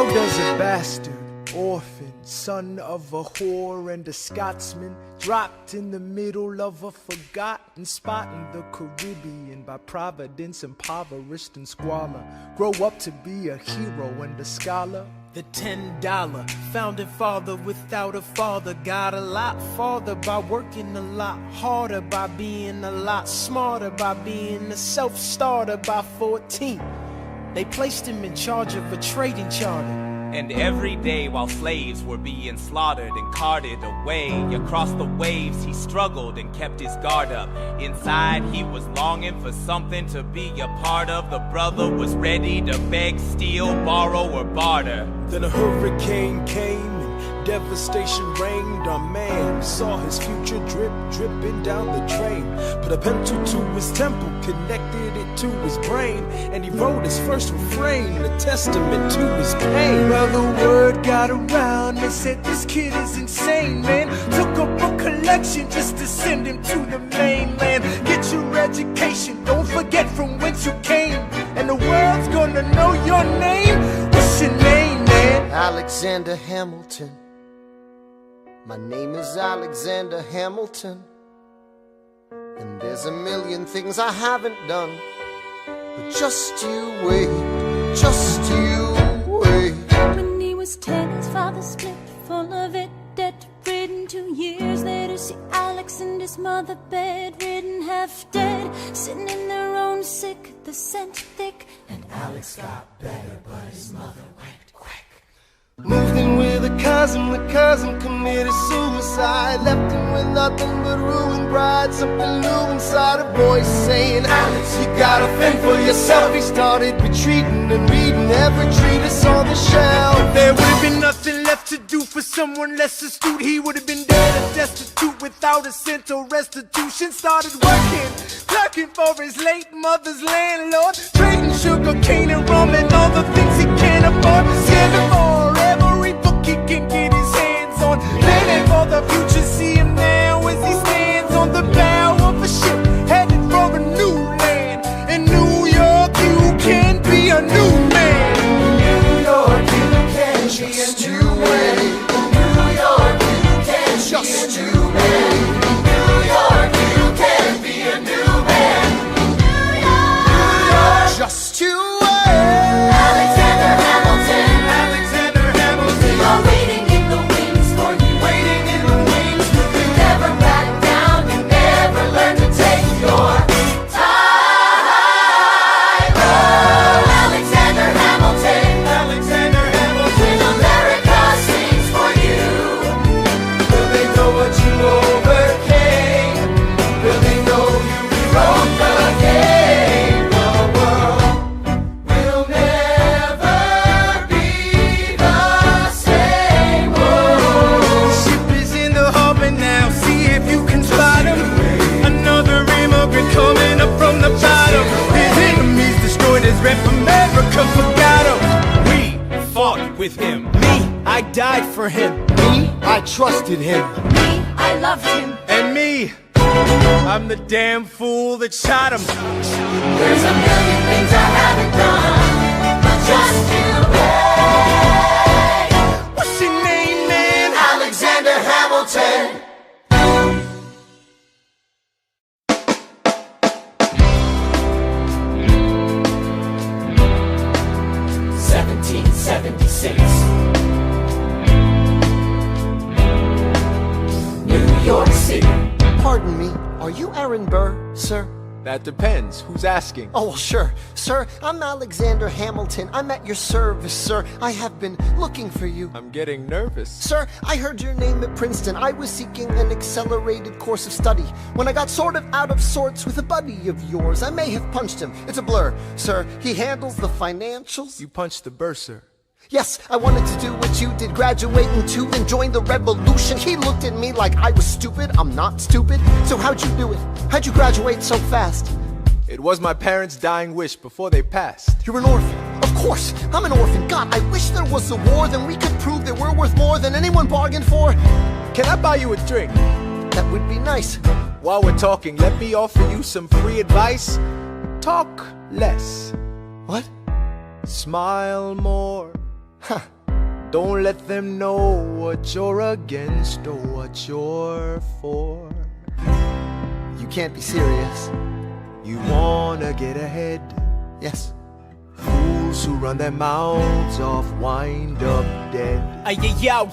How does a bastard, orphan, son of a whore and a Scotsman, dropped in the middle of a forgotten spot in the Caribbean, by providence impoverished and squalor, grow up to be a hero and a scholar? The $10 founding father without a father got a lot farther by working a lot harder, by being a lot smarter, by being a self-starter. By 14, they placed him in charge of a trading charter. And every day while slaves were being slaughtered and carted away across the waves, he struggled and kept his guard up. Inside he was longing for something to be a part of. The brother was ready to beg, steal, borrow, or barter. Then a hurricane came and devastation reigned. Our man saw his future dripping down the drain. Put a pencil to his temple, connected it to his brain, and he wrote his first refrain, a testament to his pain. Well, the word got around, they said this kid is insane, man. Took up a collection just to send him to the mainland. Get your education, don't forget from whence you came, and the world's gonna know your name. What's your name, man? Alexander Hamilton. My name is Alexander Hamilton, and there's a million things I haven't done, but just you wait, just you wait. When he was 10, his father split, full of it, debt-ridden. 2 years later, see Alex and his mother bedridden, half dead, sitting in their own sick, the scent thick. And Alex got better, but his mother went quick. Moved in with a cousin, the cousin committed suicide, left him with nothing but ruined pride. Something new inside, a voice saying, Alex, you gotta fend for yourself. He started retreating and reading every treatise on the shelf. There would have been nothing left to do for someone less astute. He would have been dead and destitute without a cent or restitution. Started working, clerking for his late mother's landlord, trading sugar cane and rum and all the things he can't afford. Scamming for every book he can get his hands on, planning for the future. See him now as he stands on the bow of a ship, headed for a new land. In New York you can be a new man. New York, you can be a new man. New York, you can just be a new man. New York, you can be a new man. New York, just you wait. Alexander Hamilton. Alexander Hamilton. You're waiting in the wings for you. Waiting in the wings for you. You never back down, you never learn to take your time. Oh, Alexander Hamilton. Alexander Hamilton. When America sings for you. Will they know what you overcame? Will they know you rewrote the game? The world will never be the same. The ship is in the harbor now, see if you can spot him. Another immigrant coming up from the bottom. His enemies destroyed his rep, America forgot him. We fought with him, me, I died for him. Me, I trusted him. Me, I loved him. And me, I'm the damn fool that shot him. There's a million things I haven't done, but just you wait. What's your name, man? Alexander Hamilton. New York City. Pardon me, are you Aaron Burr, sir? That depends. Who's asking? Oh, well, sure. Sir, I'm Alexander Hamilton. I'm at your service, sir. I have been looking for you. I'm getting nervous. Sir, I heard your name at Princeton. I was seeking an accelerated course of study. When I got sort of out of sorts with a buddy of yours, I may have punched him. It's a blur. Sir, he handles the financials. You punched the bursar. Yes, I wanted to do what you did, graduate into and join the revolution. He looked at me like I was stupid. I'm not stupid. So how'd you do it? How'd you graduate so fast? It was my parents' dying wish before they passed. You're an orphan. Of course, I'm an orphan. God, I wish there was a war, then we could prove that we're worth more than anyone bargained for. Can I buy you a drink? That would be nice. While we're talking, let me offer you some free advice. Talk less. What? Smile more. Don't let them know what you're against or what you're for. You can't be serious. You wanna get ahead. Yes. Fools who run their mouths off wind up dead. Yo,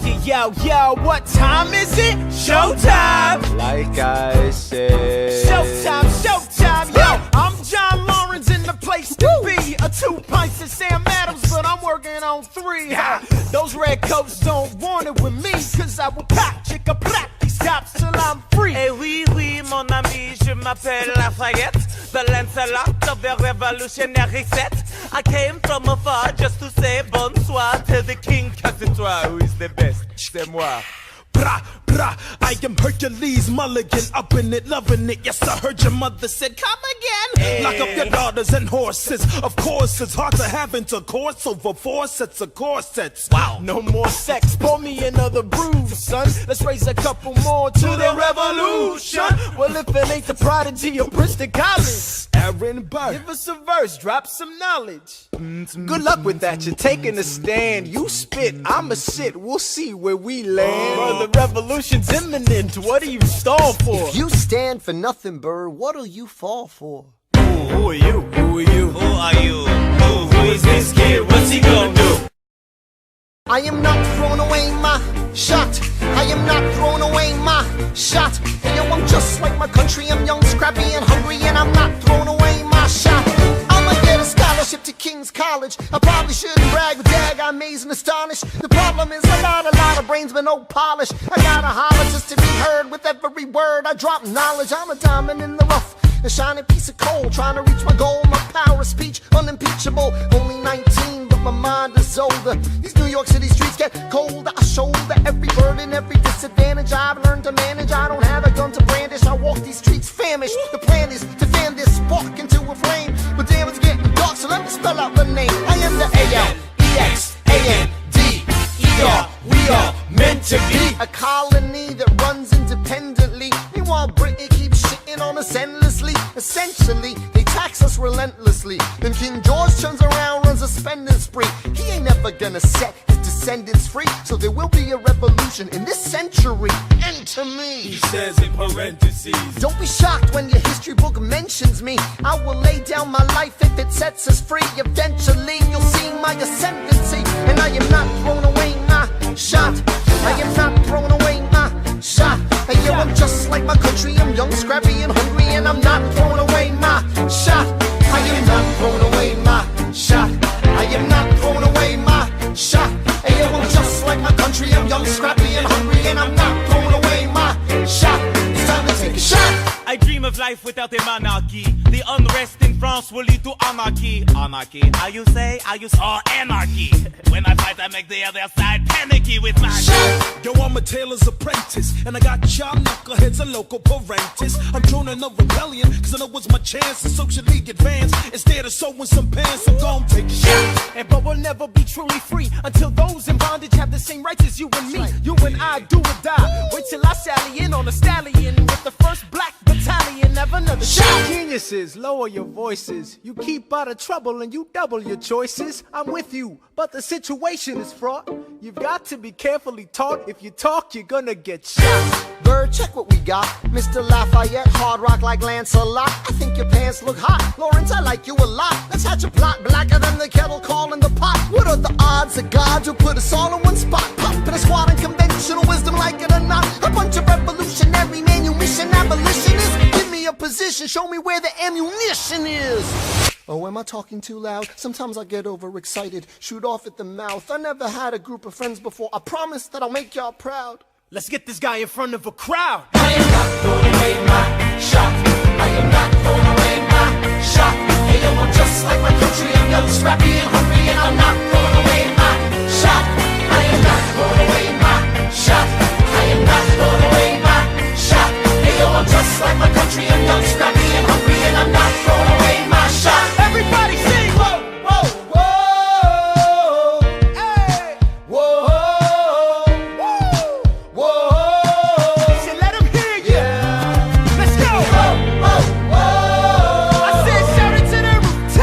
what time is it? Showtime! Like I said, Showtime, yo! I'm John Lawrence in the place to be. 2 pints of Sam Adams, but I'm working on 3. Those red coats don't want it with me, cause I will pop, chicka pop these cops till I'm free. Eh oui, mon ami, je m'appelle Lafayette, the Lancelot of the revolutionary set. I came from afar just to say bonsoir to the king, cause c'est toi who is the best, c'est moi. Brah, brah, I am Hercules Mulligan, up in it, loving it. Yes, I heard your mother said, come again. Lock up your daughters and horses. Of course, it's hard to have intercourse over 4 sets of corsets. Wow, no more sex, pour me another brew, son. Let's raise a couple more to the revolution. Well, if it ain't the prodigy of Princeton College, Aaron Burr, give us a verse, drop some knowledge. Good luck with that, you're taking a stand. You spit, I'ma sit, we'll see where we land. The revolution's imminent, what do you stall for? If you stand for nothing, Burr, what'll you fall for? Who are you? Who are you? Who are you? Who is this kid? What's he gonna do? I am not throwing away my shot. I am not throwing away my shot. Hey, yo, I'm just like my country. I'm young, scrappy, and hungry, and I'm not throwing away my shot. I'ma get a scholarship to King's College. I probably shouldn't brag, but dag, I'm amazed and astonished. The problem is I got a lot of brains but no polish. I gotta holler just to be heard with every word. I drop knowledge. I'm a diamond in the rough, a shining piece of coal, trying to reach my goal. My power of speech, unimpeachable. Only 19, but my mind is older. These New York City streets get colder. I shoulder every burden, every disadvantage I've learned to manage. I don't have a gun to brandish. I walk these streets famished. The plan is to fan this spark into a flame. But damn, it's getting dark, so let me spell out the name. I am the A-L-E-X-A-N-D-E-R. We are meant to be a colony that runs independently. Meanwhile, Britain keeps shitting on us endlessly. Essentially, they tax us relentlessly. Then King George turns around, runs a spending spree. He ain't never gonna set his descendants free. So there will be a revolution in this century. Enter me. he says in parentheses. Don't be shocked when your history book mentions me. I will lay down my life if it sets us free. Eventually you'll see my ascendancy. And I am not throwing away my shot. I am not throwing away my shot. Hey, yo, I'm just like my country. I'm young, scrappy, and hungry, and I'm not throwing away my shot. I am not throwing away my shot. I am not throwing away my shot. Hey, yo, I'm just like my country. I'm young, scrappy, and hungry, and I'm not throwing away my shot. It's time to take a shot. I dream of life without a monarchy. The unrest in France will lead to anarchy. Anarchy, how you say? Or anarchy. When I fight, I make the other side panicky with my shot. Yo, I'm a tailor's apprentice, and I got y'all knuckleheads a local parentis. I'm joining a rebellion, cause I know it's my chance to socially advance. Instead of sewing some pants, I'm gon' take a shot. But we'll never be truly free until those in bondage have the same rights as you and me. You and I do or die. Wait till I sally in on a stallion with the first black battalion. Have another shot. Geniuses, lower your voices. You keep out of trouble and you double your choices. I'm with you, but the situation is fraught. You've got to be carefully taught. If you talk, you're gonna get shot. Bird, check what we got. Mr. Lafayette, hard rock like Lancelot. I think your pants look hot. Lawrence, I like you a lot. Let's hatch a plot blacker than the kettle calling the pot. What are the odds of God who put us all in one spot? Pop in a squad and conventional wisdom, like it or not. A bunch of revolutionary manumission abolitionists. Give me a position, show me where the ammunition is. Oh, am I talking too loud? Sometimes I get overexcited, shoot off at the mouth. I never had a group of friends before. I promise that I'll make y'all proud. Let's get this guy in front of a crowd. I am not throwing away my shot. I am not throwing away my shot. Hey, yo, I'm just like my country. I'm young, scrappy, and hungry, and I'm not throwing away my shot. I am not throwing away my shot. I am not throwing away my shot. Hey, yo, I'm just like my country. I'm young, scrappy, and hungry, and I'm not throwing away my shot. Everybody sing! Whoa, whoa, whoa. Hey! Whoa. Let's go! I said shout it to the rooftop!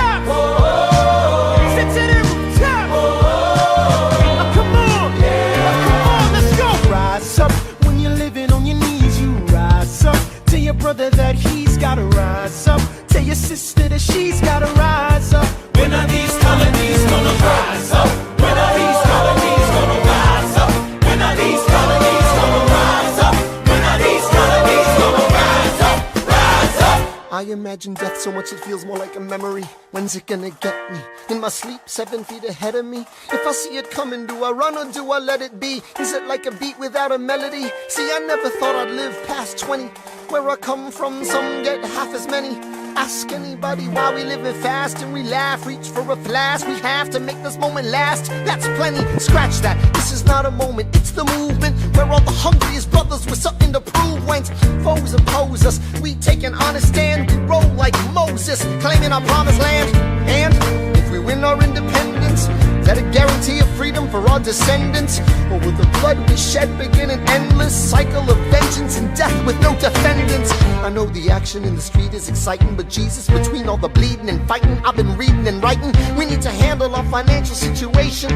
imagine death so much it feels more like a memory. When's it gonna get me? In my sleep, 7 feet ahead of me. If I see it coming, do I run or do I let it be? Is it like a beat without a melody? See, I never thought I'd live past 20. Where I come from, some get half as many. Ask anybody why we living fast and we laugh, reach for a flask. We have to make this moment last. That's plenty, scratch that. This is not a moment, it's the movement. Where all the hungriest brothers with something to prove. When foes oppose us, we take an honest stand. We roll like Moses, claiming our promised land. And if we win our independence, is that a guarantee of freedom for our descendants? Or will the blood we shed begin an endless cycle of vengeance and death with no defendants? I know the action in the street is exciting, but Jesus, between all the bleeding and fighting I've been reading and writing, we need to handle our financial situation.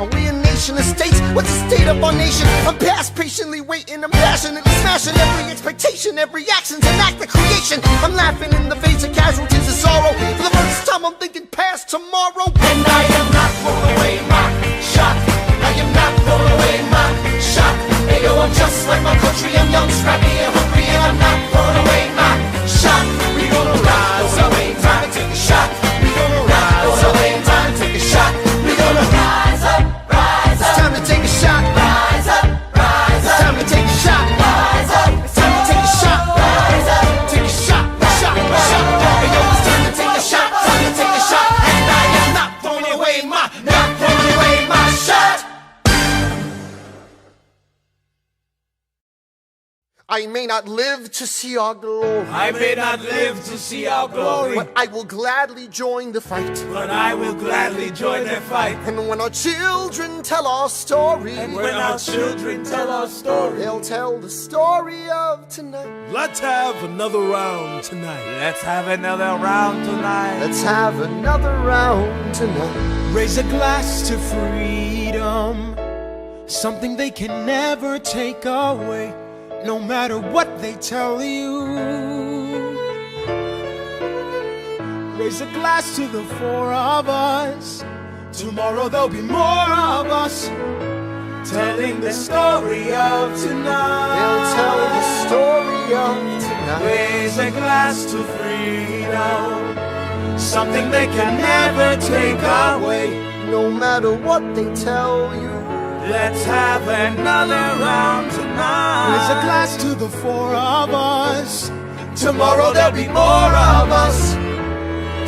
Are we a nation of states? What's the state of our nation? I'm past patiently waiting, I'm passionately smashing every expectation, every action's an act of creation. I'm laughing in the face of casualties of sorrow. For the first time I'm thinking past tomorrow. And I am not throwing away my shot. I am not throwing away my shot. Hey yo, I'm just like my country, I'm young, scrappy and hungry, and I'm not throwing away my shot. We gonna rise up, time to take a shot. We gonna rise up, time to take a shot. We gonna rise up, rise up. It's time to take a shot. Rise up, rise up. It's time to take a shot. Rise up, It's time to take a shot. rise up. Take a shot, shot, shot. Hey yo, it's time to take a shot, time to take a shot. And I am not throwing away my shot. I may not live to see our glory, I may not live to see our glory, but I will gladly join the fight. but I will gladly join the fight. And when our children tell our story, And when our children tell our story, they'll tell the story of tonight. let's have another round tonight. Let's have another round tonight. Let's have another round tonight. Raise a glass to freedom, something they can never take away, no matter what they tell you. Raise a glass to the four of us. Tomorrow there'll be more of us, telling the story of tonight. They'll tell the story of tonight. Raise a glass to freedom, something they can never take away. No matter what they tell you, Let's have another round tonight. Raise a glass to the four of us. Tomorrow there'll be more of us,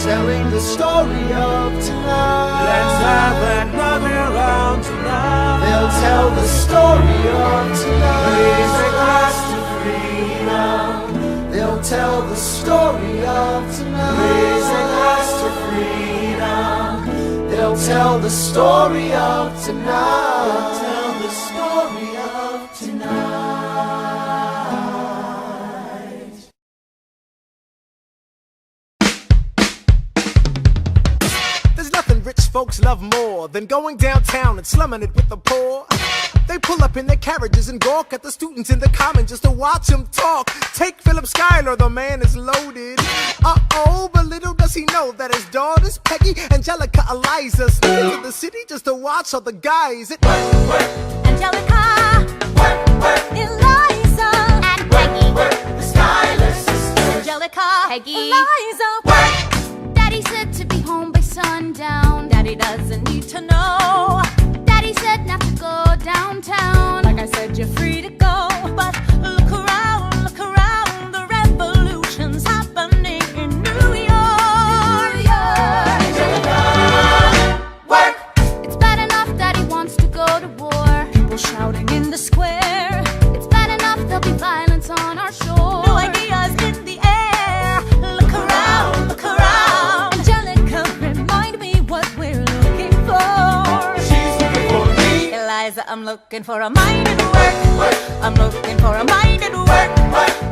telling the story of tonight. let's have another round tonight. They'll tell the story of tonight. Raise a glass to freedom. They'll tell the story of tonight. Raise a glass to freedom. They'll tell the story of tonight. Tell the story of tonight. There's nothing rich folks love more than going downtown and slumming it with the poor. They pull up in their carriages and gawk at the students in the common just to watch them talk. Take Philip Schuyler, the man is loaded. Uh-oh, but little does he know that his daughters, Peggy, Angelica, Eliza, sneak into the city just to watch all the guys. Angelica, Eliza, and Peggy, The Schuyler sisters. Angelica, Peggy. Eliza, Daddy said to be home by sundown. Daddy doesn't need to know. Daddy said not to go downtown. Like I said, you're free to go. But look around, the revolution's happening in New York. Work. It's bad enough Daddy wants to go to war. People shouting in the square. It's bad enough there'll be violence on our shore. No ideas in the air. Look around, Angelica, remind me what we're looking for. She's looking for me. Eliza, I'm looking for a mind at work. I'm looking for a mind at work.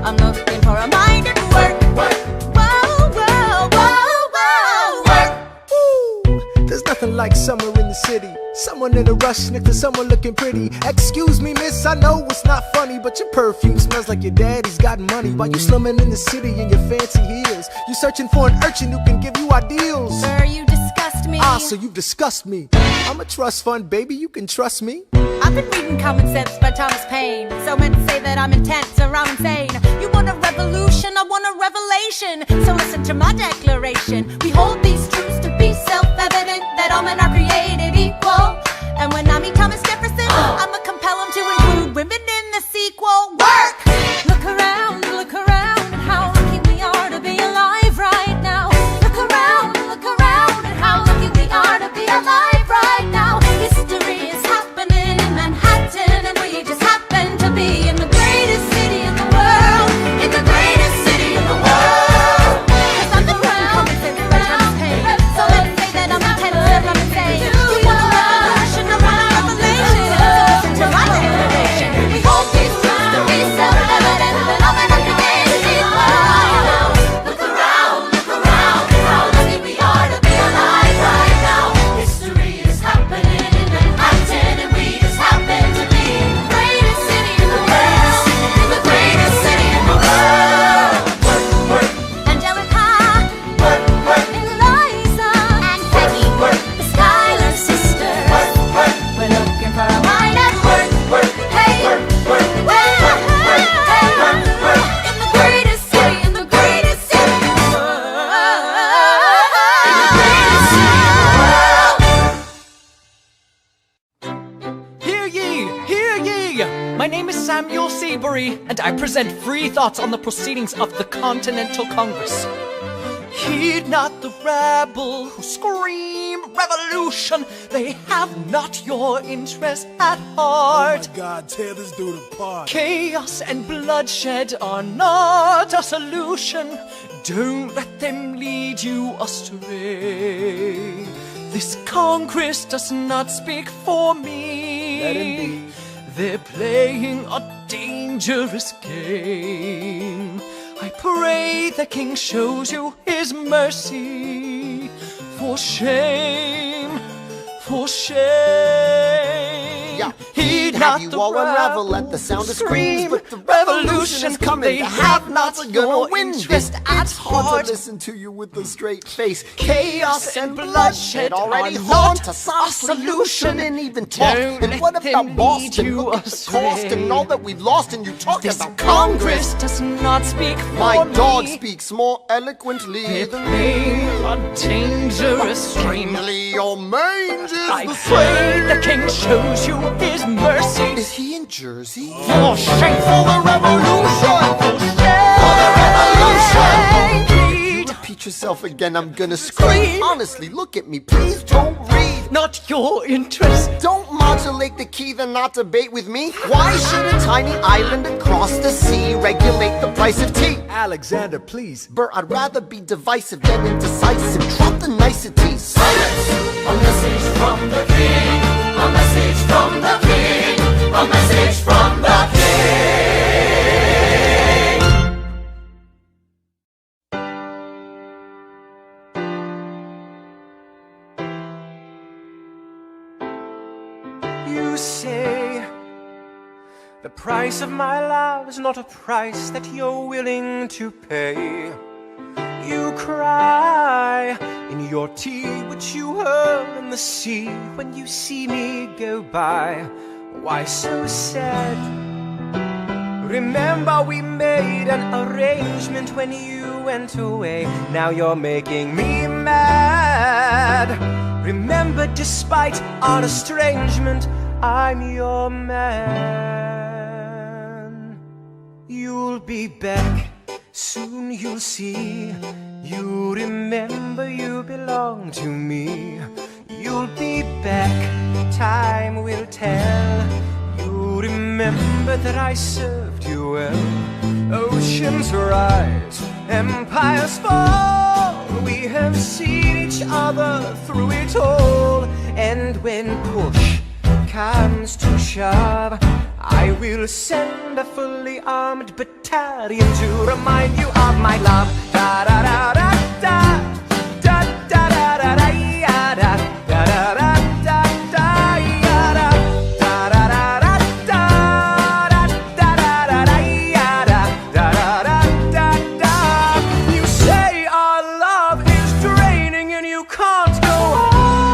I'm looking for a mind at work. Whoa, whoa, whoa, whoa, work. Ooh, there's nothing like summer in the city. Someone in a rush next to someone looking pretty. Excuse me, miss, I know it's not funny, but your perfume smells like your daddy's got money. While you slumming in the city in your fancy heels, you searching for an urchin who can give you ideals. Sir, you disgust me. so you disgust me. I'm a trust fund, baby, you can trust me. I've been reading Common Sense by Thomas Paine. So meant to say that I'm intense or I'm insane. You want a revolution, I want a revelation. So listen to my declaration. We hold these truths to be self-evident, that all men are created equal. And when I meet Thomas Jefferson, I'ma compel him to include women in the sequel. Work! Look around at how lucky we are to be alive right now. Look around at how lucky we are to be alive right now. History is happening in Manhattan, and we just happen to be in the greatest city in the world. In the greatest city in the world. 'Cause I'm the Common Sense by Thomas Paine. So let's say that I'm intense and I'm insane. You want a revolution, I want a revelation. Listen to my declaration. We hold these truths to be self-evident, that all men are created equal. Look around at how lucky we are to be alive right now. History is happening in Manhattan, and we just happen to be in the greatest city in the world. In the greatest city in the world. Angelica, Eliza, and Peggy, the Schuyler sisters. We're looking for a mind at work. Hey, in the greatest city in the greatest city in the world. In the greatest city in the world. Hear ye! Hear ye! My name is Samuel Seabury, and I present free thoughts on the proceedings of the Continental Congress. Heed not the rabble who scream revolution. They have not your interest at heart. Oh my God, tear this dude apart. Chaos and bloodshed are not a solution. Don't let them lead you astray. This Congress does not speak for me. Let him be. They're playing a dangerous game. I pray the King shows you his mercy. For shame, for shame. Yeah. Heed Have not you the all unravel rabble at the sound of who screams, scream but the revolution is coming. They The have not have-nots are gonna your win interest this. at It's hard heart. to listen to you with a straight face. Chaos and bloodshed already are haunt not us. a Honestly, you solution. shouldn't even talk. Don't And let what them about lead Boston? you Look at the cost astray. and all that we've lost, and you talk This about Congress does not speak for My dog me. speaks more eloquently They're than playing me. a dangerous game. Strangely, your mange is I the pray same. the King shows you his mercy. Is he in Jersey? For shame, For the revolution! for shame, For the revolution! Heed Repeat yourself again, I'm gonna scream. Honestly, look at me, please don't read. not your interest. Don't modulate the key, then not debate with me. Why should a tiny island across the sea regulate the price of tea? Alexander, please. Bert, I'd rather be divisive than indecisive. Drop the niceties. Silence! A message from the king. A message from the king. A message from the king. You say the price of my love is not a price that you're willing to pay. You cry in your tea, which you hurl in the sea when you see me go by. Why so sad? Remember we made an arrangement when you went away. Now you're making me mad. Remember, despite our estrangement, I'm your man. You'll be back, soon you'll see. You remember you belong to me. You'll be back, time will tell. You remember that I served you well. Oceans rise, empires fall. We have seen each other through it all. And when push comes to shove, I will send a fully armed battalion to remind you of my love. Da da da da da da da da da da ya da da da da da da ya da da da da da da da da da da ya da da da da da. You say our love is draining and you can't go on.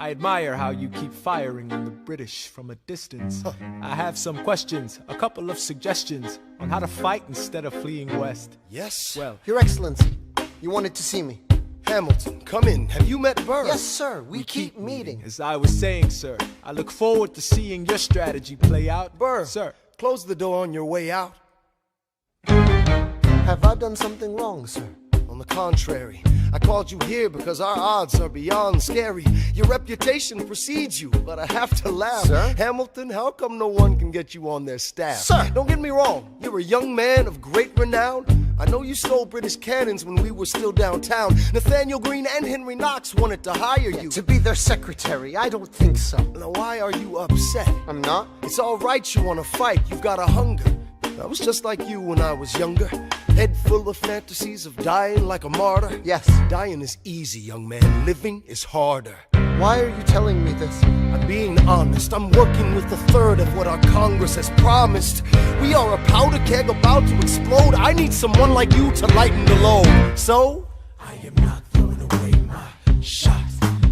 I admire how you keep firing on the British from a distance. I have some questions, a couple of suggestions on how to fight instead of fleeing west. Yes? Well, Your Excellency, you wanted to see me. Hamilton, come in. Have you met Burr? Yes, sir. We keep meeting. as I was saying, sir, I look forward to seeing your strategy play out. Burr, Sir. close the door on your way out. Have I done something wrong, sir? On the contrary, I called you here because our odds are beyond scary. Your reputation precedes you, but I have to laugh. Sir? Hamilton, how come no one can get you on their staff? Sir! Don't get me wrong, you're a young man of great renown. I know you stole British cannons when we were still downtown. Nathaniel Greene and Henry Knox wanted to hire you. To be their secretary, I don't think so. Now why are you upset? I'm not. It's all right you want to fight, you've got a hunger. I was just like you when I was younger. Head full of fantasies of dying like a martyr. Yes. Dying is easy, young man. Living is harder. Why are you telling me this? I'm being honest. I'm working with a third of what our Congress has promised. We are a powder keg about to explode. I need someone like you to lighten the load. So, I am not throwing away my shot.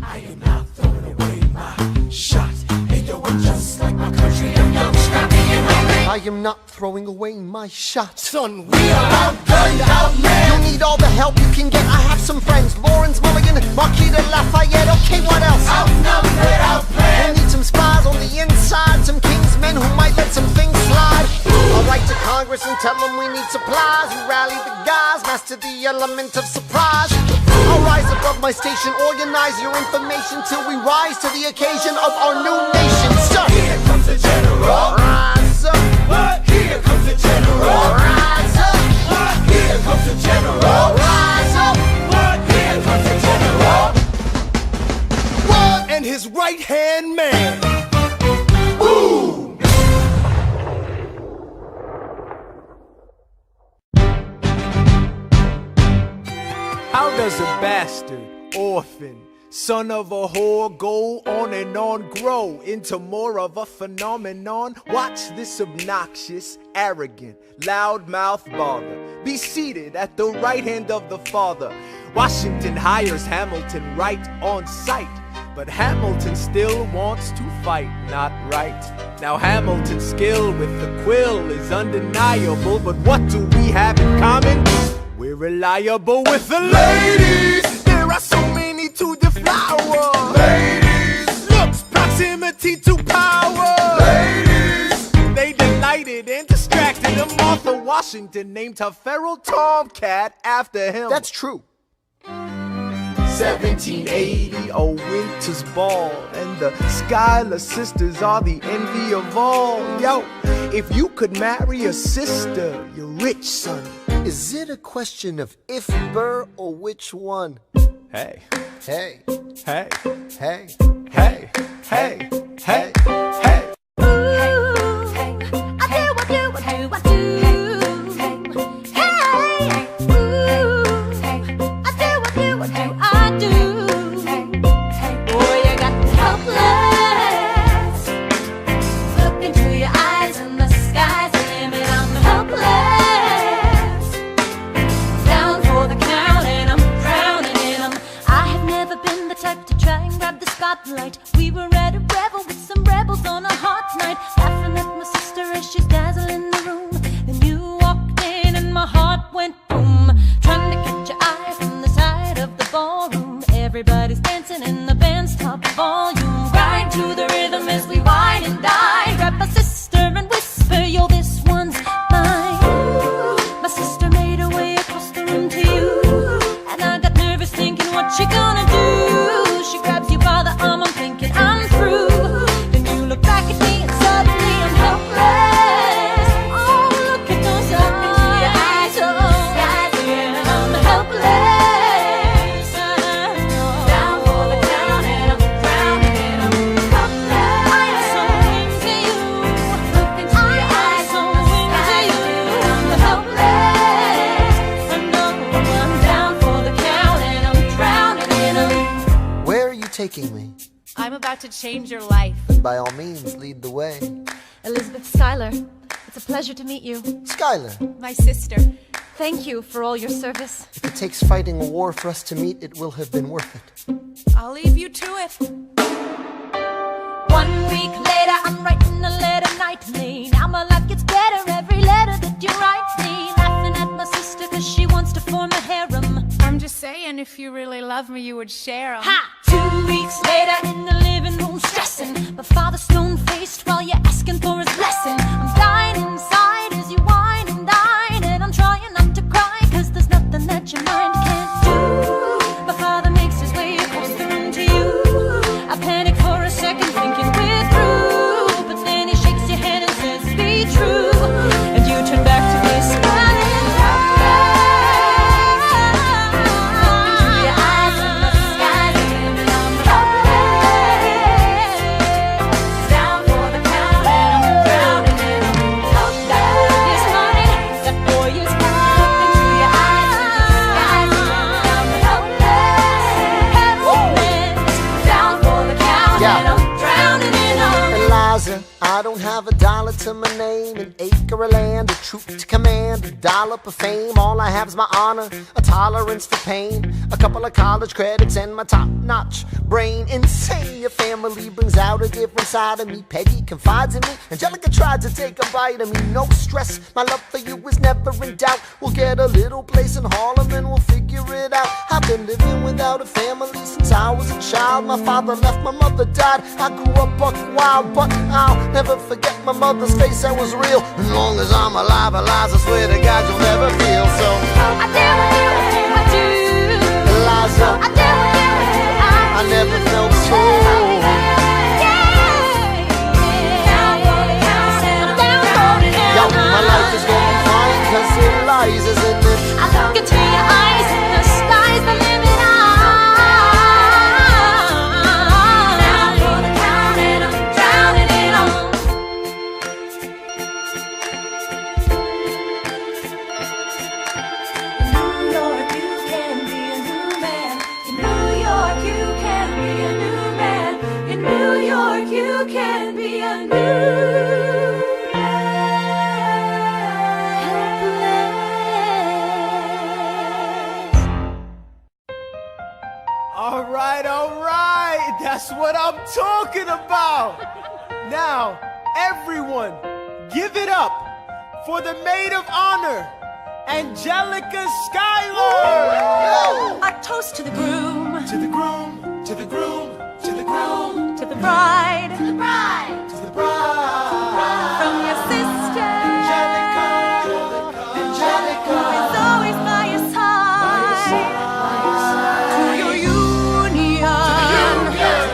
I am not throwing away my shot. Hey, yo, I'm just like my country. I'm young, scrappy, and hungry. I am not throwing away my shot. Son, we are outgunned, outmanned. You need all the help you can get. I have some friends. Lawrence Mulligan, Marquis de Lafayette. Okay, what else? Outnumbered, outplanned. We'll need some spies on the inside. Some kingsmen who might let some things slide. I'll write to Congress and tell them we need supplies. You rally the guys, master the element of surprise. I'll rise above my station, organize your information till we rise to the occasion of our new nation. Sir, Here comes the general. rise up. What? Here comes the general. Rise up. What? Here comes the general. Rise up. What? Here comes the general. What? And his right-hand man. Boom! How does a bastard, orphan, son of a whore go on and on, grow into more of a phenomenon? Watch this obnoxious, arrogant, loudmouth bother be seated at the right hand of the father. Washington hires Hamilton right on sight, but Hamilton still wants to fight, not right. Now Hamilton's skill with the quill is undeniable, but what do we have in common? We're reliable with the ladies. There are so many to deflower. Ladies. Looks, proximity to power. Ladies. They delighted and distracted. And Martha Washington named her feral tomcat after him. That's true. 1780, a winter's ball, and the Schuyler sisters are the envy of all. Yo, if you could marry a sister, you're rich, son. Is it a question of if Burr or which one? Hey, Hey, hey, hey. hey, hey, hey, hey. We were at a revel with some rebels on a hot night, laughing at my sister as she's dazzling the room. Then you walked in and my heart went boom, trying to catch your eye from the side of the ballroom. Everybody's dancing and the band's top volume. Grind to the rhythm as we wine and dine. Grab my sister and whisper, yo, this one's mine. My sister made her way across the room to you, and I got nervous thinking, what you gonna do? She grabs you by the arm, I'm thinking I'm through. Then you look back at me and suddenly I'm helpless. Oh, look at those eyes, yeah, I'm helpless. Down for the count and I'm drowning and I'm helpless. I am so into you. Look into your eyes, so into you. I'm helpless. I know I'm down for the count and I'm drowning and I'm. Where are you taking me? I'm about to change your life. Then by all means, lead the way. Elizabeth Schuyler, it's a pleasure to meet you. Schuyler, My sister. Thank you for all your service. if it takes fighting a war for us to meet, it will have been worth it. I'll leave you to it. I'm writing a letter nightly. Now my life gets better every letter that you write me. Laughing at my sister cause she wants to form a harem. I'm just saying, if you really love me, you would share 'em. Ha! 2 weeks later in the living room stressing. My father's stone-faced while you're asking for his blessing. I'm dying inside as you whine and dine, and I'm trying not to cry cause there's nothing that your mind can't do. My father makes his way across the room to you. I panic for a second thinking we're through, but then he shakes your hand and says be true, and you turn back to me smiling. I don't have a dollar to my name, an acre of land, a troop to command, a dollop of fame. All I have is my honor, a tolerance for pain, a couple of college credits and my top-notch brain. Insane, your family brings out a different side of me. Peggy confides in me, Angelica tried to take a bite of me. No stress, my love for you is never in doubt. We'll get a little place in Harlem and we'll figure it out. I've been living without a family since I was a child. My father left, my mother died. I grew up buck wild, but I'll never forget my mother's face, that was real. As long as I'm alive, Eliza, I swear to God you'll never feel. So I do, I do, Eliza, I do, I never felt so. Yo, my life is going fine cause Eliza's in it. I look into your eyes and the sky's the limit. Down for the count and I'm drowning it all. In New York you can be a new man. In New York you can be a new man. In New York you can be a new man. All right, that's what I'm talking about. Now, everyone, give it up for the maid of honor, Angelica Schuyler. A toast to the groom, To the groom, to the groom, to the groom, to the bride, To the bride. to the bride. from your sister, Angelica, Angelica. is always by your side. To your union,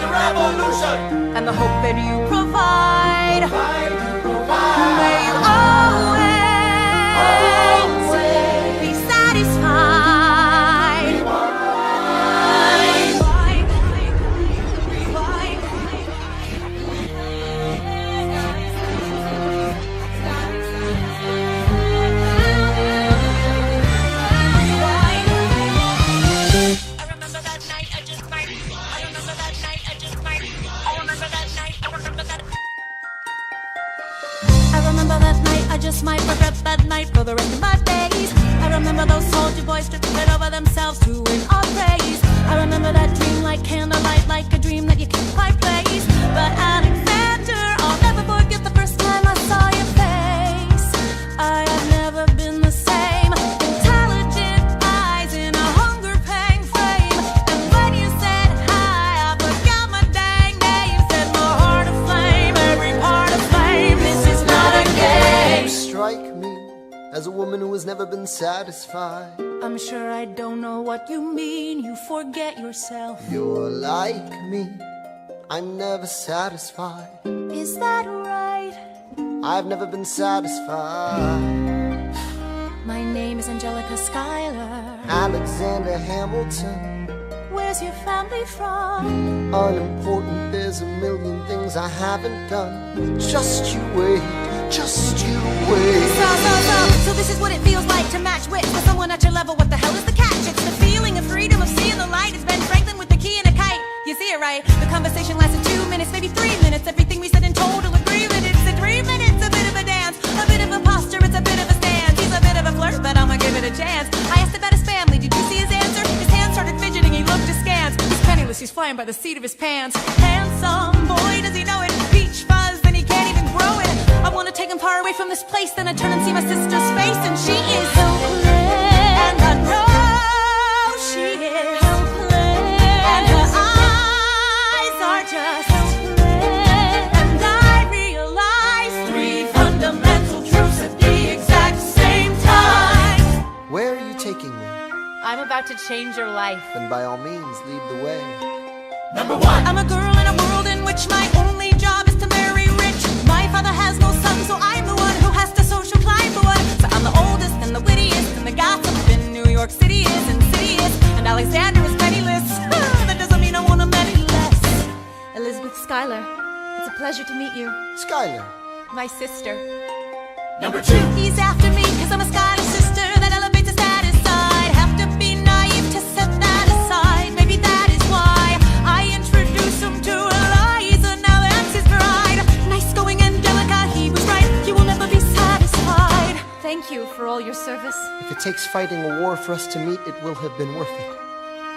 The revolution. and the hope that you provide. May you always be satisfied. I just might regret that night for the rest of my days. I remember those soldier boys tripping over themselves to win our praise. I remember that dream like candlelight, like a dream that you can't quite place. But Alexander, I'll never forget the first time I saw your face. I have never been the same. Intelligent eyes in a hunger pang frame. And when you said hi, I forgot my dang name. Set my heart aflame, every part aflame. This is not a game. You strike me as a woman who has never been satisfied. I'm sure I don't know what you mean. You forget yourself. You're like me, I'm never satisfied. Is that right? I've never been satisfied. My name is Angelica Schuyler. Alexander Hamilton, Where's your family from? unimportant, there's a million things I haven't done. Just you wait, just you wait. So this is what it feels like to match wits with someone at your level. What the hell is the catch? It's the feeling of freedom, of seeing the light. It's Ben Franklin with the key and a kite. You see it right? The conversation lasted 2 minutes, maybe 3 minutes. Everything we said in total agreement. It's a dream and it's a bit of a dance, a bit of a posture, it's a bit of a stance. He's a bit of a flirt, but I'ma give it a chance. I asked about his family, did you see his answer? His hands started fidgeting, he looked askance. He's penniless, he's flying by the seat of his pants. Handsome boy, does he know it? Peach fuzz, then he away from this place, then I turn and see my sister's face, and she is helpless. And I know she is helpless. And her eyes are just helpless. And I realize 3 fundamental truths at the exact same time. Where are you taking me? I'm about to change your life. Then by all means, lead the way. Number 1. I'm a girl in a world in which my only job is to marry rich. My father has no son, so I'm the one who has to social climb for one. So I'm the oldest and the wittiest, and the gossip in New York City is insidious. And Alexander is penniless. That doesn't mean I want him any less. Elizabeth Schuyler, it's a pleasure to meet you. Schuyler. My sister. Number 2. He's after me, cause I'm a Schuyler sister that elevates his status side. Have to be naive to set that aside. Maybe that is why I introduce him to Eliza. Now that's his bride. Nice going, Angelica, he was right. He will never be satisfied. Thank you for all your service. If it takes fighting a war for us to meet, it will have been worth it.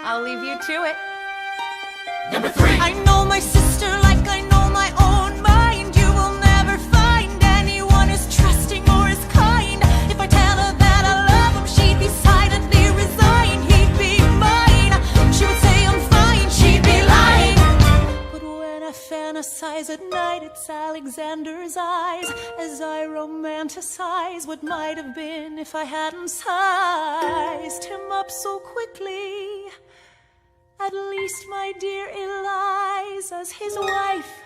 I'll leave you to it. Number 3. I know my sister like I know my own mind. You will never find anyone as trusting or as kind. If I tell her that I love him, she'd be silently resigned. He'd be mine. She would say I'm fine. She'd be lying. But when I fantasize at night, it's Alexander's eyes as I romanticize what might have been if I hadn't sized him up so quickly. At least, my dear Eliza's his wife.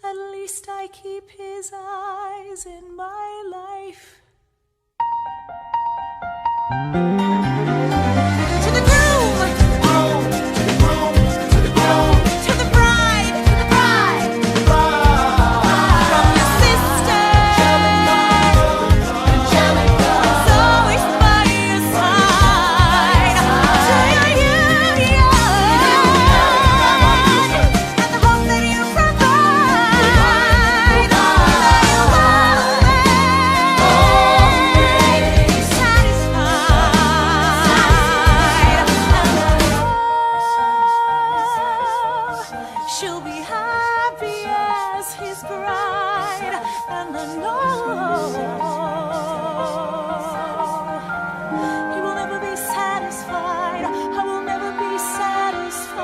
At least I keep his eyes in my life. To the groom! To the groom, to the groom. To the bride! To the bride! From your sister! Angelica! It's always by your side. To your union! And the hope that you provide. That you always be satisfied. She'll be happy as his bride, and I know he will never be satisfied. I will never be satisfied.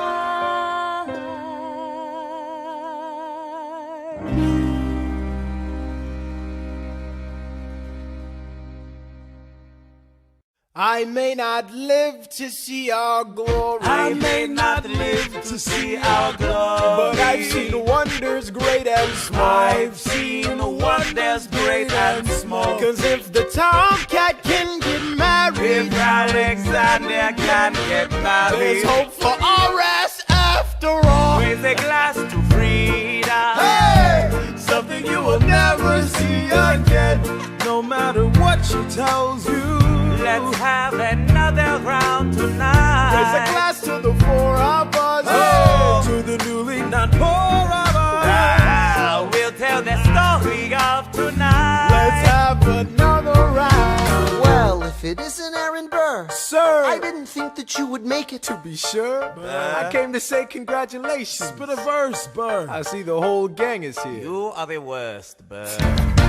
I may not live to see our glory. I may not live to see our glory, But I've seen wonders great and small. I've seen wonders great and small. Cause if the tomcat can get married, If Alexander can get married, there's hope for RS after all. raise a glass to freedom. Hey! Something you will never see again. No matter what she tells you, Let's have another round tonight. raise a glass to the 4 of us. Oh. To the newly not poor of us. We'll tell the story of tonight. Let's have another round. Well, if it isn't Aaron Burr, Sir, I didn't think that you would make it. to be sure, I came to say congratulations. Spit a verse, Burr. I see the whole gang is here. You are the worst, Bird.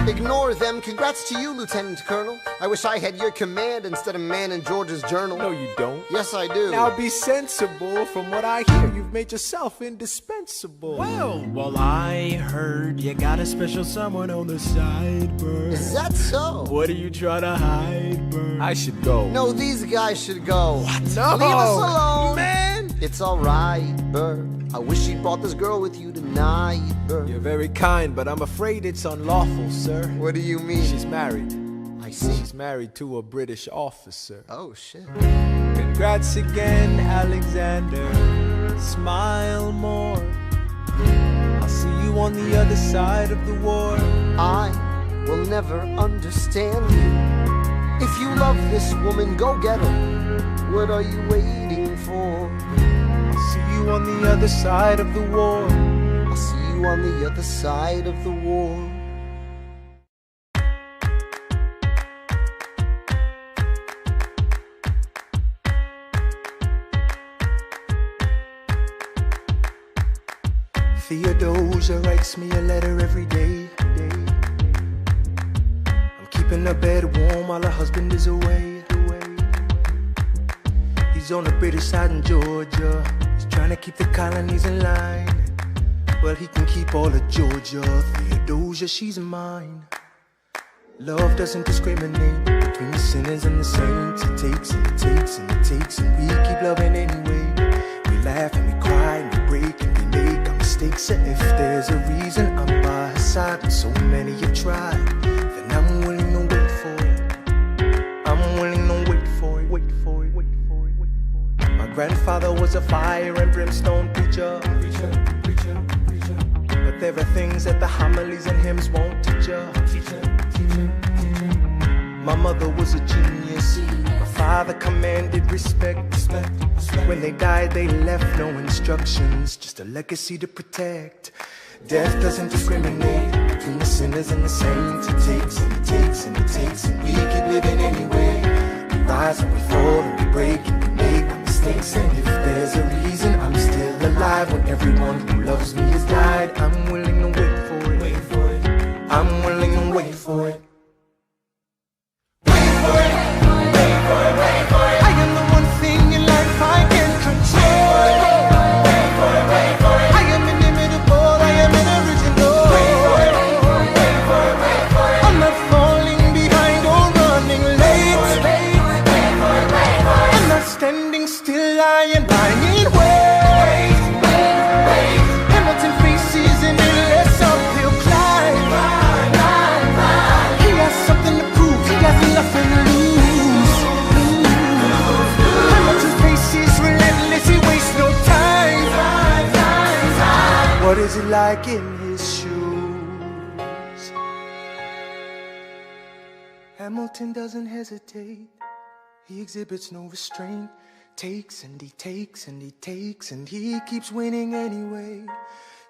Ignore them. Congrats to you, Lieutenant Colonel. I wish I had your command instead of man in George's journal. No, you don't. Yes, I do. Now be sensible. From what I hear, you've made yourself indispensable. Well, I heard you got a special someone on the side, Burr. Is that so? What are you trying to hide, Burr? I should go. No, these guys should go. What? No. Leave us alone. Man. It's alright, Burr. I wish you'd brought this girl with you tonight, Burr. You're very kind, but I'm afraid it's unlawful, sir. What do you mean? She's married. I see. She's married to a British officer. Oh, shit. Congrats again, Alexander. Smile more. I'll see you on the other side of the war. I will never understand you. If you love this woman, go get her. What are you waiting for? I'll see you on the other side of the war. I'll see you on the other side of the war. Theodosia writes me a letter every day. keeping her bed warm while her husband is away. He's on the British side in Georgia. He's trying to keep the colonies in line. Well, he can keep all of Georgia. Theodosia, she's mine. Love doesn't discriminate between the sinners and the saints. It takes and it takes and it takes, and we keep loving anyway. We laugh and we cry and we break and we make our mistakes. And if there's a reason I'm by her side, and so many have tried, then I'm willing to wait for it. I'm willing to wait for it, wait for it, wait for it, wait for it. My grandfather was a fire and brimstone preacher. But there are things that the homilies and hymns won't teach ya. My mother was a genius. My father commanded respect. When they died, they left no instructions, just a legacy to protect. Death doesn't discriminate between the sinners and the saints. It takes and it takes and it takes, and we keep living anyway. We rise and we fall and we break and we make our mistakes. And if there's a reason I'm still alive when everyone who loves me has died, I'm willing to wait for it. Wait for it. I'm willing to wait for it. I am the one thing in life I can control. I am inimitable, I am an original. I'm not falling behind or running late. I'm not standing still, I am lying in wait. Hamilton faces an endless uphill climb. He has something to prove, he has nothing to lose. What is it like in his shoes? Hamilton doesn't hesitate. He exhibits no restraint. Takes and he takes and he takes, and he keeps winning anyway.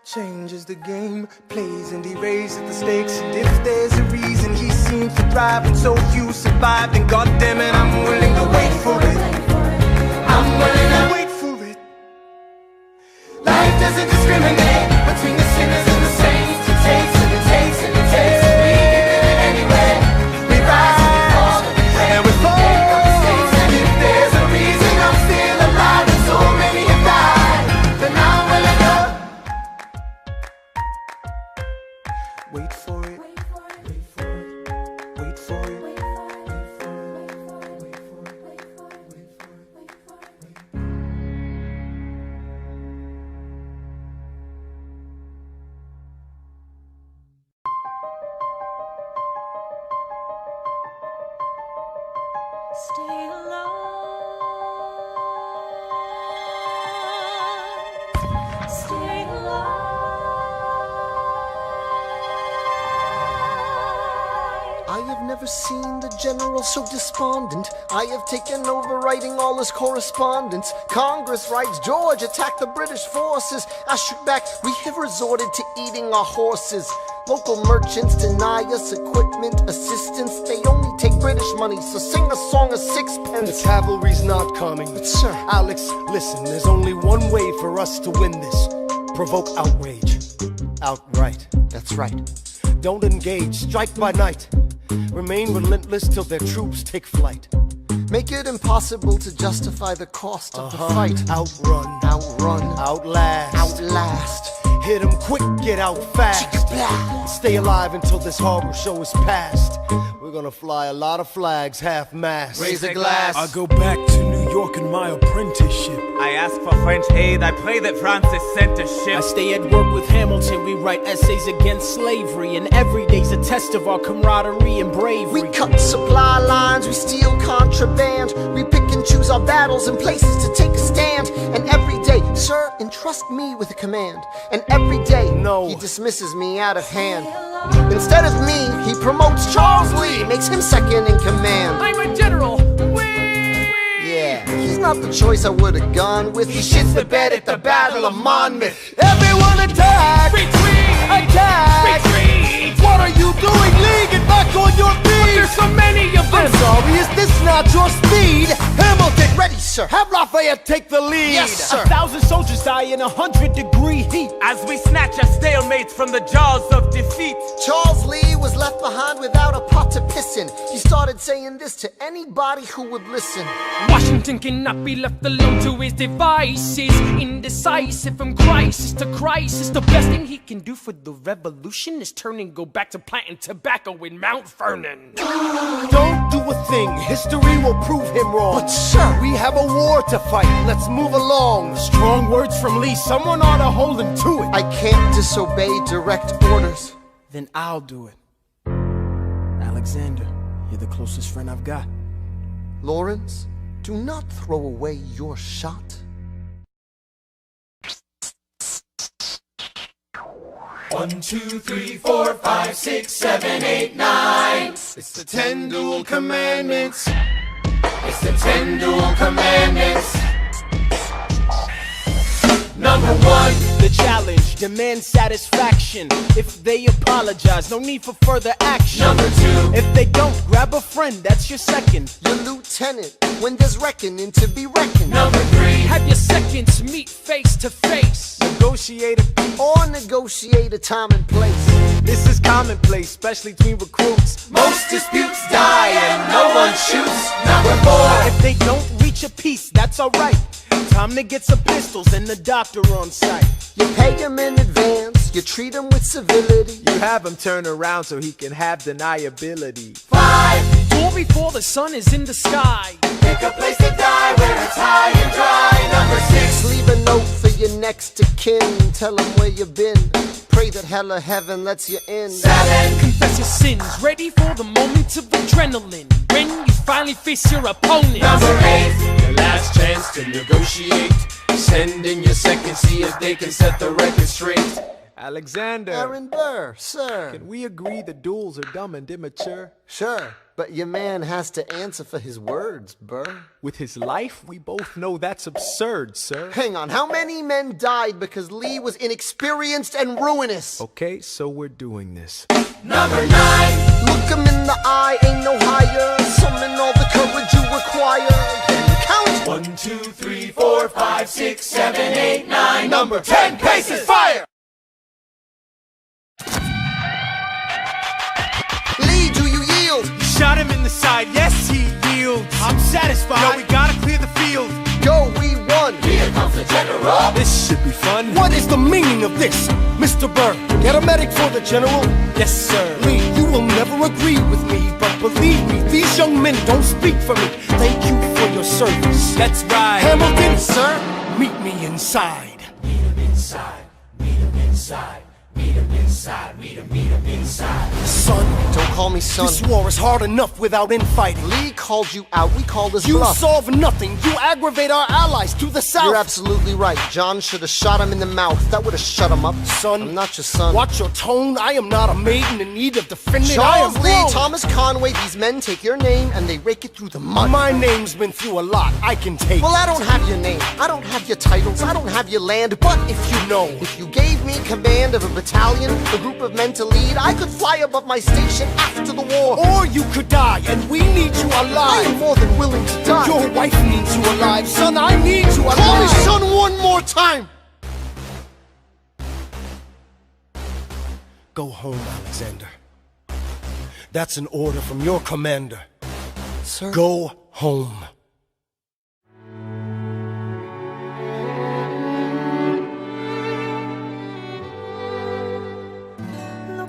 Changes the game, plays and he raises the stakes. And if there's a reason he seems to thrive and so few survive, then goddammit, I'm willing to wait for it. I'm willing to wait for it. Life doesn't discriminate between the sinners and the saints. It takes and it takes and it takes, and we give it anyway. We rise and we fall and we make our mistakes. And if there's a reason I'm still alive and so many have died, then I'm willing to wait for it. Wait for it. Wait for it. Wait for it. Wait for Stay alive. Stay alive. I have never seen the general so despondent. I have taken over writing all his correspondence. Congress writes, George attacked the British forces. I shoot back, we have resorted to eating our horses. Local merchants deny us equipment assistance. They only take British money, so sing a song of sixpence. The cavalry's not coming. But sir, Alex, listen, there's only one way for us to win this. Provoke outrage. Outright. that's right. Don't engage, strike by night. Remain relentless till their troops take flight. Make it impossible to justify the cost of the fight. Outrun, Outrun, outlast, outlast. hit 'em quick, get out fast. Stay alive until this horror show is past. We're gonna fly a lot of flags, half-mast. Raise a glass. I go back to New York in my apprenticeship. I ask for French aid, I pray that Francis sent a ship. I stay at work with Hamilton, we write essays against slavery, and every day's a test of our camaraderie and bravery. We cut supply lines, we steal contraband. We pick and choose our battles and places to take a stand. And every day, sir, entrust me with a command. And every day, No. he dismisses me out of hand. Instead of me, he promotes Charles Lee, makes him second in command. I'm a general! Yeah, he's not the choice I would've gone with. He shits the bed at the Battle of Monmouth. Everyone attack! Retreat! Attack! Retreat! speed. What are you doing, Lee? Get back on your feet! There's so many of them. I'm sorry, is this not your speed? Hamilton, ready, sir. Have Lafayette take the lead. Yes, sir. 1,000 soldiers die in 100-degree heat. As we snatch our stalemates from the jaws of defeat. Charles Lee was left behind without a pot to piss in. He started saying this to anybody who would listen. Washington cannot be left alone to his devices. Indecisive from crisis to crisis. The best thing he can do for the revolution is turn and go back to planting tobacco in Mount Vernon. Don't do a thing, history will prove him wrong. But sir, we have a war to fight, let's move along. Strong words from Lee, someone ought to hold him to it. I can't disobey direct orders. Then I'll do it. Alexander, you're the closest friend I've got. Lawrence, do not throw away your shot. One, two, three, 4, 5, 6, 7, 8, 9. It's the 10 dual commandments. It's the 10 dual commandments. Number 1, the challenge, demand satisfaction. If they apologize, no need for further action. Number 2, if they don't, grab a friend, that's your second. Your lieutenant, when there's reckoning to be reckoned. Number 3, have your seconds meet face to face. Negotiate a peace. Or negotiate a time and place. This is commonplace, especially between recruits. most disputes die and no one shoots. Number 4, if they don't reach a peace, that's alright. Time to get some pistols and the doctor on site. You pay him in advance, you treat him with civility. You have him turn around so he can have deniability. 5, Duel before the sun is in the sky. pick a place to die where it's high and dry. Number 6, Leave a note for your next of kin. Tell him where you've been. Pray that hell or heaven lets you in. 7, Confess your sins, ready for the moment of adrenaline. When you finally face your opponent. Number 8, Your last chance to negotiate. Send in your second, see if they can set the record straight. Alexander, Aaron Burr, sir. can we agree the duels are dumb and immature? Sure, but your man has to answer for his words, Burr. With his life, we both know that's absurd, sir. Hang on, how many men died because Lee was inexperienced and ruinous? Okay, so we're doing this. number 9, Look him in the eye, ain't no higher. Summon all the courage you require. Then count. 1, 2, 3, 4, 5, 6, 7, 8, 9. Number 10 paces, fire! Lee, do you yield? Shot him in the side, yes, he yields. I'm satisfied. No, we gotta clear the field. Go, we won. Here comes the general. This should be fun. What is the meaning of this, Mr. Burr? Get a medic for the general. Yes, sir. Lee, you will never agree with me, but believe me, these young men don't speak for me. Thank you for your service. That's right. Hamilton, sir, meet me inside. Meet him inside, meet him inside, meet him inside, meet him inside. Son, don't call me son. This war is hard enough without infighting. Lee called you out, we called his You bluff. solve nothing. You aggravate our allies to the south. You're absolutely right. John should have shot him in the mouth. That would have shut him up. Son, I'm not your son. Watch your tone. I am not a maiden in need of defending. I am Charles Lee, wrong. Thomas Conway, these men take your name and they rake it through the mud. My name's been through a lot. I can take. Well, I don't have your name. I don't have your titles. I don't have your land. But if you know, if you gave me command of a battalion, a group of men to lead, I could fly above my station after the war. Or you could die, and we need you I alive. am more than willing to die. Your wife needs you alive, son. I need you alive. Call me son one more time. Go home, Alexander. That's an order from your commander. Sir. Go home.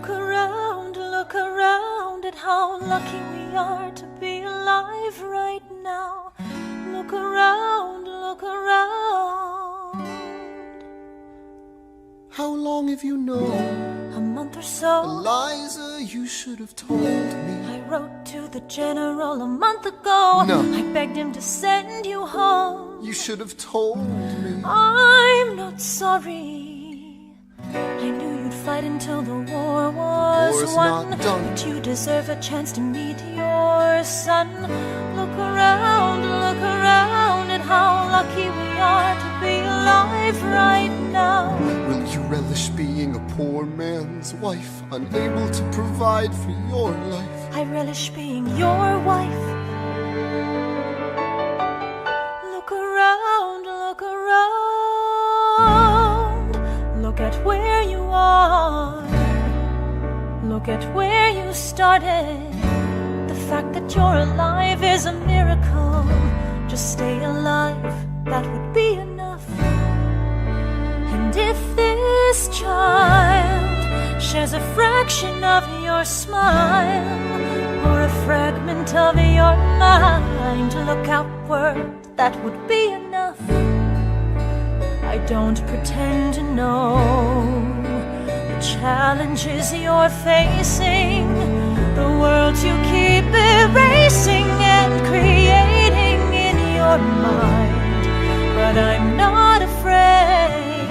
Look around at how lucky we are to be alive right now. Look around, look around. How long have you known? A month or so. Eliza, you should have told me. I wrote to the general a month ago. No. I begged him to send you home. You should have told me. I'm not sorry. I knew you'd fight until the war was War's won. not done. But you deserve a chance to meet your son. Look around at how lucky we are to be alive right now. Will you relish being a poor man's wife, unable to provide for your life. I relish being your wife. Look around, look around. Look at where you are. Look at where you started. The fact that you're alive is a miracle. Just stay alive, that would be enough. And if this child shares a fraction of your smile, or a fragment of your mind, look outward, that would be enough. I don't pretend to know the challenges you're facing, the worlds you keep erasing and creating in your mind. But I'm not afraid,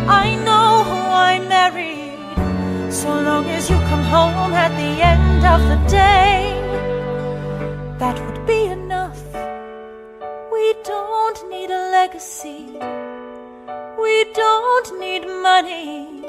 I know who I married, so long as you come home at the end of the day, that would be enough. We don't need a legacy, we don't need money.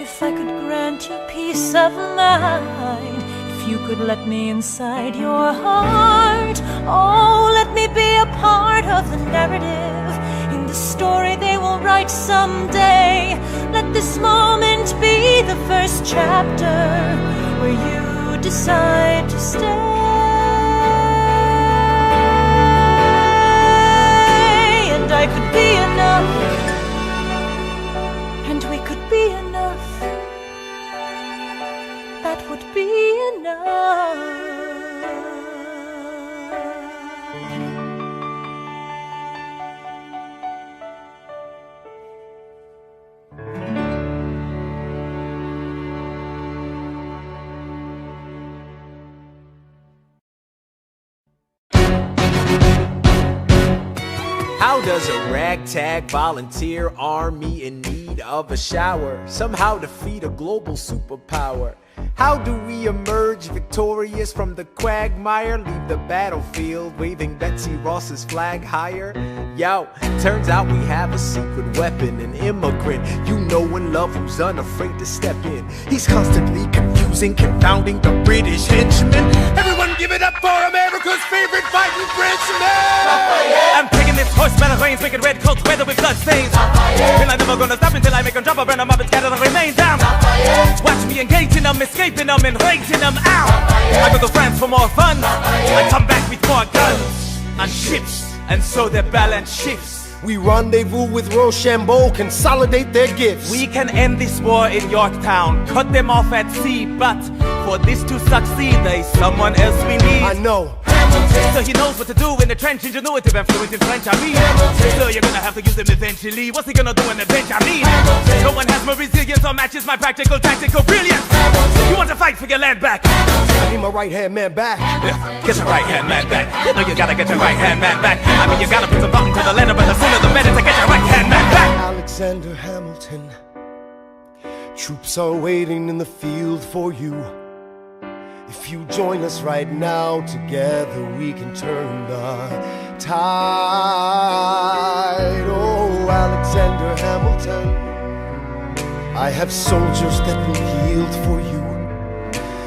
If I could grant you peace of mind, if you could let me inside your heart, oh, let me be a part of the narrative, in the story they will write someday. Let this moment be the first chapter where you decide to stay. And I could be enough, and we could be enough. That would be enough. How does a ragtag volunteer army in need of a shower somehow defeat a global superpower? How do we emerge victorious from the quagmire, leave the battlefield waving Betsy Ross's flag higher? Yo, turns out we have a secret weapon, an immigrant you know and love who's unafraid to step in. He's constantly confusing, confounding the British henchmen. Everyone give it up for America's favorite fighting Frenchman! I'm taking this horse by the reins, making red coats weather with blood stains. And I'm never gonna stop until I make them drop, burn them up and scatter the remains down. Watch me engaging them, escaping them, and raising them out. I go to France for more fun, I come back with more guns and ships, and so their balance shifts. We rendezvous with Rochambeau, consolidate their gifts. We can end this war in Yorktown, cut them off at sea, but for this to succeed, there's someone else we need. I know. So he knows what to do in the trench, ingenuitive and fluent in French, I mean. So you're gonna have to use him eventually. What's he gonna do in the bench, I mean? No one has more resilience or matches my practical, tactical brilliance. You want to fight for your land back? I need my right-hand man back. Yeah, get your right-hand man back. You know you gotta get your right-hand man back. I mean, you gotta put some thought into the letter, but the sooner the better to get your right-hand man back. Alexander Hamilton, troops are waiting in the field for you. If you join us right now, together we can turn the tide. Oh, Alexander Hamilton, I have soldiers that will yield for you.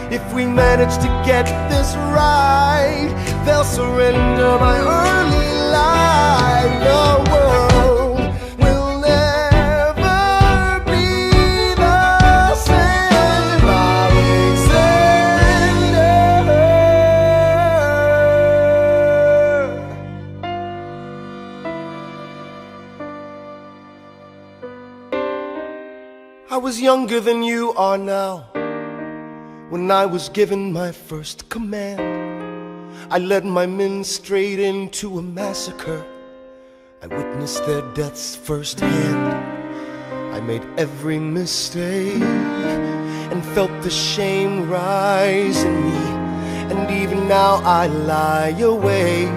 If we manage to get this right, they'll surrender my early life. The world will never be the same. I was younger than you are now when I was given my first command. I led my men straight into a massacre. I witnessed their deaths firsthand. I made every mistake and felt the shame rise in me. And even now I lie awake,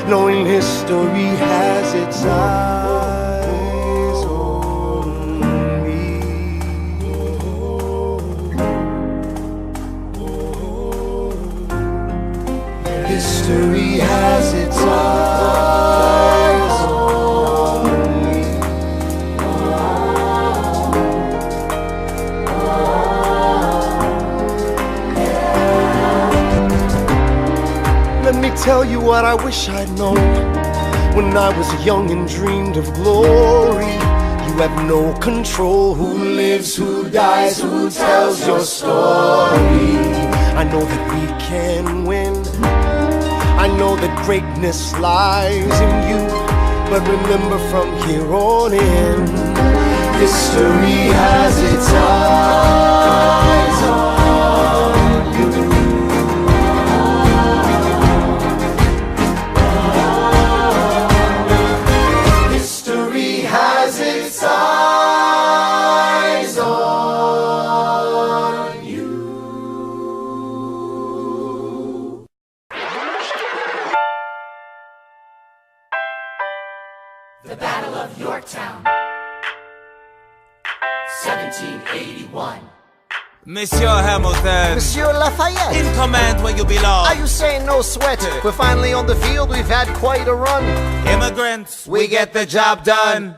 knowing history has its eyes on me. History has its eyes on me. what I wish I'd known when I was young and dreamed of glory. You have no control. Who lives, who dies, who tells your story? I know that we can win. I know that greatness lies in you. But remember, from here on in, history has its eyes on you. History has its eyes on you. The Battle of Yorktown, 1781. Monsieur Hamilton, Monsieur Lafayette, in command where you belong. are you saying no sweat? We're finally on the field, we've had quite a run. Immigrants, we get the job done.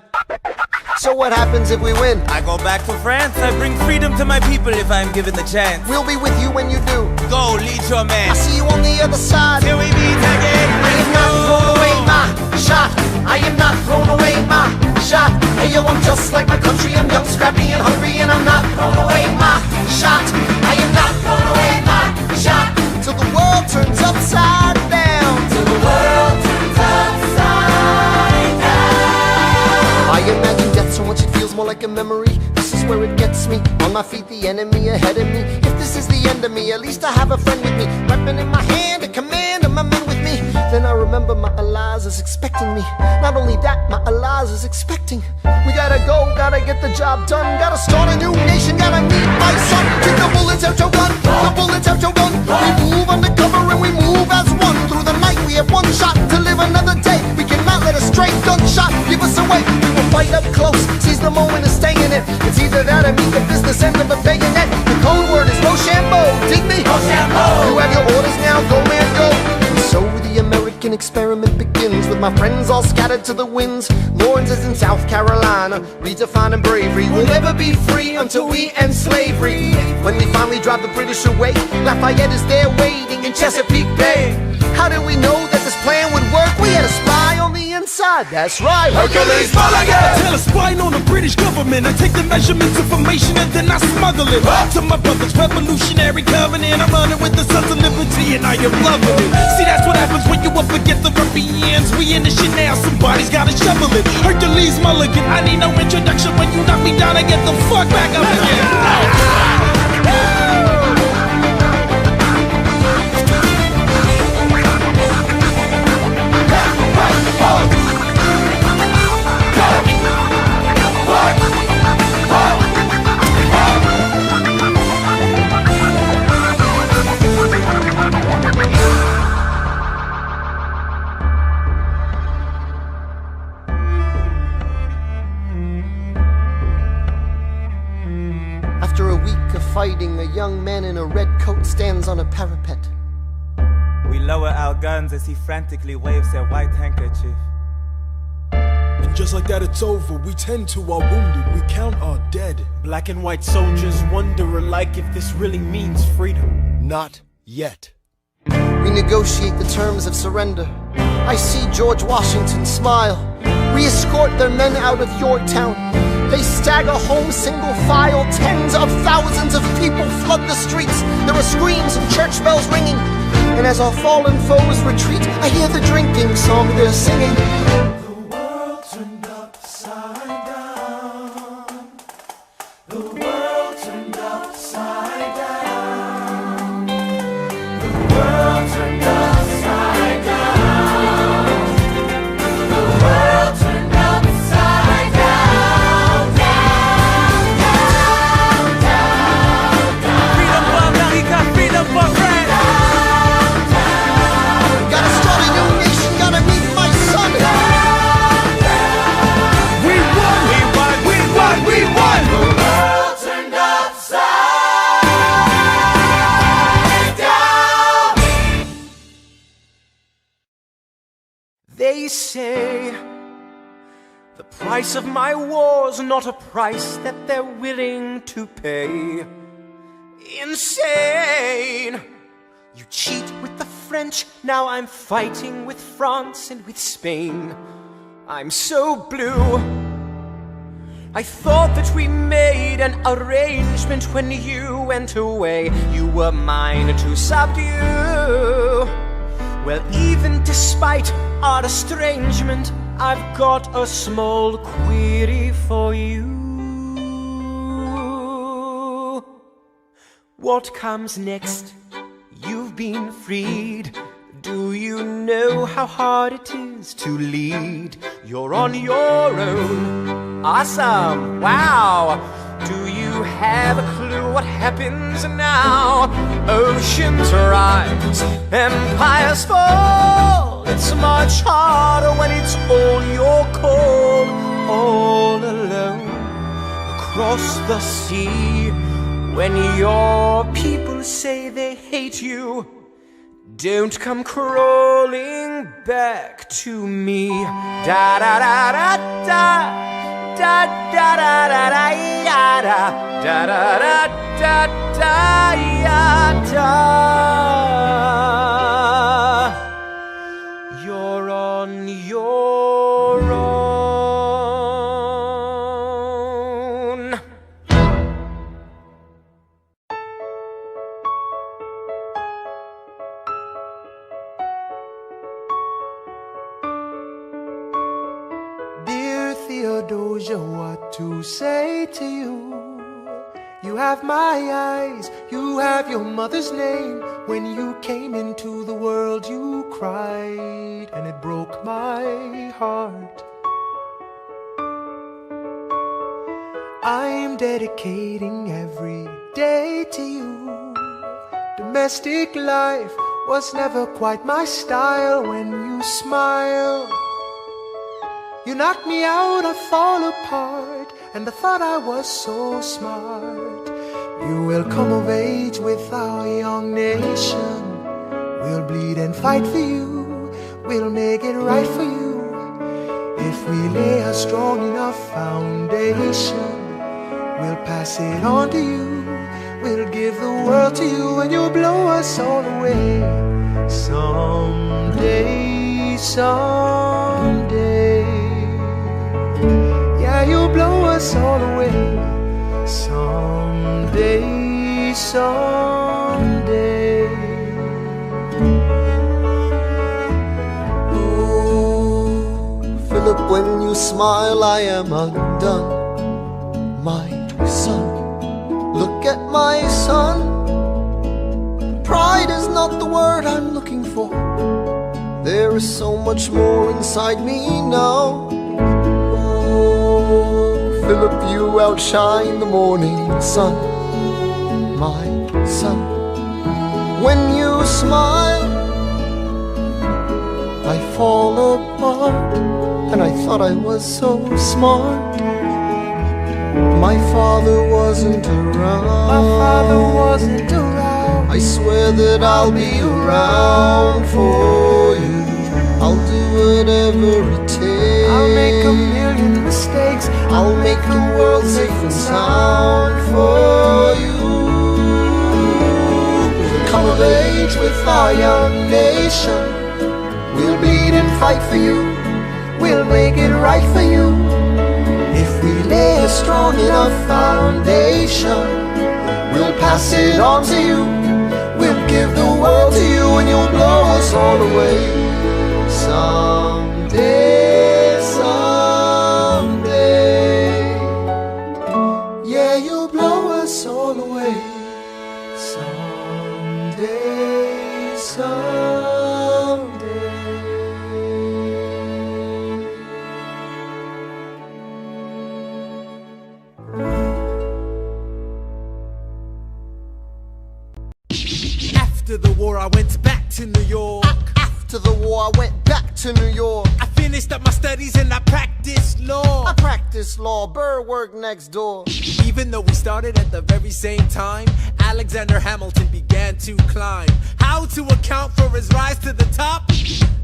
So what happens if we win? I go back to France, I bring freedom to my people if I'm given the chance. We'll be with you when you do. Go, lead your man. I'll see you on the other side. Till we meet again. I am not throwing away my shot. I am not throwing away my shot. Hey yo, I'm just like my country. I'm young, scrappy, and hungry, and I'm not throwing away my shot. I am not throwing away my shot. Till the world turns upside down. Till the world turns upside down. I imagine death so much it feels more like a memory. This is where it gets me. On my feet, the enemy ahead of me. If this is the end of me, at least I have a friend with me. Weapon in my hand, a command, and my men with me. Then I remember my Eliza is expecting me. Not only that, my Eliza is expecting. We gotta go, gotta get the job done. Gotta start a new nation, gotta meet my son. Kick the bullets out your gun, the bullets out your gun. We move undercover and we move as one. Through the night we have one shot to live another day. We cannot let a stray gunshot give us away. We will fight up close, seize the moment and stay in it. It's either that or meet the business end of a bayonet. The code word is Rochambeau, dig me? Rochambeau. You have your orders now, go man go. And so the American experiment begins with my friends all scattered to the winds. Lawrence is in South Carolina, redefining bravery. We'll never be free until we end slavery. When we finally drive the British away, Lafayette is there waiting in Chesapeake Bay. How did we know that this plan would work? We had a spy on the inside, that's right. Hercules Mulligan! I tell a spy on the British government. I take the measurements, information, and then I smuggle it to my brother's revolutionary covenant. I'm running with the Sons of Liberty, and I am loving it. See, that's what happens when you up against the Ruffians. We in the shit now, somebody's gotta shovel it. Hercules Mulligan, I need no introduction. When you knock me down, I get the fuck back up again. After a week of fighting, a young man in a red coat stands on a parapet. We lower our guns as he frantically waves their white handkerchief. And just like that, it's over. We tend to our wounded, we count our dead. Black and white soldiers wonder alike if this really means freedom. Not yet. We negotiate the terms of surrender. I see George Washington smile. We escort their men out of Yorktown. They stagger home single file. Tens of thousands of people flood the streets. There are screams and church bells ringing. And as our fallen foes retreat, I hear the drinking song they're singing. The world turned upside down. The world turned upside down. The world turned upside down. The world turned upside down. Down, down, down, down. Freedom for America, freedom for France. Gotta start a new nation, gotta meet my son. We won! We won, we won, we won! The world turned upside down. They say the price of my war's not a price that they're willing to pay. Insane! You cheat with the French, now I'm fighting with France and with Spain. I'm so blue. I thought that we made an arrangement when you went away. You were mine to subdue. Well, even despite our estrangement, I've got a small query for you. What comes next? You've been freed. Do you know how hard it is to lead? You're on your own. Awesome! Wow! Do you have a clue what happens now? Oceans rise, empires fall. It's much harder when it's all your call. All alone across the sea. When your people say they hate you, don't come crawling back to me. Da da da da da da da da da da da da da da da da. You're on your own. Theodosia, what to say to you? You have my eyes, you have your mother's name. When you came into the world you cried, and it broke my heart. I'm dedicating every day to you. Domestic life was never quite my style. When you smile, you knock me out, I fall apart, and I thought I was so smart. You will come of age with our young nation. We'll bleed and fight for you. We'll make it right for you. If we lay a strong enough foundation, we'll pass it on to you. We'll give the world to you, and you'll blow us all away. Someday, someday. Yeah, you'll blow us all away. Someday, someday. Ooh, Philip, when you smile, I am undone. My son, look at my son. Pride is not the word I'm looking for. There is so much more inside me now. Philip, you outshine the morning sun, my son. When you smile, I fall apart, and I thought I was so smart. My father wasn't around. My father wasn't around. I swear that I'll be around for you. I'll do whatever it takes. I'll make a million mistakes. I'll make the world safe and sound for you. We'll come of age with our young nation. We'll bleed and fight for you. We'll make it right for you. If we lay a strong enough foundation, we'll pass it on to you. We'll give the world to you, and you'll blow us all away. Someday, someday. Yeah, you'll blow us all away. Someday, someday. After the war, I went back to New York. After the war, I went back to New York. I finished up my studies and I practiced law. I practiced law, Burr worked next door. Even though we started at the very same time, Alexander Hamilton began to climb. How to account for his rise to the top?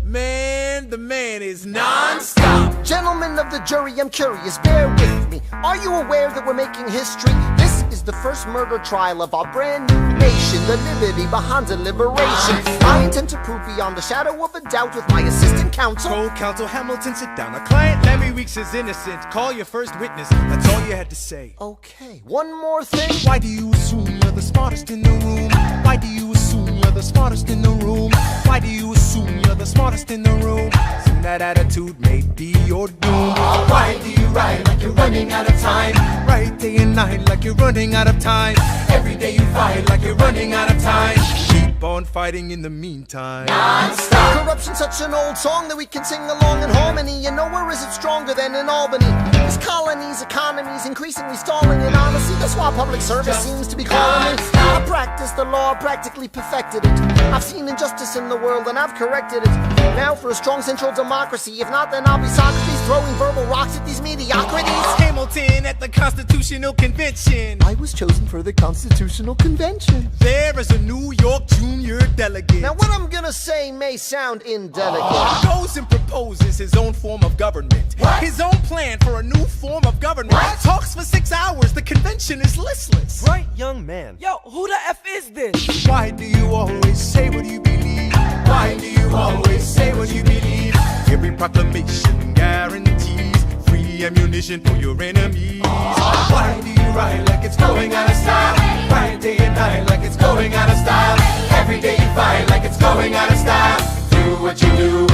Man, the man is non-stop. Gentlemen of the jury, I'm curious, bear with me. Are you aware that we're making history? This is the first murder trial of our brand new nation, the liberty behind the liberation. I intend to prove beyond the shadow of a doubt with my assistant counsel. Co-counsel Hamilton, sit down. Our client Lemmy Weeks is innocent. Call your first witness. That's all you had to say. Okay, one more thing. Why do you assume you're the smartest in the room? Why do you assume you're the smartest in the room? Why do you assume you're the smartest in the room? Soon that attitude may be your doom. Why do you ride like you're running out of time? Right day and night like you're running out of time. Every day you fight like you're running out of time. Keep on fighting in the meantime. Non-stop. Corruption's such an old song that we can sing along in harmony. And nowhere is it stronger than in Albany. This colony's economy's increasingly stalling. And honestly, that's why public service seems to be calling me. I practiced the law, practically perfected it. I've seen injustice in the world and I've corrected it. Now for a strong central democracy. If not, then I'll be Socrates throwing verbal rocks at these mediocrities. Hamilton at the Constitutional Convention. I was chosen for the Constitutional Convention. There is a New York junior delegate. Now what I'm gonna say may sound indelicate. Goes and proposes his own form of government. His own plan for a new form of government. Talks for 6 hours, the convention is listless. Right, young man. Yo, who the F is this? Why do you always say what you believe? Why do you always say what you believe? Every proclamation guarantees free ammunition for your enemies. Why do you ride like it's going out of style? Ride day and night like it's going out of style. Every day you fight like it's going out of style. Do what you do.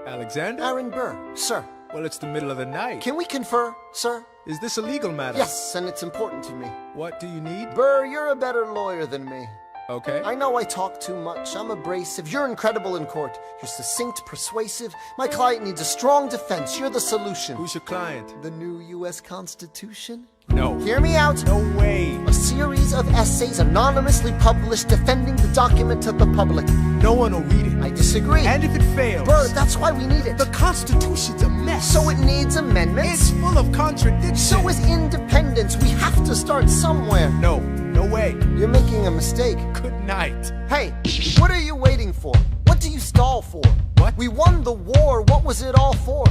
Alexander? Aaron Burr, sir. Well, it's the middle of the night. Can we confer, sir? Is this a legal matter? Yes, and it's important to me. What do you need? Burr, you're a better lawyer than me. Okay. I know I talk too much. I'm abrasive. You're incredible in court. You're succinct, persuasive. My client needs a strong defense. You're the solution. Who's your client? The new U.S. Constitution? No. Hear me out. No way. A series of essays anonymously published defending the document to the public. No one will read it. I disagree. And if it fails? Burr, that's why we need it. The Constitution's a mess. So it needs amendments? It's full of contradictions. So is independence. We have to start somewhere. No. No way. You're making a mistake. Good night. Hey, what are you waiting for? What do you stall for? What? We won the war. What was it all for?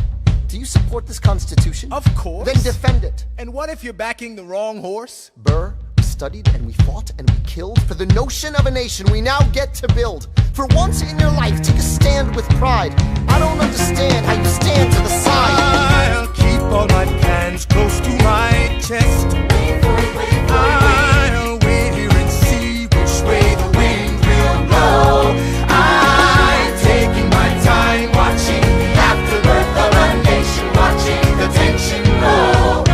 Do you support this Constitution? Of course. Then defend it. And what if you're backing the wrong horse? Burr, we studied and we fought and we killed for the notion of a nation we now get to build. For once in your life, take a stand with pride. I don't understand how you stand to the side. I'll keep all my plans close to my chest. I'll wait here and see which way the wind will blow. I'm taking my time watching the afterbirth of a nation, watching the tension grow.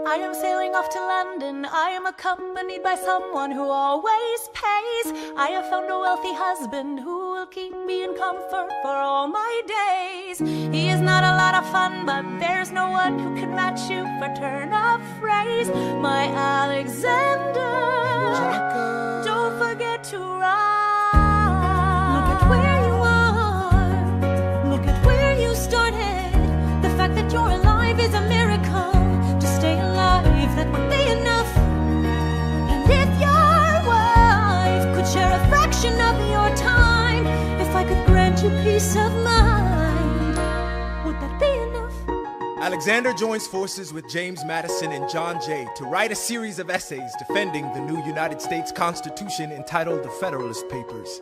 I am sailing off to London. I am accompanied by someone who always pays. I have found a wealthy husband who will keep me in comfort for all my days. He is not a lot of fun, but there's no one who can match you for turn of phrase. My Alexander, don't forget to ride. Look at where you are. Look at where you started. The fact that you're alive is a miracle. To stay alive, that would be enough. And if your wife could share a fraction of your time, if I could grant you peace of mind, would that be enough? Alexander joins forces with James Madison and John Jay to write a series of essays defending the new United States Constitution entitled the Federalist Papers.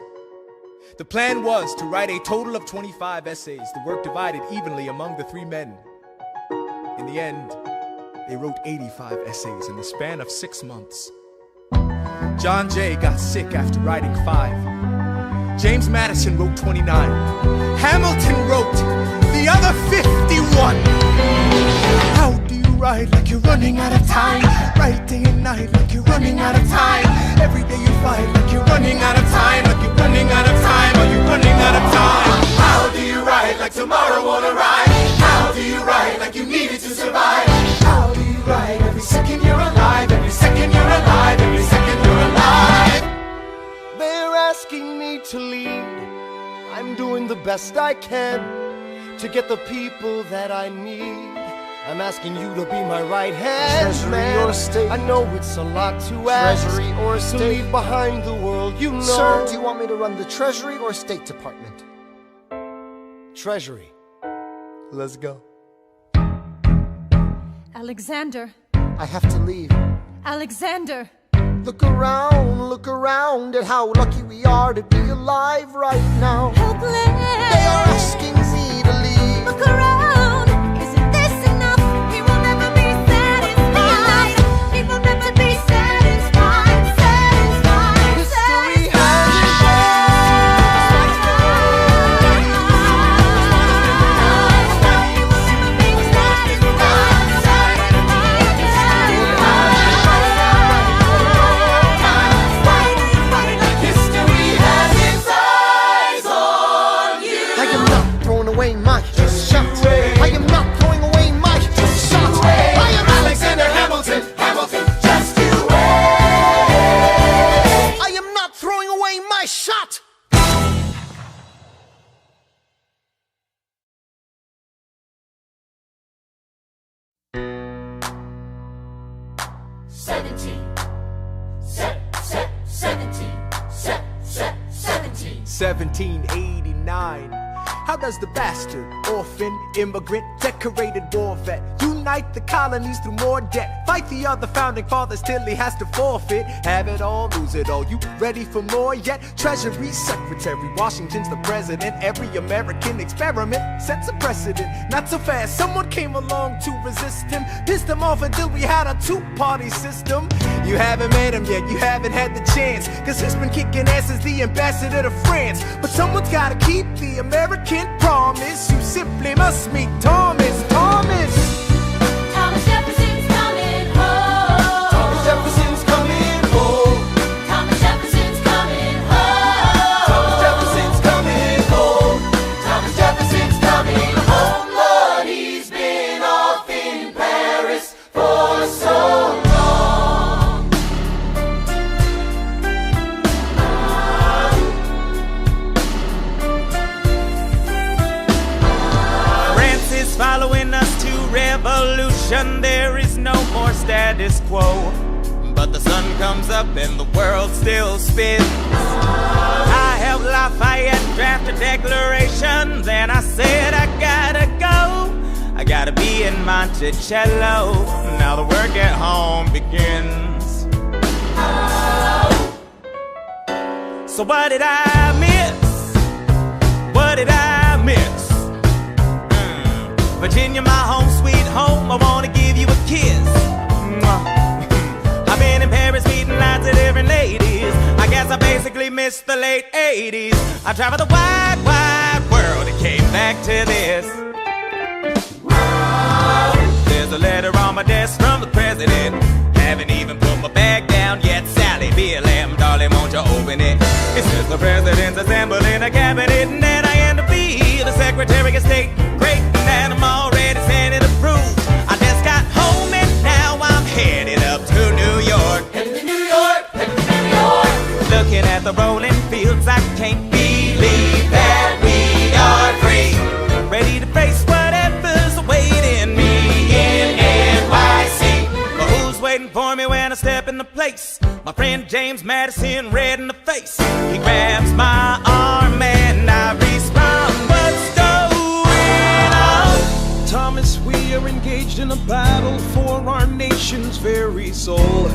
The plan was to write a total of 25 essays, the work divided evenly among the three men. In the end, they wrote 85 essays in the span of 6 months. John Jay got sick after writing 5. James Madison wrote 29. Hamilton wrote the other 51. How do you write like you're running out of time? Write day and night like you're running out of time. Every day you fight like you're running out of time. Like you're running out of time. Are you running out of time? How do you ride like tomorrow won't arrive? How do you ride like you needed to survive? How do you ride every second you're alive? Every second you're alive. Every second you're alive. They're asking me to lead. I'm doing the best I can to get the people that I need. I'm asking you to be my right hand, Treasury man. or state? I know it's a lot to ask. Treasury or to state? leave behind the world, you know. Sir, do you want me to run the Treasury or State Department? Treasury. Let's go. Alexander. I have to leave. Alexander. Look around at how lucky we are to be alive right now. Helpless. They are asking me to leave. Look around. Isn't this enough? He will never be satisfied. He will never be satisfied. Satisfied. History shot! 1789. How does the bastard, orphan, immigrant, decorated war vet unite the colonies through more debt? Fight the other founding fathers till he has to forfeit. Have it all, lose it all. You ready for more yet? Treasury Secretary, Washington's the president. Every American experiment sets a precedent. Not so fast, someone came along to resist him. Pissed him off until we had a two-party system. You haven't met him yet, you haven't had the chance, cause he's been kicking ass as the ambassador to France. But someone's gotta keep the American promise. You simply must meet Thomas. Thomas Jefferson's coming home. Thomas Jefferson's coming home. Thomas Jefferson's coming home. Thomas Jefferson's coming home. Thomas Jefferson's coming home. Lord, he's been off in Paris for so long. France is following us to revolution. There is no more status quo. But the sun comes up and the world still spins. I helped Lafayette draft a declaration. Then I said I gotta go. I gotta be in Monticello. Now the work at home begins. So what did I miss? What did I miss? Virginia, my home sweet home, I wanna give you a kiss. I've been in Paris meeting lots of different ladies. I guess I basically missed the late 80s. I traveled the wide, wide world and came back to this. There's a letter on my desk from the president. Haven't even put my bag down yet. Sally, BLM, darling, won't you open it? It says the president's assembling a cabinet and then I end up being the Secretary of State. Great, and I'm already Senate approved. I just got home and now I'm headed up to New York. Headed to New York, headed to New York. Looking at the rolling fields, I can't believe that we are free. Ready to face whatever's awaiting me in NYC. But who's waiting for me when I step in the place? My friend James Madison, red in the face. He grabs my arm and I respond, what's going on? Thomas, we are engaged in a battle for our nation's very soul.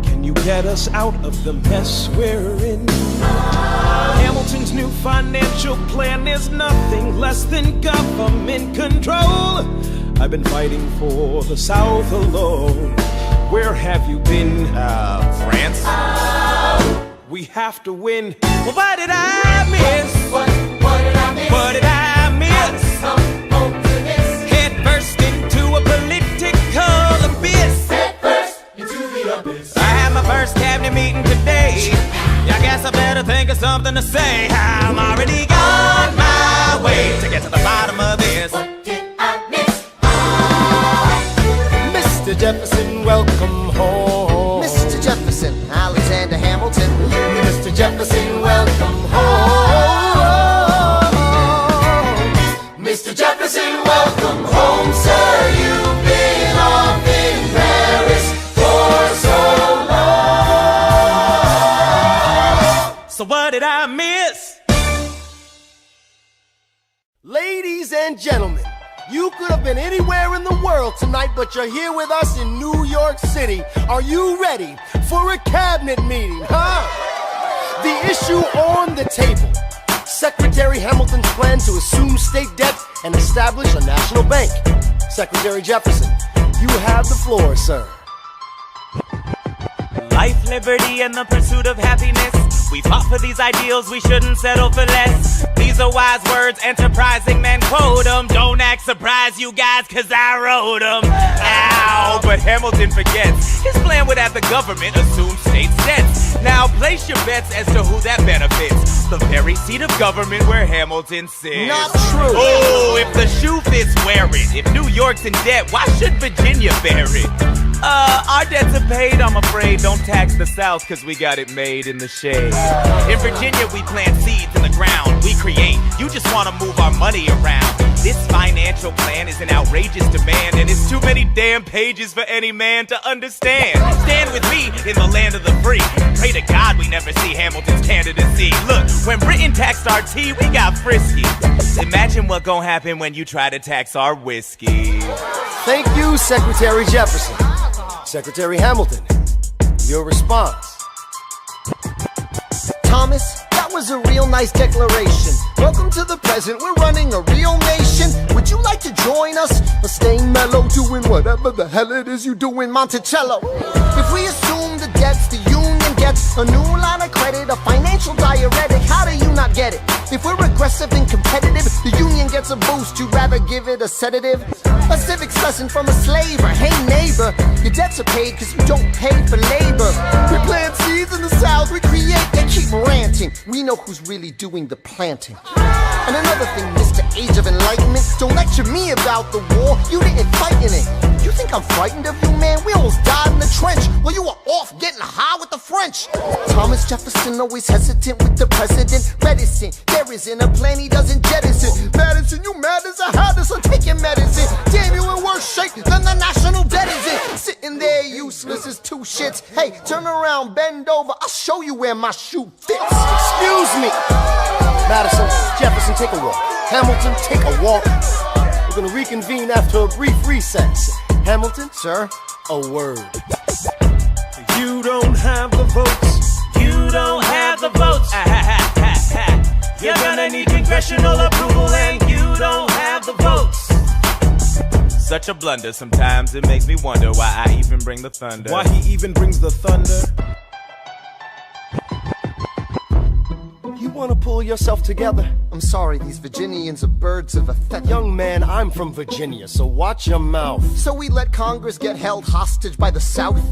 Can you get us out of the mess we're in? Hamilton's new financial plan is nothing less than government control. I've been fighting for the South alone. Where have you been? France? We have to win. Well, what did I miss? What did I miss? What did I miss? Come home to this. Head first into a political abyss. Head first into the abyss. I had my first cabinet meeting today. I guess I better think of something to say. I'm already on my way to get to the bottom of this. What did I miss? Mr. Jefferson, welcome home. Mr. Jefferson, Alexander Hamilton. Mr. Jefferson, welcome home. Mr. Jefferson, welcome home, sir. You've been off in Paris for so long. So what did I miss? Ladies and gentlemen, You could have been anywhere in the world tonight, but you're here with us in New York City. Are you ready for a cabinet meeting, huh? The issue on the table: Secretary Hamilton's plan to assume state debt and establish a national bank. Secretary Jefferson, you have the floor, sir. Life, liberty, and the pursuit of happiness. We fought for these ideals, we shouldn't settle for less. These are wise words, enterprising men quote them. Don't act surprised, you guys, cause I wrote them. Ow, but Hamilton forgets his plan would have the government assume state debts. Now place your bets as to who that benefits. The very seat of government where Hamilton sits. Not true. Oh, if the shoe fits, wear it. If New York's in debt, why should Virginia bear it? Our debts are paid, I'm afraid. Don't tax the South, cause we got it made in the shade. In Virginia, we plant seeds in the ground. We create, you just wanna move our money around. This financial plan is an outrageous demand, and it's too many damn pages for any man to understand. Stand with me in the land of the free. Pray to God we never see Hamilton's candidacy. Look, when Britain taxed our tea, we got frisky. Imagine what gon' happen when you try to tax our whiskey. Thank you, Secretary Jefferson. Secretary Hamilton, your response. Thomas, that was a real nice declaration. Welcome to the present, we're running a real nation. Would you like to join us? Or stay mellow, doing whatever the hell it is you do in Monticello? If we assume the debts the union gets, a new line of credit, a financial diuretic, how do you not get it? If we're aggressive and competitive, the union gets a boost, you'd rather give it a sedative? A civics lesson from a slaver. Hey neighbor, your debts are paid cause you don't pay for labor. We plant seeds in the South, we create, they keep ranting. We know who's really doing the planting. And another thing, Mr. Age of Enlightenment, don't lecture me about the war, you didn't fight in it. You think I'm frightened of you, man? We almost died in the trench while you were off getting high with the French. Thomas Jefferson always hesitant with the president, reticent. There isn't a plan he doesn't jettison. Madison, you mad as a hatter, so take your medicine. Damn, you in worse shape than the national debt is in. Sitting there useless as two shits. Hey, turn around, bend over, I'll show you where my shoe fits. Excuse me. Madison, Jefferson, take a walk. Hamilton, take a walk. We're gonna reconvene after a brief recess. Hamilton, sir, a word. You don't have the votes. You don't have the votes. You're gonna need congressional approval, and you don't have the votes. Such a blunder, sometimes it makes me wonder why I even bring the thunder. Why he even brings the thunder? You wanna pull yourself together? I'm sorry, these Virginians are birds of a feather. Young man, I'm from Virginia, so watch your mouth. So we let Congress get held hostage by the South?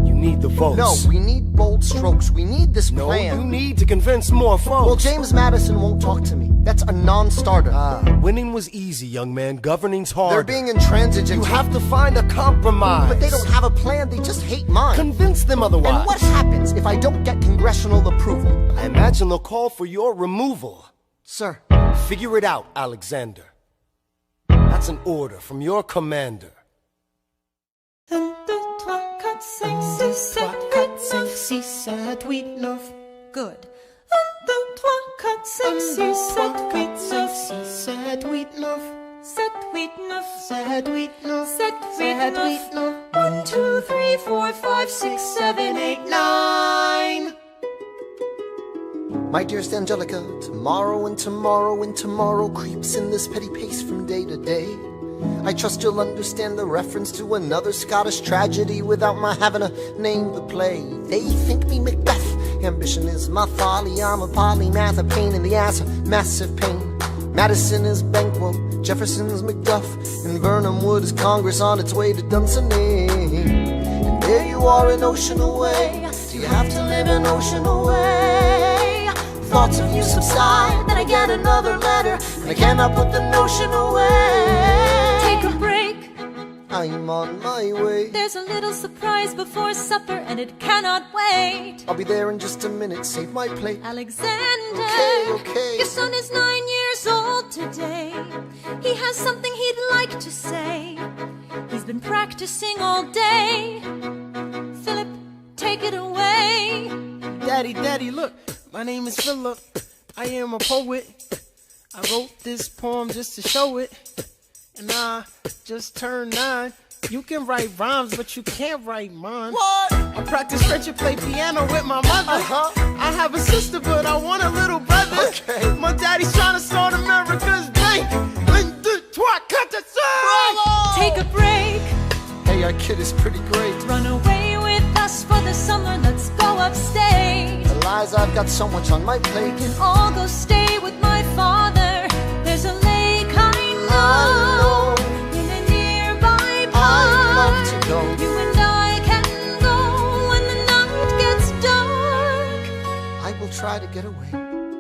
You need the votes. No, we need bold strokes. We need this plan. No, you need to convince more folks. Well, James Madison won't talk to me. That's a non-starter. Winning was easy, young man. Governing's hard. They're being intransigent. You have to find a compromise. But they don't have a plan. They just hate mine. Convince them otherwise. And what happens if I don't get congressional approval? I imagine they'll call for your removal. Sir. Figure it out, Alexander. That's an order from your commander. 1, 2, 3, 4, 5, 6, 7, 8, 9. 6, 7, 8, 9. Good. 1, 2, 3, 4, 5, 6, 7, 8, 9. 6, 7, 8, 9. 7, 8, 9. 7, 8, 9. 7, 8, 9. 1, 2, 3, 4, 5, 6, 7, 8, 9. My dearest Angelica, tomorrow and tomorrow and tomorrow creeps in this petty pace from day to day. I trust you'll understand the reference to another Scottish tragedy without my having to name the play. They think me Macbeth, ambition is my folly, I'm a polymath, a pain in the ass, a massive pain. Madison is Banquo, Jefferson's Macduff, and Burnham Wood is Congress on its way to Dunsinane. And there you are an ocean away, do you have to live an ocean away? Thoughts of you subside, then I get another letter, and I cannot put the notion away. Take a break. I'm on my way. There's a little surprise before supper, and it cannot wait. I'll be there in just a minute, save my plate. Alexander, okay. Your son is 9 years old today. He has something he'd like to say. He's been practicing all day. Philip, take it away. Daddy, look. My name is Philip, I am a poet. I wrote this poem just to show it. and I just turned 9. You can write rhymes, but you can't write mine. What? I practice French and play piano with my mother. I have a sister, but I want a little brother. Okay. My daddy's trying to start America's bank. 1, 2, 3, 4, Take a break. Hey, our kid is pretty great. Run away with us for the summer. Let's go upstate. Eliza, I've got so much on my plate. Can all go stay with my father. There's a lake I know in a nearby park. I'd love to go. You and I can go when the night gets dark. I will try to get away.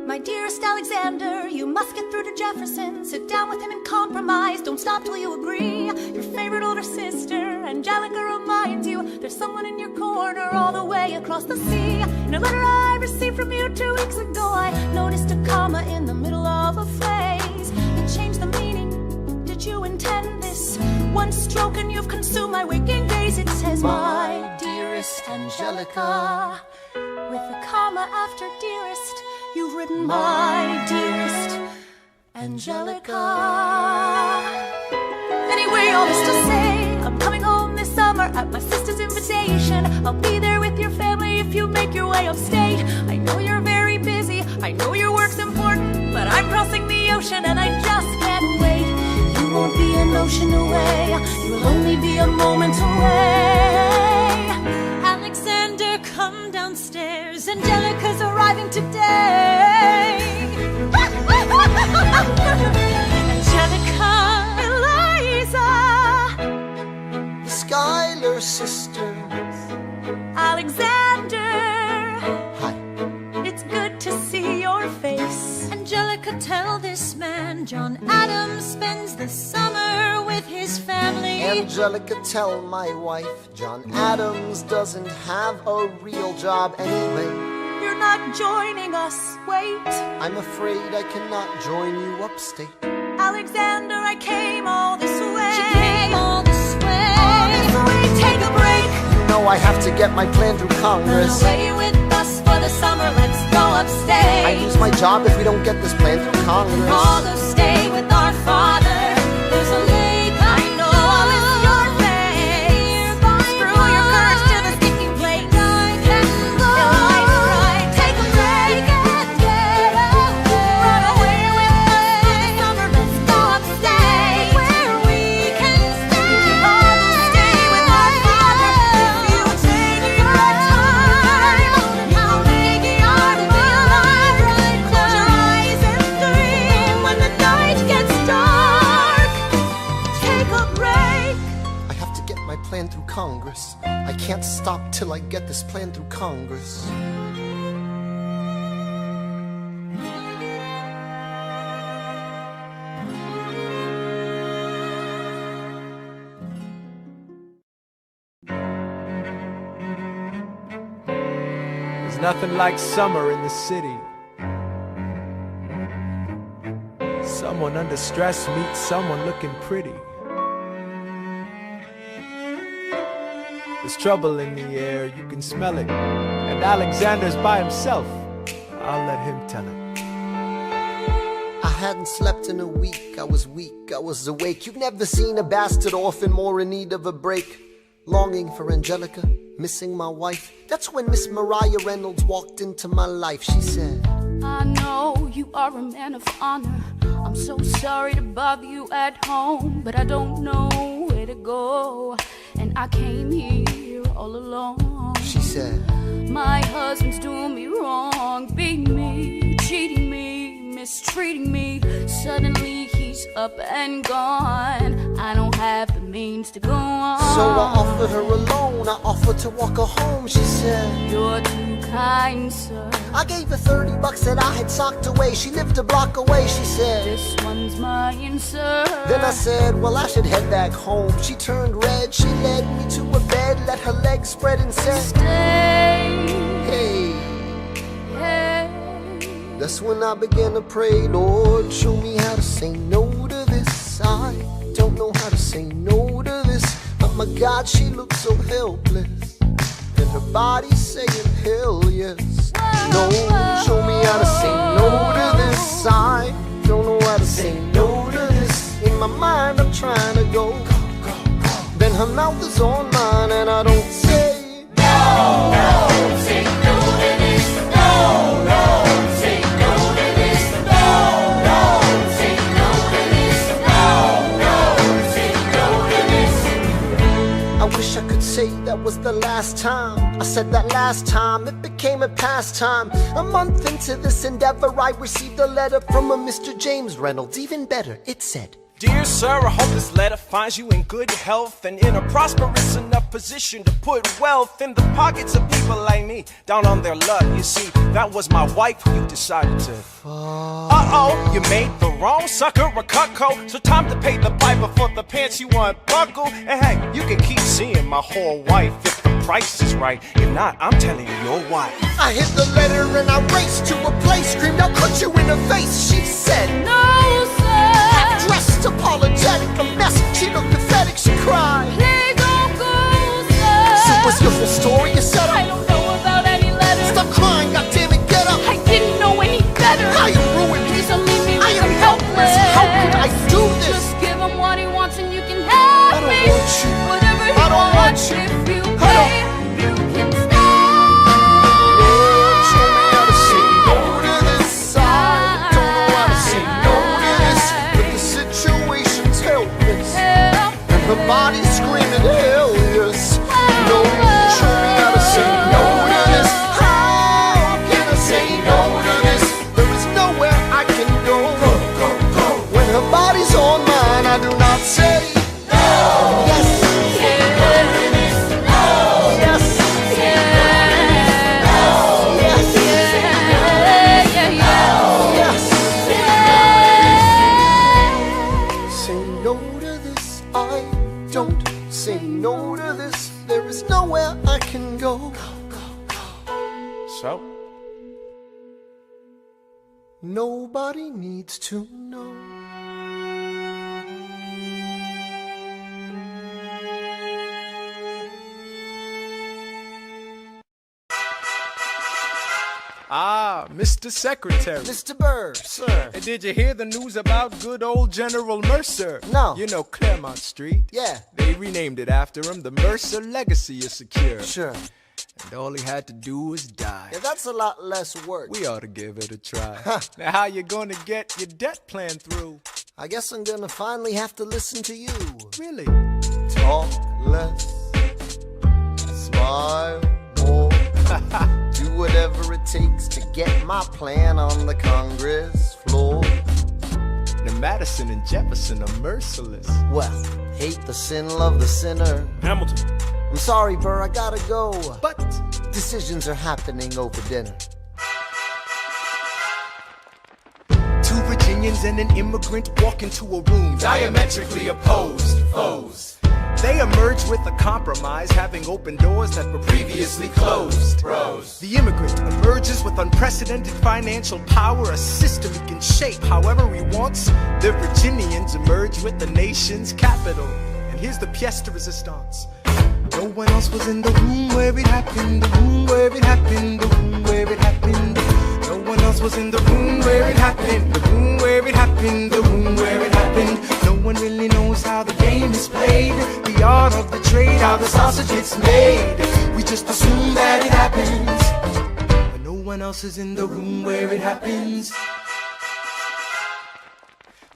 My dearest Alexander, you must get through to Jefferson. Sit down with him and compromise. Don't stop till you agree. Your favorite older sister, Angelica, reminds you there's someone in your corner all the way across the sea. In a letter I received from you 2 weeks ago, I noticed a comma in the middle of a phrase. It changed the meaning. Did you intend this? One stroke and you've consumed my waking days. It says, my dearest Angelica, with a comma after dearest. You've written my dearest Angelica. Anyway, all this to say, I'm coming home this summer at my sister's invitation. I'll be there with your family if you make your way upstate. I know you're very busy, I know your work's important, but I'm crossing the ocean and I just can't wait. You won't be an ocean away, you'll only be a moment away. Alexander, come downstairs. Angelica's arriving today. Angelica, Eliza, Skylar, sister. Alexander. Hi. It's good to see your face. Angelica, tell this man John Adams spends the summer with his family. Angelica, tell my wife John Adams doesn't have a real job anyway. You're not joining us, wait. I'm afraid I cannot join you upstate. Alexander, I came all this way. She came all this way. All this way, take a break. You know I have to get my plan through Congress. Run away with us for the summer, let's go upstate. I lose my job if we don't get this plan through Congress. All go stay with our father. There's a lake I know. All is your way. Screw your courage to the sticking plate. I can go. Right, take a break and get away. Run away with us for the summer. Let's go upstate where we can stay. All go stay with our father. If you take your time, I'll make your feel alive. Close your eyes and dream when the night gets dark. Take a break. I have to get my plan through Congress. I can't stop till I get this plan through Congress. There's nothing like summer in the city. Someone under stress meets someone looking pretty. There's trouble in the air, you can smell it. And Alexander's by himself. I'll let him tell it. I hadn't slept in a week, I was weak, I was awake. You've never seen a bastard orphan more in need of a break. Longing for Angelica, missing my wife. That's when Miss Mariah Reynolds walked into my life. She said, I know you are a man of honor. I'm so sorry to bother you at home, but I don't know where to go, and I came here all alone. She said, my husband's doing me wrong, beating me, cheating me, mistreating me. Suddenly he's up and gone. I don't have the means to go on. So I offered her a loan, I offered to walk her home. She said, you're too kind, sir. I gave her $30 that I had socked away. She lived a block away. She said, this one's mine, sir. Then I said, well, I should head back home. She turned red, she led me to a bed, let her legs spread and said, stay. Hey. Hey. That's when I began to pray, Lord, show me how to say no to this. I don't know how to say no to this. Oh my God, she looks so helpless, and her body's saying hell yes. No, show me how to say no to this. I don't know how to say no to this. In my mind, I'm trying to go. Then her mouth is on mine and I don't say no, no, say no to this. No, no, say no to this. No, no, say no to this. No, no, say no to this. I wish I could say that was the last time I said that last time. It became a pastime. A month into this endeavor, I received a letter from a Mr. James Reynolds. Even better, it said, Dear sir, I hope this letter finds you in good health and in a prosperous enough position to put wealth in the pockets of people like me, down on their luck. You see, that was my wife who you decided to. Uh-oh, you made the wrong sucker a cutco, so time to pay the piper for the pants you unbuckle. And hey, you can keep seeing my whole wife if the price is right. If not, I'm telling you, your wife. I hit the letter and I raced to a place, screamed, I'll cut you in the face. She said, no, sir. Half-dressed, apologetic, a mess. She looked pathetic, she cried. Please don't go, sir. So what's your full story, you said? I don't know about any letters. Stop crying, goddammit, get up. I didn't know any better. I am ruined. Please don't leave me I with am him helpless. How could I do this? Just give him what he wants and you can have me. I don't want you. Whatever he I don't want wants, you. if you I pay, don't. you can stay. Lord, show me how to say no to this. I don't know how to say no to this, but the situation's helpless, and the body's screaming hell yes. Lord, show me how to say no to this. How can I say no to this? There is nowhere I can go. When her body's on mine, I do not say no. Yes. Say no to this, there is nowhere I can go. So? Nobody needs to know. Ah, Mr. Secretary. Mr. Burr, sir. And did you hear the news about good old General Mercer? No. You know Claremont Street? Yeah. They renamed it after him. The Mercer legacy is secure. Sure. And all he had to do was die. Yeah, that's a lot less work. We ought to give it a try. Now how you gonna get your debt plan through? I guess I'm gonna finally have to listen to you. Really? Talk less, smile more. Do whatever it takes to get my plan on the Congress floor. Now Madison and Jefferson are merciless. Well, hate the sin, love the sinner. Hamilton. I'm sorry, Burr, I gotta go. But decisions are happening over dinner. Two Virginians and an immigrant walk into a room diametrically opposed foes. They emerged with a compromise, having opened doors that were previously closed. Bros. The immigrant emerges with unprecedented financial power, a system he can shape however he wants. The Virginians emerge with the nation's capital. And here's the pièce de résistance. No one else was in the room where it happened, the room where it happened, the room where it happened. No one else was in the room where it happened, the room where it happened, the room where it happened. No one really knows how the game is played, the art of the trade, how the sausage gets made. We just assume that it happens, but no one else is in the room where it happens.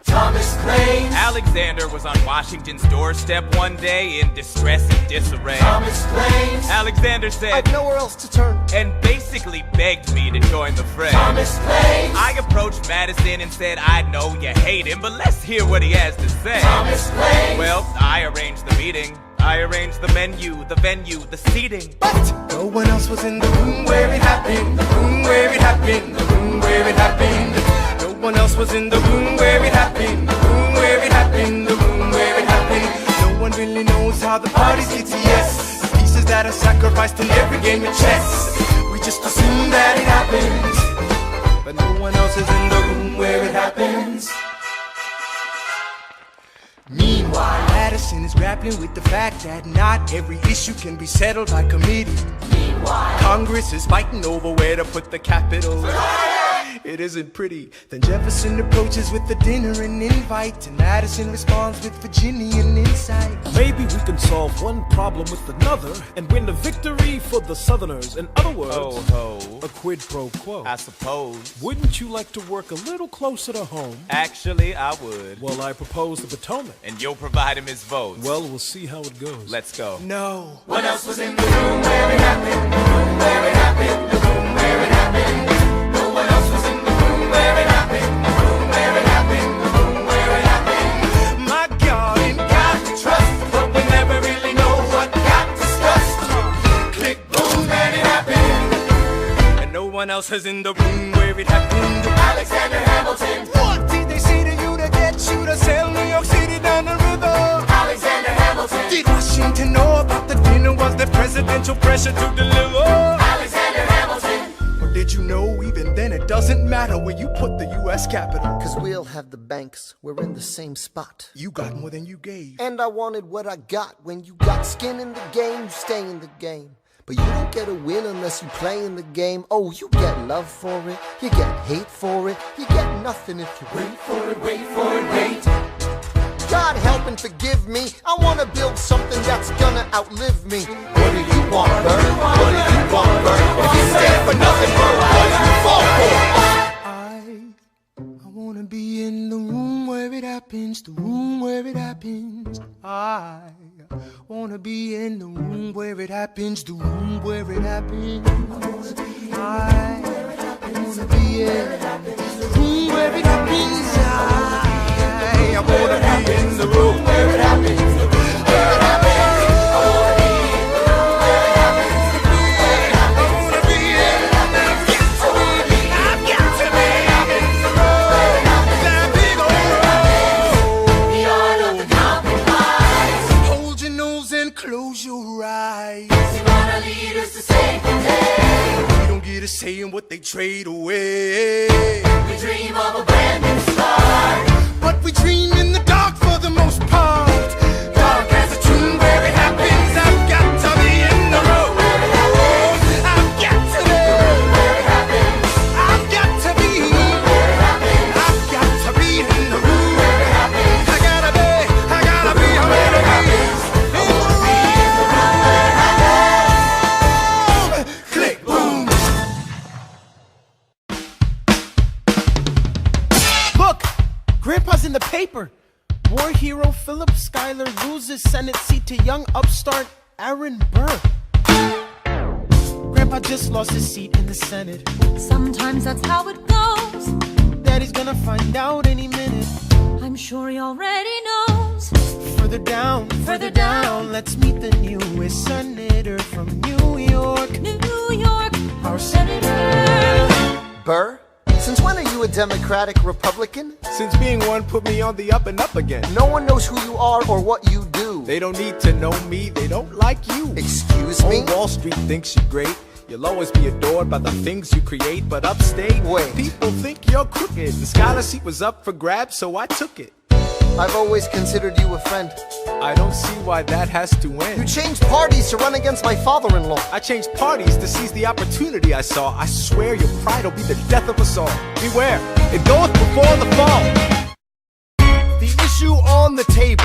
Thomas claims Alexander was on Washington's doorstep one day in distress and disarray. Thomas claims Alexander said, I've nowhere else to turn, and basically begged me to join the fray. Thomas claims I approached Madison and said, I know you hate him, but let's hear what he has to say. Thomas claims Well, I arranged the meeting. I arranged the menu, the venue, the seating. But no one else was in the room where it happened, the room where it happened, the room where it happened. No one else was in the room where it happened, the room where it happened, the room where it happened. No one really knows how the parties get to yes. The pieces that are sacrificed in every game of chess. We just assume that it happens, but no one else is in the room where it happens. Meanwhile, Madison is grappling with the fact that not every issue can be settled by committee. Meanwhile, Congress is fighting over where to put the capital. It isn't pretty. Then Jefferson approaches with the dinner and invite, and Madison responds with Virginian insight. Maybe we can solve one problem with another and win a victory for the Southerners. In other words, a quid pro quo. I suppose. Wouldn't you like to work a little closer to home? Actually, I would. Well, I propose the Potomac. And you'll provide him his votes. Well, we'll see how it goes. Let's go. No. What else was in the room where it happened? The room where it happened. The room where it happened. No one else was in the room where it happened. The room where it happened. The room where it happened. My God, in God to trust, but we never really know what got discussed. Click, boom, and it happened. And no one else is in the room where it happened. Alexander Hamilton. What did they say to you to get you to sail New York City down the river? Alexander Hamilton. Did Washington know about the dinner? Was there presidential pressure to deliver? Alexander Hamilton. Or did you know even then it doesn't matter where you put the U.S. Capitol? Cause we'll have the banks, we're in the same spot. You got more than you gave. And I wanted what I got. When you got skin in the game, you stay in the game. But you don't get a win unless you play in the game. Oh, you get love for it, you get hate for it, you get nothing if you wait for it, wait for it, wait. God help and forgive me, I wanna build something that's gonna outlive me. What do you want, Bert? What do you want, Bert? If you stand for nothing, Bert, what do you fall for? I wanna be in the room where it happens, the room where it happens. I wanna be in the room where it happens, the room where it happens. I wanna be in the room where it happens. I wanna be in the room where it happens, the room where it happens. I wanna be in the room where it happens, the room where it happens. I wanna be in the room where it happens. I've got to be in the room where it happens. That big old road. The art of the compromise. Hold your nose and close your eyes. We want our leaders to save the day. We don't get a say in what they trade away. We dream of a brand new start. But we dream in the dark for the most part. Dark as a tomb where it happens. I've got to be in the room where it happens. I've got to be where it happens. I've got to be where it happens. I've got to be in the room where it happens. I gotta be where it happens. I wanna be in the room where it happens. Click, boom. Look, Grandpa's in the paper. War hero Philip Schuyler loses Senate seat to young upstart Aaron Burr. Grandpa just lost his seat in the Senate. Sometimes that's how it goes. Daddy's gonna find out any minute. I'm sure he already knows. Further down, let's meet the newest senator from New York. New York, our senator. Burr? Since when are you a Democratic Republican? Since being one put me on the up and up again. No one knows who you are or what you do. They don't need to know me, they don't like you. Excuse me? Whole Wall Street thinks you're great. You'll always be adored by the things you create, but upstate, wait, people think you're crooked. The scholar seat was up for grabs, so I took it. I've always considered you a friend. I don't see why that has to end. You changed parties to run against my father-in-law. I changed parties to seize the opportunity I saw. I swear your pride will be the death of us all. Beware, it goeth before the fall. The issue on the table.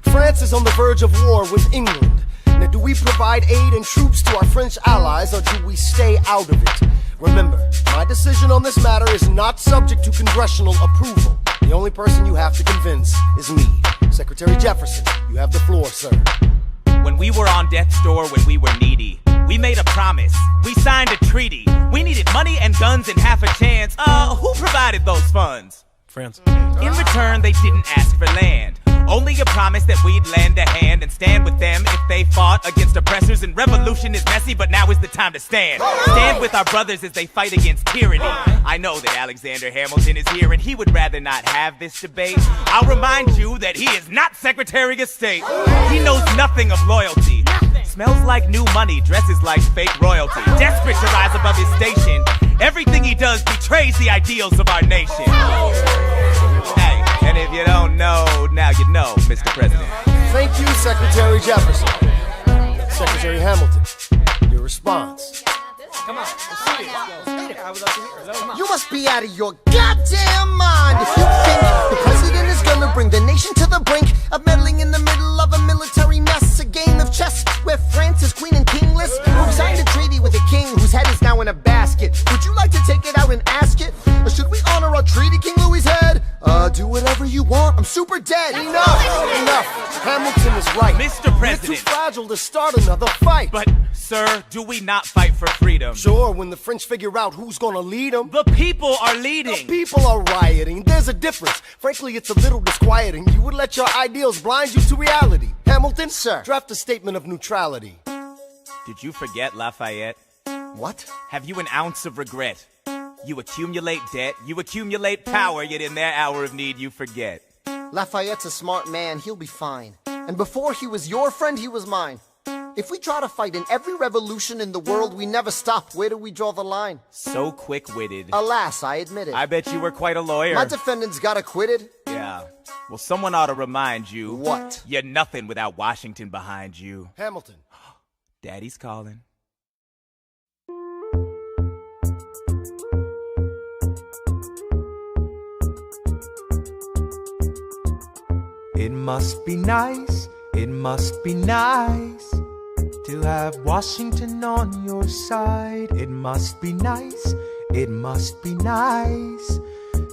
France is on the verge of war with England. Now, do we provide aid and troops to our French allies, or do we stay out of it? Remember, my decision on this matter is not subject to congressional approval. The only person you have to convince is me. Secretary Jefferson, you have the floor, sir. When we were on death's door, when we were needy, we made a promise, we signed a treaty. We needed money and guns and half a chance. Who provided those funds? France. In return, they didn't ask for land. Only a promise that we'd lend a hand and stand with them if they fought against oppressors. And revolution is messy, but now is the time to stand. Stand with our brothers as they fight against tyranny. I know that Alexander Hamilton is here and he would rather not have this debate. I'll remind you that he is not Secretary of State. He knows nothing of loyalty. Smells like new money, dresses like fake royalty. Desperate to rise above his station. Everything he does betrays the ideals of our nation. Hey, and if you don't know, now you know, Mr. President. Thank you, Secretary Jefferson. Secretary Hamilton, your response. Come on. Let's see it. I would love to hear it. Come on. You must be out of your goddamn mind if you think the president is gonna bring the nation to the brink of meddling in the middle of a military mess. A game of chess where France is queen and kingless. Who signed a treaty with a king whose head is now in a basket? Would you like to take it out and ask it? Or should we honor our treaty, King Louis's head? Do whatever you want, I'm super dead. Enough. Hamilton is right. Mr. President. We're too fragile to start another fight. But, sir, do we not fight for freedom? Sure, when the French figure out who's gonna lead them. The people are leading. The people are rioting. There's a difference. Frankly, it's a little disquieting. You would let your ideals blind you to reality. Hamilton, sir, draft a statement of neutrality. Did you forget Lafayette? What? Have you an ounce of regret? You accumulate debt, you accumulate power, yet in their hour of need you forget. Lafayette's a smart man, he'll be fine. And before he was your friend, he was mine. If we try to fight in every revolution in the world, we never stop. Where do we draw the line? So quick-witted. Alas, I admit it. I bet you were quite a lawyer. My defendants got acquitted. Yeah. Well, someone ought to remind you. What? You're nothing without Washington behind you. Hamilton. Daddy's calling. It must be nice, it must be nice to have Washington on your side. It must be nice, it must be nice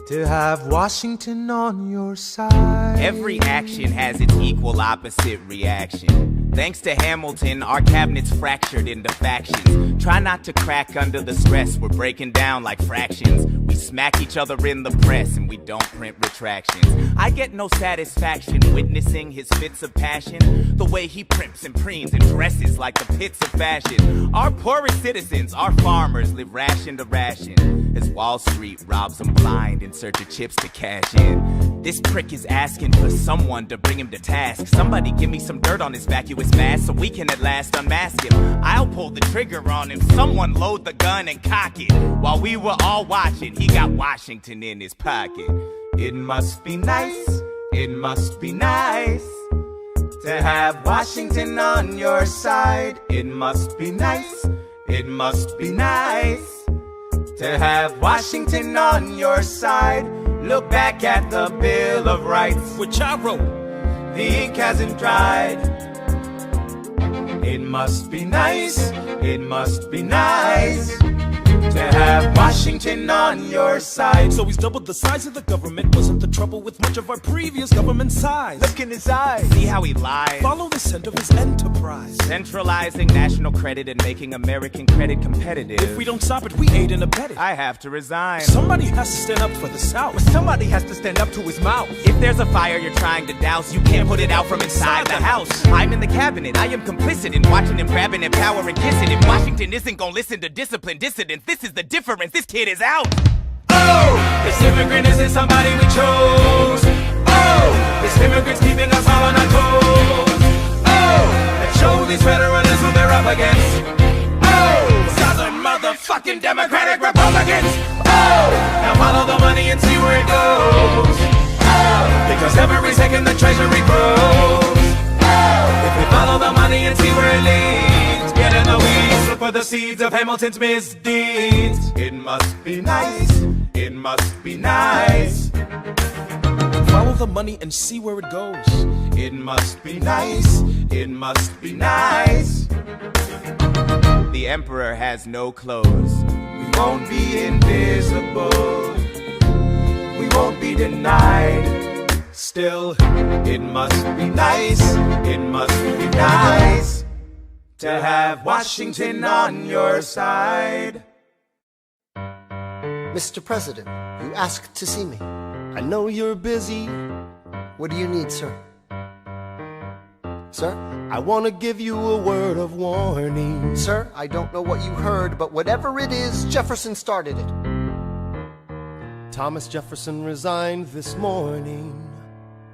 to have Washington on your side. Every action has its equal opposite reaction. Thanks to Hamilton, our cabinet's fractured into factions. Try not to crack under the stress, we're breaking down like fractions. We smack each other in the press and we don't print retractions. I get no satisfaction witnessing his fits of passion. The way he primps and preens and dresses like the pits of fashion. Our poorest citizens, our farmers, live ration to ration as Wall Street robs them blind in search of chips to cash in. This prick is asking for someone to bring him to task. Somebody give me some dirt on his vacuous mask so we can at last unmask him. I'll pull the trigger on him. Someone load the gun and cock it. While we were all watching, he got Washington in his pocket. It must be nice, it must be nice to have Washington on your side. It must be nice, it must be nice to have Washington on your side. Look back at the Bill of Rights, which I wrote. The ink hasn't dried. It must be nice, it must be nice to have Washington on your side. So he's doubled the size of the government. Wasn't the trouble with much of our previous government size? Look in his eyes. See how he lies. Follow the scent of his enterprise. Centralizing national credit and making American credit competitive. If we don't stop it, we aid and abet it. I have to resign. Somebody has to stand up for the South. Somebody has to stand up to his mouth. If there's a fire you're trying to douse, you can't put it out from inside the house. I'm in the cabinet. I am complicit in watching him grabbing at power and kissing. If Washington isn't gonna listen to disciplined dissidents, this is the difference. This kid is out. Oh, this immigrant isn't somebody we chose. Oh, this immigrant's keeping us all on our toes. Oh, let's show these federalists who they're up against. Oh, Southern motherfucking Democratic Republicans. Oh, now follow the money and see where it goes. Oh, because every second the treasury grows. Oh, if we follow the money and see where it leads, get in the weeds, look for the seeds of Hamilton's misdeeds. It must be nice, it must be nice. Follow the money and see where it goes. It must be nice, it must be nice. The emperor has no clothes. We won't be invisible, we won't be denied. Still, it must be nice, it must be nice to have Washington on your side. Mr. President, you asked to see me. I know you're busy. What do you need, sir? Sir? I want to give you a word of warning. Sir, I don't know what you heard, but whatever it is, Jefferson started it. Thomas Jefferson resigned this morning.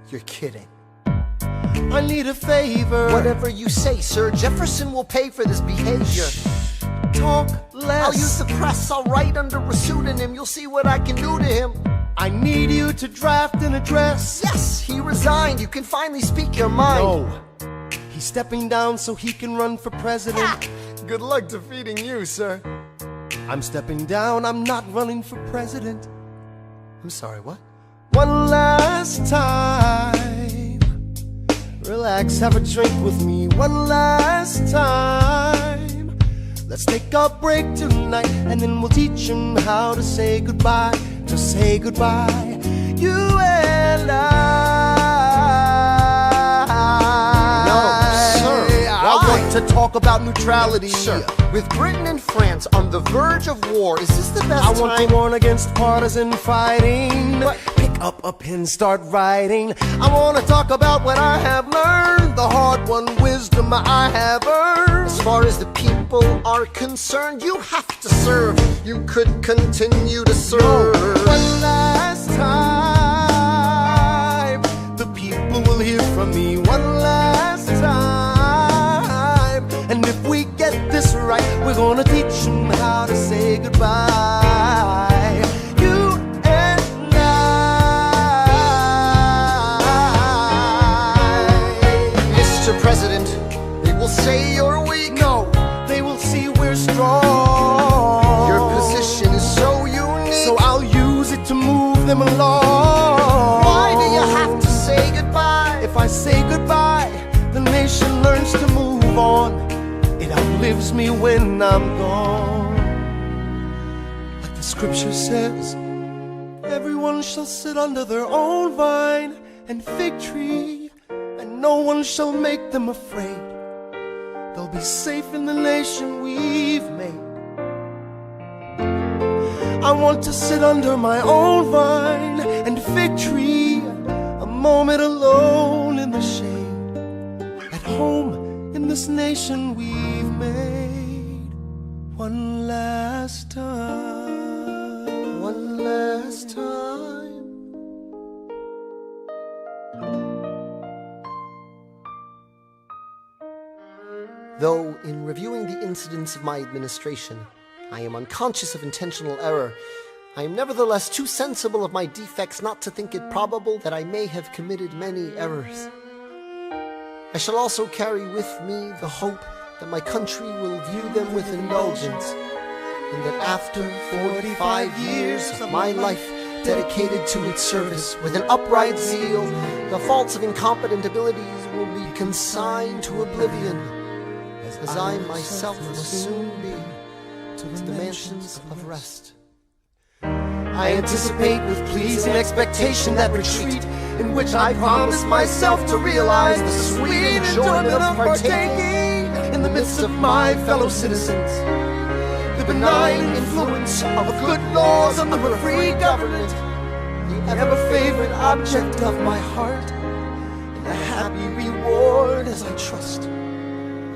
You're kidding. I need a favor. Whatever you say, sir, Jefferson will pay for this behavior. Talk less. I'll use the press, I'll write under a pseudonym. You'll see what I can do to him. I need you to draft an address. Yes, he resigned. You can finally speak your mind. No. He's stepping down so he can run for president. Good luck defeating you, sir. I'm stepping down, I'm not running for president. I'm sorry, what? One last time. Relax, have a drink with me. One last time. Let's take a break tonight, and then we'll teach them how to say goodbye. To say goodbye, you and I. No, sir. I want to talk about neutrality. Sir, with Britain and France on the verge of war, is this the best time? I want to warn against partisan fighting. Pick up a pen, start writing. I want to talk about what I have learned, the hard-won wisdom I have earned. As far as the people are concerned, you have to serve. You could continue to serve. One last time, the people will hear from me. One last time, and if we get this right, we're gonna teach them how to say goodbye. You and I. Mr. President, they will say you're weak. No, they will see we're strong. Your position is so unique, so I'll use it to move them along. Why do you have to say goodbye? If I say goodbye, the nation learns to move on. It outlives me when I'm gone. Like the scripture says, everyone shall sit under their own vine and fig tree, and no one shall make them afraid. They'll be safe in the nation we've made. I want to sit under my own vine and fig tree, a moment alone in the shade, at home in this nation we've made. One last time. One last time. Though, in reviewing the incidents of my administration, I am unconscious of intentional error, I am nevertheless too sensible of my defects not to think it probable that I may have committed many errors. I shall also carry with me the hope that my country will view them with indulgence, and that after 45 years of my life dedicated to its service with an upright zeal, the faults of incompetent abilities will be consigned to oblivion, as I myself will soon be to the mansions of rest. I anticipate with pleasing expectation that retreat in which I promise myself to realize the sweet enjoyment of partaking in the midst of my fellow citizens, the benign influence of good laws and of a free government, the ever-favorite object of my heart, and the happy reward, as I trust,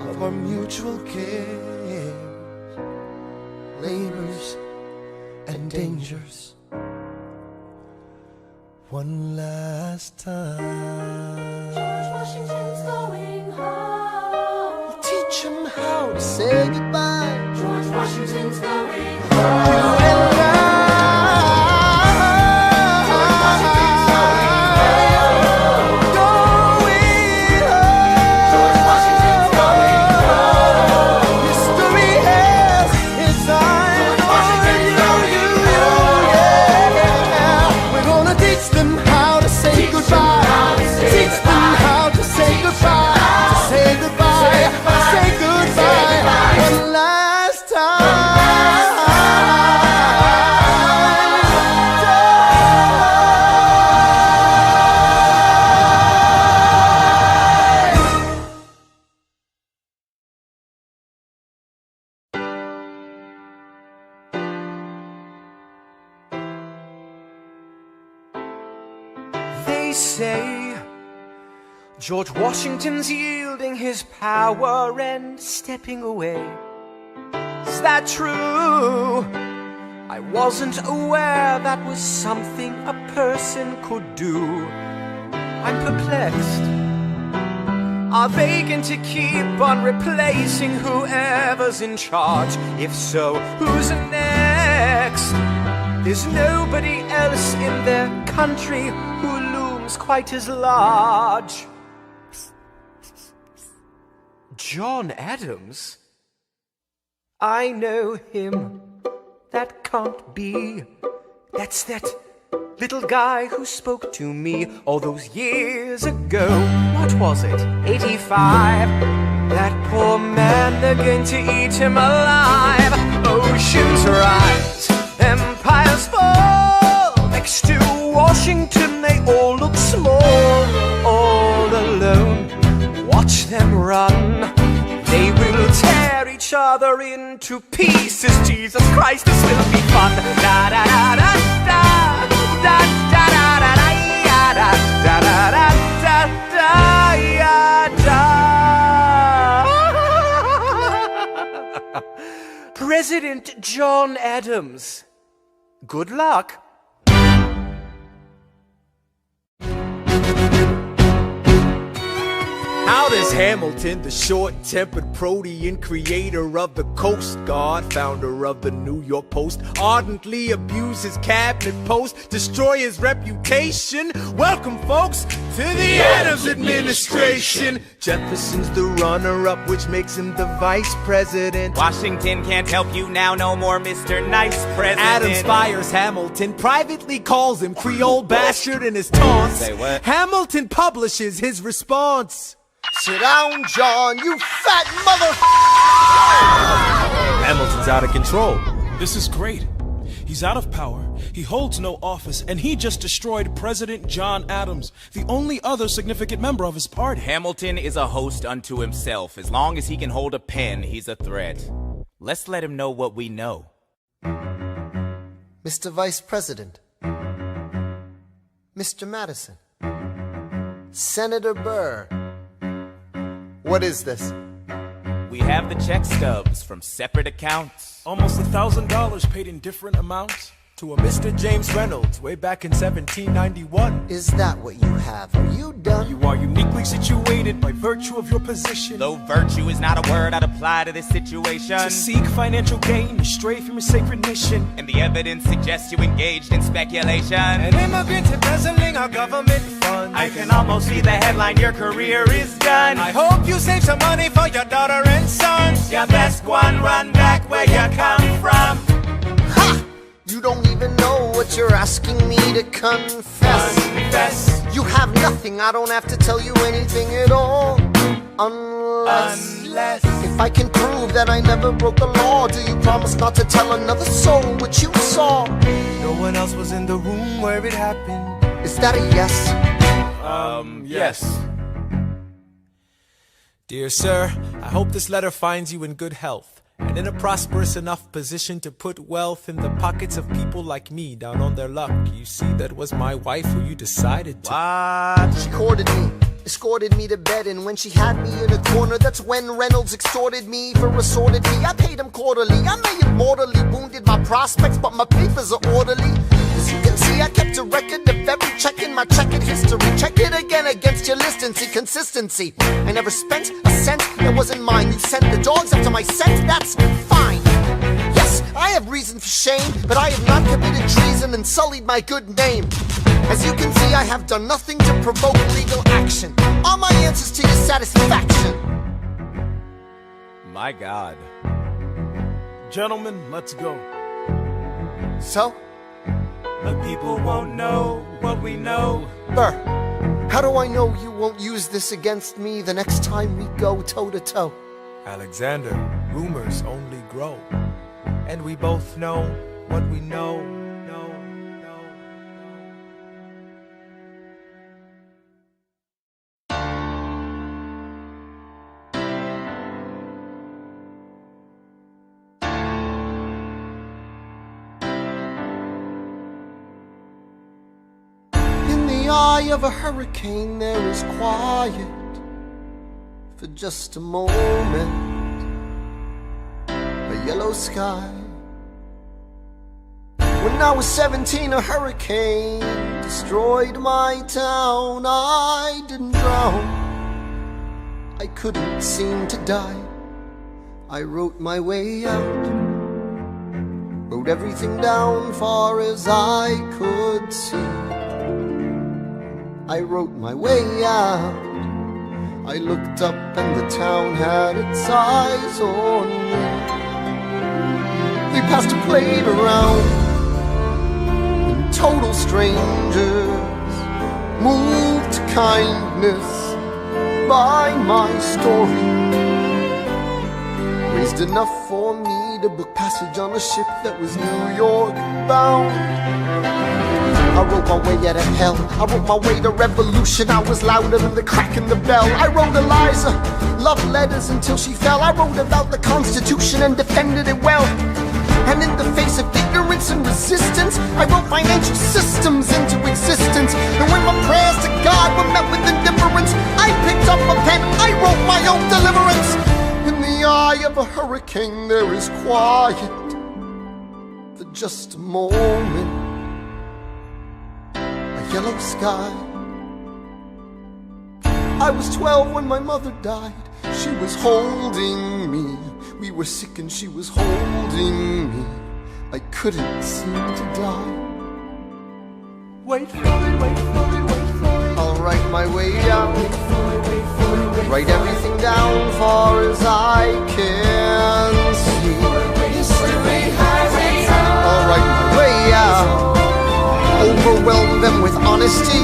of our mutual cares, labors, and dangers. One last time. George Washington's going home. We'll teach him how to say goodbye. George Washington's going home. You and I. George Washington's going home. Going home. George Washington's going home. History has its eye on you. Yeah. We're gonna teach them how to say goodbye. Teach them how to say goodbye. To say goodbye. Say goodbye. One last time. They say George Washington's yielding his power and stepping away. Is that true? I wasn't aware that was something a person could do. I'm perplexed. Are they going to keep on replacing whoever's in charge? If so, who's next? There's nobody else in their country who looms quite as large. John Adams? I know him. that can't be. That's that little guy who spoke to me all those years ago. What was it? 85. That poor man, they're going to eat him alive. Oceans rise, empires fall. Next to Washington, they all look small. All alone, watch them run. They will tear each other into pieces. Jesus Christ, this will be fun. Da da da da da da da da da da da da da da. President John Adams. Good luck. How does Hamilton, the short-tempered protean creator of the Coast Guard, founder of the New York Post, ardently abuse his cabinet post, destroy his reputation? Welcome, folks, to the Adams administration. Jefferson's the runner-up, which makes him the vice president. Washington can't help you now, no more Mr. Nice President. Adams fires Hamilton, privately calls him Creole bastard in his taunts. Say what? Hamilton publishes his response. Sit down, John, you fat mother... Hamilton's out of control. This is great. He's out of power, he holds no office, and he just destroyed President John Adams, the only other significant member of his party. Hamilton is a host unto himself. As long as he can hold a pen, he's a threat. Let's let him know what we know. Mr. Vice President, Mr. Madison, Senator Burr, what is this? We have the check stubs from separate accounts. Almost $1,000 paid in different amounts to a Mr. James Reynolds way back in 1791. Is that what you have? Are you done? You are uniquely situated by virtue of your position. Though virtue is not a word I'd apply to this situation. To seek financial gain, you stray from your sacred mission. And the evidence suggests you engaged in speculation. An immigrant embezzling our government funds. I can almost see the headline, your career is done. I hope you save some money for your daughter and sons. Your best one, run back where you come from. Ha! You don't even know what you're asking me to confess. Confess. You have nothing, I don't have to tell you anything at all. Unless if I can prove that I never broke the law, do you promise not to tell another soul what you saw? No one else was in the room where it happened. Is that a yes? Yes. Dear sir, I hope this letter finds you in good health and in a prosperous enough position to put wealth in the pockets of people like me down on their luck. You see, that was my wife who you decided to. What? She courted me, escorted me to bed, and when she had me in a corner, that's when Reynolds extorted me for assorted me. I paid him quarterly. I may have mortally wounded my prospects, but my papers are orderly. As you can see, I kept a record of every check in my checkered history. Check it again against your list and see consistency. I never spent a cent that wasn't mine. You sent the dogs after my scent, that's fine. Yes, I have reason for shame, but I have not committed treason and sullied my good name. As you can see, I have done nothing to provoke legal action. All my answers to your satisfaction. My God. Gentlemen, let's go. So? The people won't know what we know. Burr, how do I know you won't use this against me the next time we go toe-to-toe? Alexander, rumors only grow. And we both know what we know. Eye of a hurricane, there is quiet for just a moment. A yellow sky. When I was 17, a hurricane destroyed my town. I didn't drown, I couldn't seem to die. I wrote my way out, wrote everything down far as I could see. I wrote my way out. I looked up and the town had its eyes on me. They passed a plate around, and total strangers, moved to kindness by my story, raised enough for me to book passage on a ship that was New York bound. I wrote my way out of hell, I wrote my way to revolution. I was louder than the crack in the bell. I wrote Eliza love letters until she fell. I wrote about the Constitution and defended it well. And in the face of ignorance and resistance, I wrote financial systems into existence. And when my prayers to God were met with indifference, I picked up a pen, I wrote my own deliverance. In the eye of a hurricane there is quiet for just a moment. A yellow sky. I was 12 when my mother died. She was holding me. We were sick and she was holding me. I couldn't seem to die. Wait for it, wait for it, wait for it. I'll write my way out. Wait for it, wait for it, wait. Write everything down far as I can see. History has its own. I'll write my way out. Overwhelm them with honesty.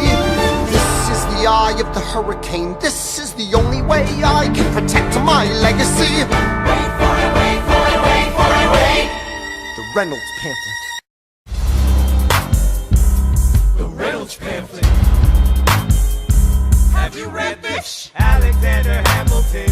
This is the eye of the hurricane. This is the only way I can protect my legacy. Wait for it, wait for it, wait for it, wait. The Reynolds pamphlet. The Reynolds pamphlet. Have you read this? Alexander Hamilton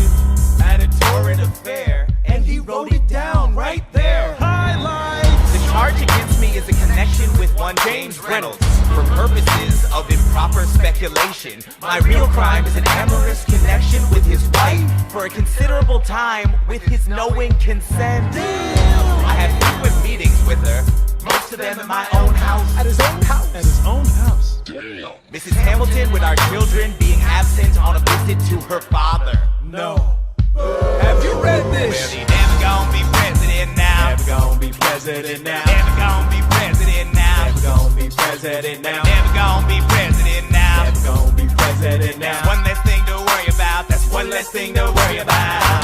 at a torrent affair, and he wrote it down right there. Highlights. The charge against me is a connection with one James Reynolds for purposes of improper speculation. My real crime is an amorous connection with his wife for a considerable time with his knowing consent. I had frequent meetings with her, most of them at my own house. At his own house? At his own house. Mrs. Hamilton with our children being absent on a visit to her father. No. Have you read this? Well, he never gonna be president now. Never gonna be president now. Never gonna be president now. Never gonna be president now. Never gonna be president now. Never gonna be president now. That's one less thing to worry about. That's one less thing to worry about.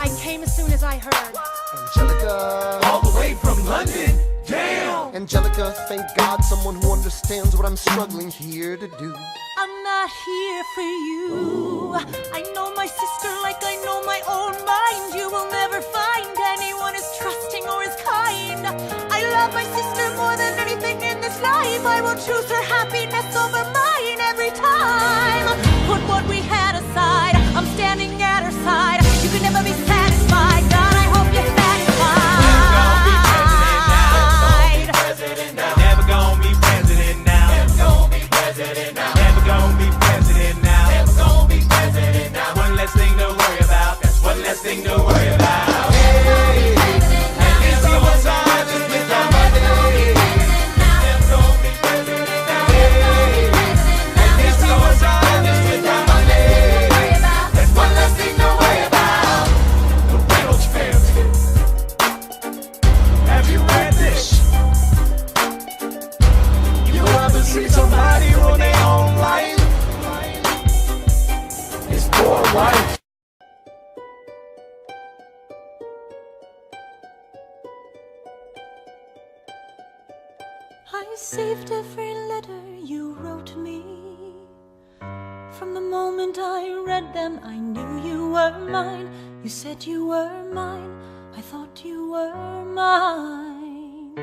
I came as soon as I heard. Angelica. All the way from London. Damn. Angelica, thank God, someone who understands what I'm struggling here to do. I'm not here for you. I know my sister like I know my own mind. You will never find anyone as trusting or as kind. I love my sister more than anything in this life. I will choose her happiness over mine every time. Put what we had aside. I'm standing at her side. You can never be satisfied. God, I hope you're satisfied. Never gonna be president now. Never gonna be president now. Never gonna be president now. Never gonna be president now. One less thing to worry about. That's one less thing to worry about. Hey, and this is what's on just with our money. Never gonna be president now. Hey, and this is what's on just with our money. That's one less thing to worry about. The Reynolds family. Have you read this? You ever see somebody ruin their own life? His poor wife. I saved every letter you wrote me. From the moment I read them, I knew you were mine. You said you were mine. I thought you were mine.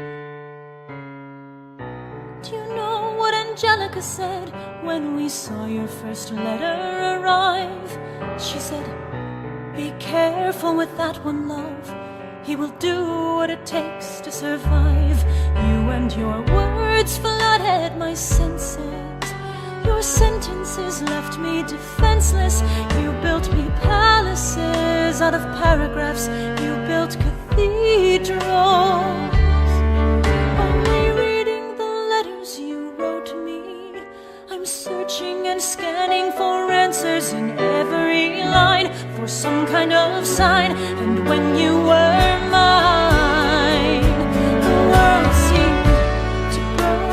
Do you know what Angelica said when we saw your first letter arrive? She said, be careful with that one, love. He will do what it takes to survive. You and your words flooded my senses. Your sentences left me defenseless. You built me palaces out of paragraphs. You built cathedrals. Only reading the letters you wrote me, I'm searching and scanning for answers in every line, for some kind of sign. And when you were mine, the world seemed to burn.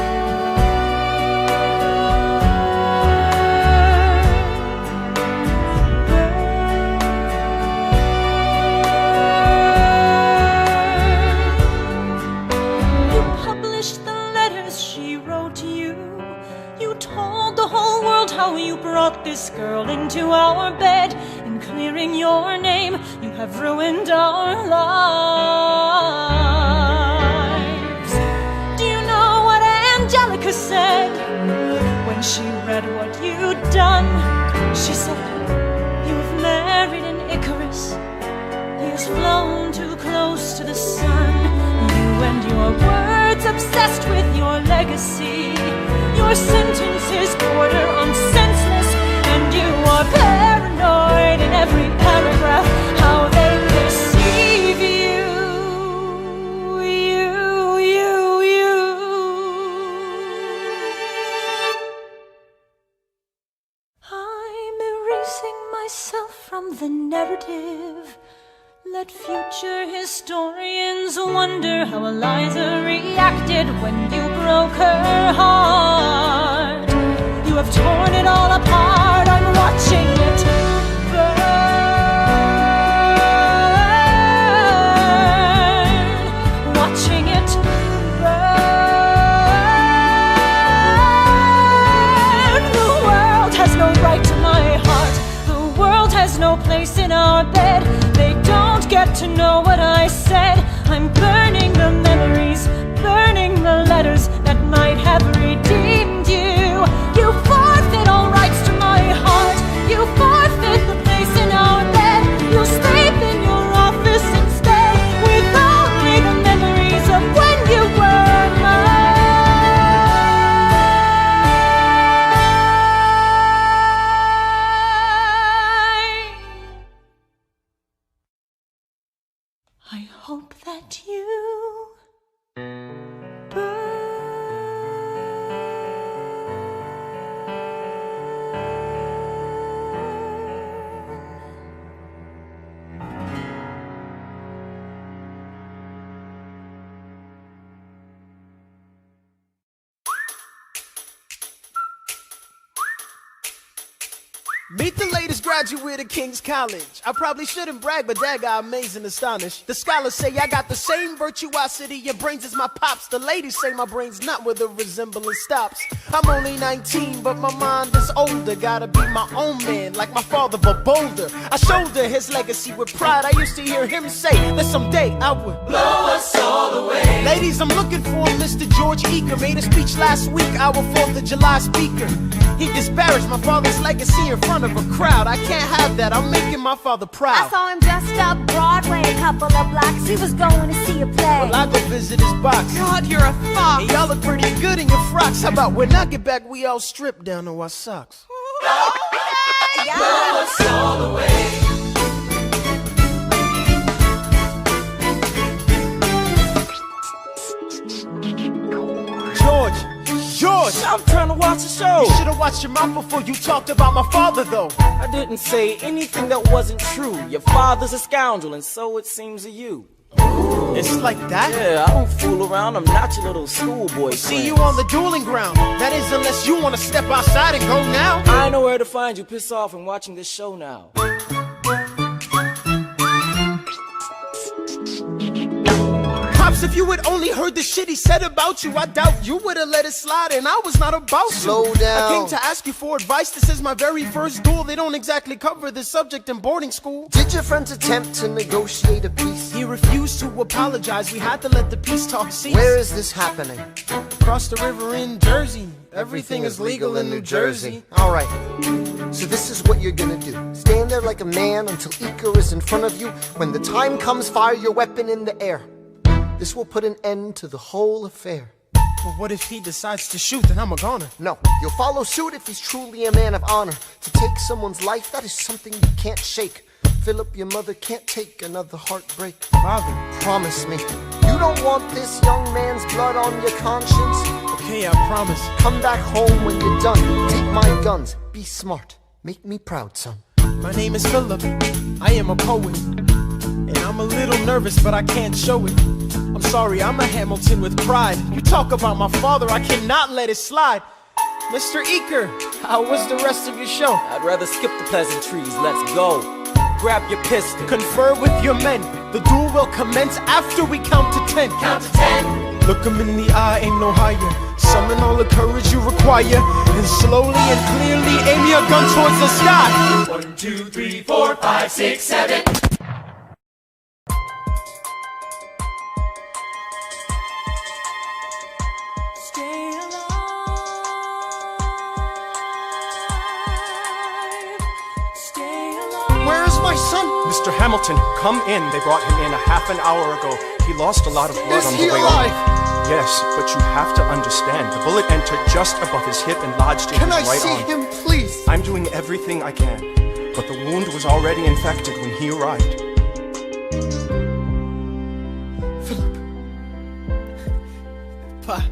how you brought this girl into our bed. In clearing your name, you have ruined our lives. Do you know what Angelica said when she read what you'd done? She said, you've married an Icarus. He has flown too close to the sun. You and your words obsessed with your legacy. Your sentences border on senseless, and you are paranoid in every paragraph. How they deceive you. I'm erasing myself from the narrative. Let future historians wonder how Eliza reacted when you broke her heart. You have torn it all apart. I'm watching it burn. Watching it burn. The world has no right to my heart. The world has no place in our bed. They don't get to know what I said. I'm burning the memories, burning the letters that might have redeemed you. You forfeit all rights to my heart. You forfeit the place in our bed. You sleep in your office instead, with only the memories of when you were mine. I hope that you Meet the latest graduate of King's College. I probably shouldn't brag, but Dad got amazed and astonished. The scholars say I got the same virtuosity and brains as my pops. The ladies say my brain's not where the resemblance stops. I'm only 19, but my mind is older. Gotta be my own man, like my father, but bolder. I shoulder his legacy with pride. I used to hear him say that someday I would blow us all away. Ladies, I'm looking for Mr. George Eaker. Made a speech last week, our 4th of July speaker. He disparaged my father's legacy in front of a crowd. I can't have that, I'm making my father proud. I saw him dressed up Broadway a couple of blocks. He was going to see a play. Well, I go visit his box. God, you're a fox. Hey, y'all look pretty good in your frocks. How about when I get back, we all strip down to our socks? Blow us all away. George! I'm trying to watch the show. You should've watched your mouth before you talked about my father, though. I didn't say anything that wasn't true. Your father's a scoundrel, and so it seems to you. It's like that? Yeah, I don't fool around. I'm not your little schoolboy. See you on the dueling ground. That is, unless you want to step outside and go now. I know where to find you. Piss off and watching this show now. Pops, if you had only heard the shit he said about you, I doubt you would've let it slide, and I was not about to. Slow down. I came to ask you for advice. This is my very first duel. They don't exactly cover this subject in boarding school. Did your friends attempt to negotiate a peace? He refused to apologize. We had to let the peace talk cease. Where is this happening? Across the river in Jersey. Everything is legal in New Jersey. Alright, so this is what you're gonna do. Stand there like a man until Icar is in front of you. When the time comes, fire your weapon in the air. This will put an end to the whole affair. But what if he decides to shoot, then I'm a goner? No, you'll follow suit if he's truly a man of honor. To take someone's life, that is something you can't shake. Philip, your mother can't take another heartbreak. Father, promise me, you don't want this young man's blood on your conscience? Okay, I promise. Come back home when you're done. Take my guns, be smart, make me proud, son. My name is Philip, I am a poet. And I'm a little nervous, but I can't show it. I'm sorry, I'm a Hamilton with pride. You talk about my father, I cannot let it slide. Mr. Eaker, how was the rest of your show? I'd rather skip the pleasantries, let's go. Grab your pistol. Confer with your men. The duel will commence after we count to 10. Count to 10. Look him in the eye, ain't no higher. Summon all the courage you require. And slowly and clearly aim your gun towards the sky. 1, 2, 3, 4, 5, 6, 7. Where's my son? Mr. Hamilton, come in. They brought him in a half an hour ago. He lost a lot of blood on the way over. Yes, but you have to understand, the bullet entered just above his hip and lodged in his right arm. Can I see him, please? I'm doing everything I can, but the wound was already infected when he arrived. Pa,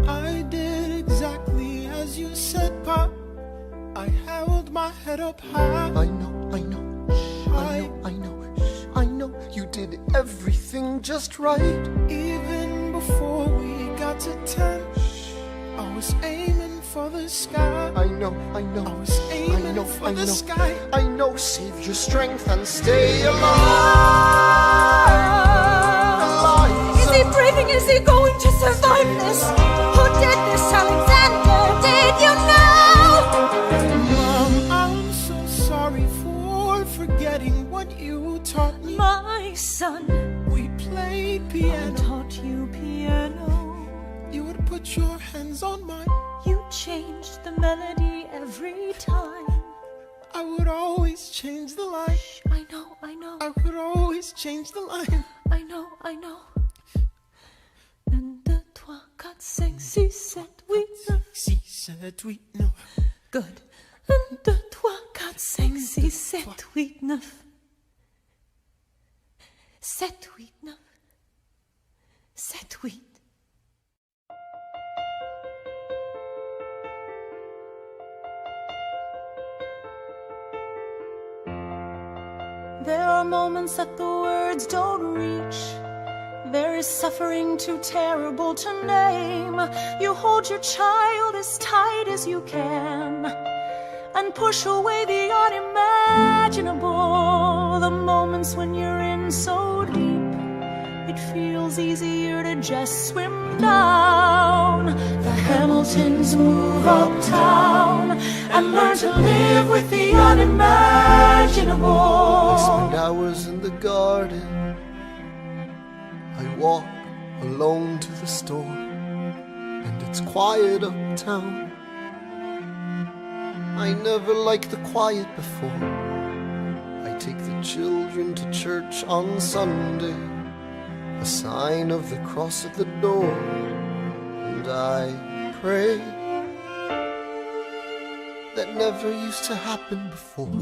I did exactly as you said, Pa. I held my head up high. I know. You did everything just right. Even before we got to 10, I was aiming for the sky. I know. I was aiming for the sky. I know. Save your strength and stay alive. Is he breathing? Is he going to survive this? Who did this, Alexander? Did you know? Mom, I'm so sorry for forgetting what you taught me. My son, we played piano. I taught you piano. You would put your hands on mine. You changed the melody every time. I would always change the line. Shh, I know. I would always change the line. I know. 1, 2, 3, 4, 5, 6, 7, 8, 9. 6, 7, 8, 9. Good. 1, 2, 3, 4, 5, 6, 7, 8, 9. 7, 8, 9. 7, 8. There are moments that the words don't reach. There is suffering too terrible to name. You hold your child as tight as you can and push away the unimaginable. The moments when you're in so deep, it feels easier to just swim down. The Hamiltons move uptown and learn to live with the unimaginable. I spend hours in the garden. I walk alone to the store, and it's quiet uptown. I never liked the quiet before. I take the children to church on Sunday, a sign of the cross at the door, and I pray. That never used to happen before.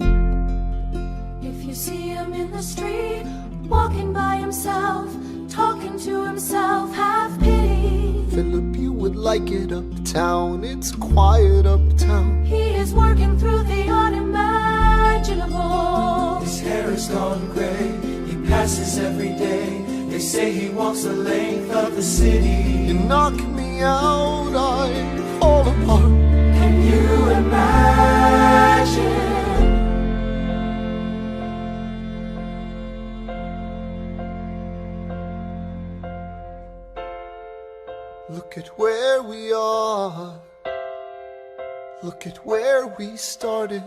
If you see him in the street, walking by himself, talking to himself, have pity. Philip, you would like it uptown. It's quiet uptown. He is working through the unimaginable. His hair is gone gray. He passes every day. They say he walks the length of the city. You knock me out, I fall apart. Can you imagine? Look at where we are. Look at where we started.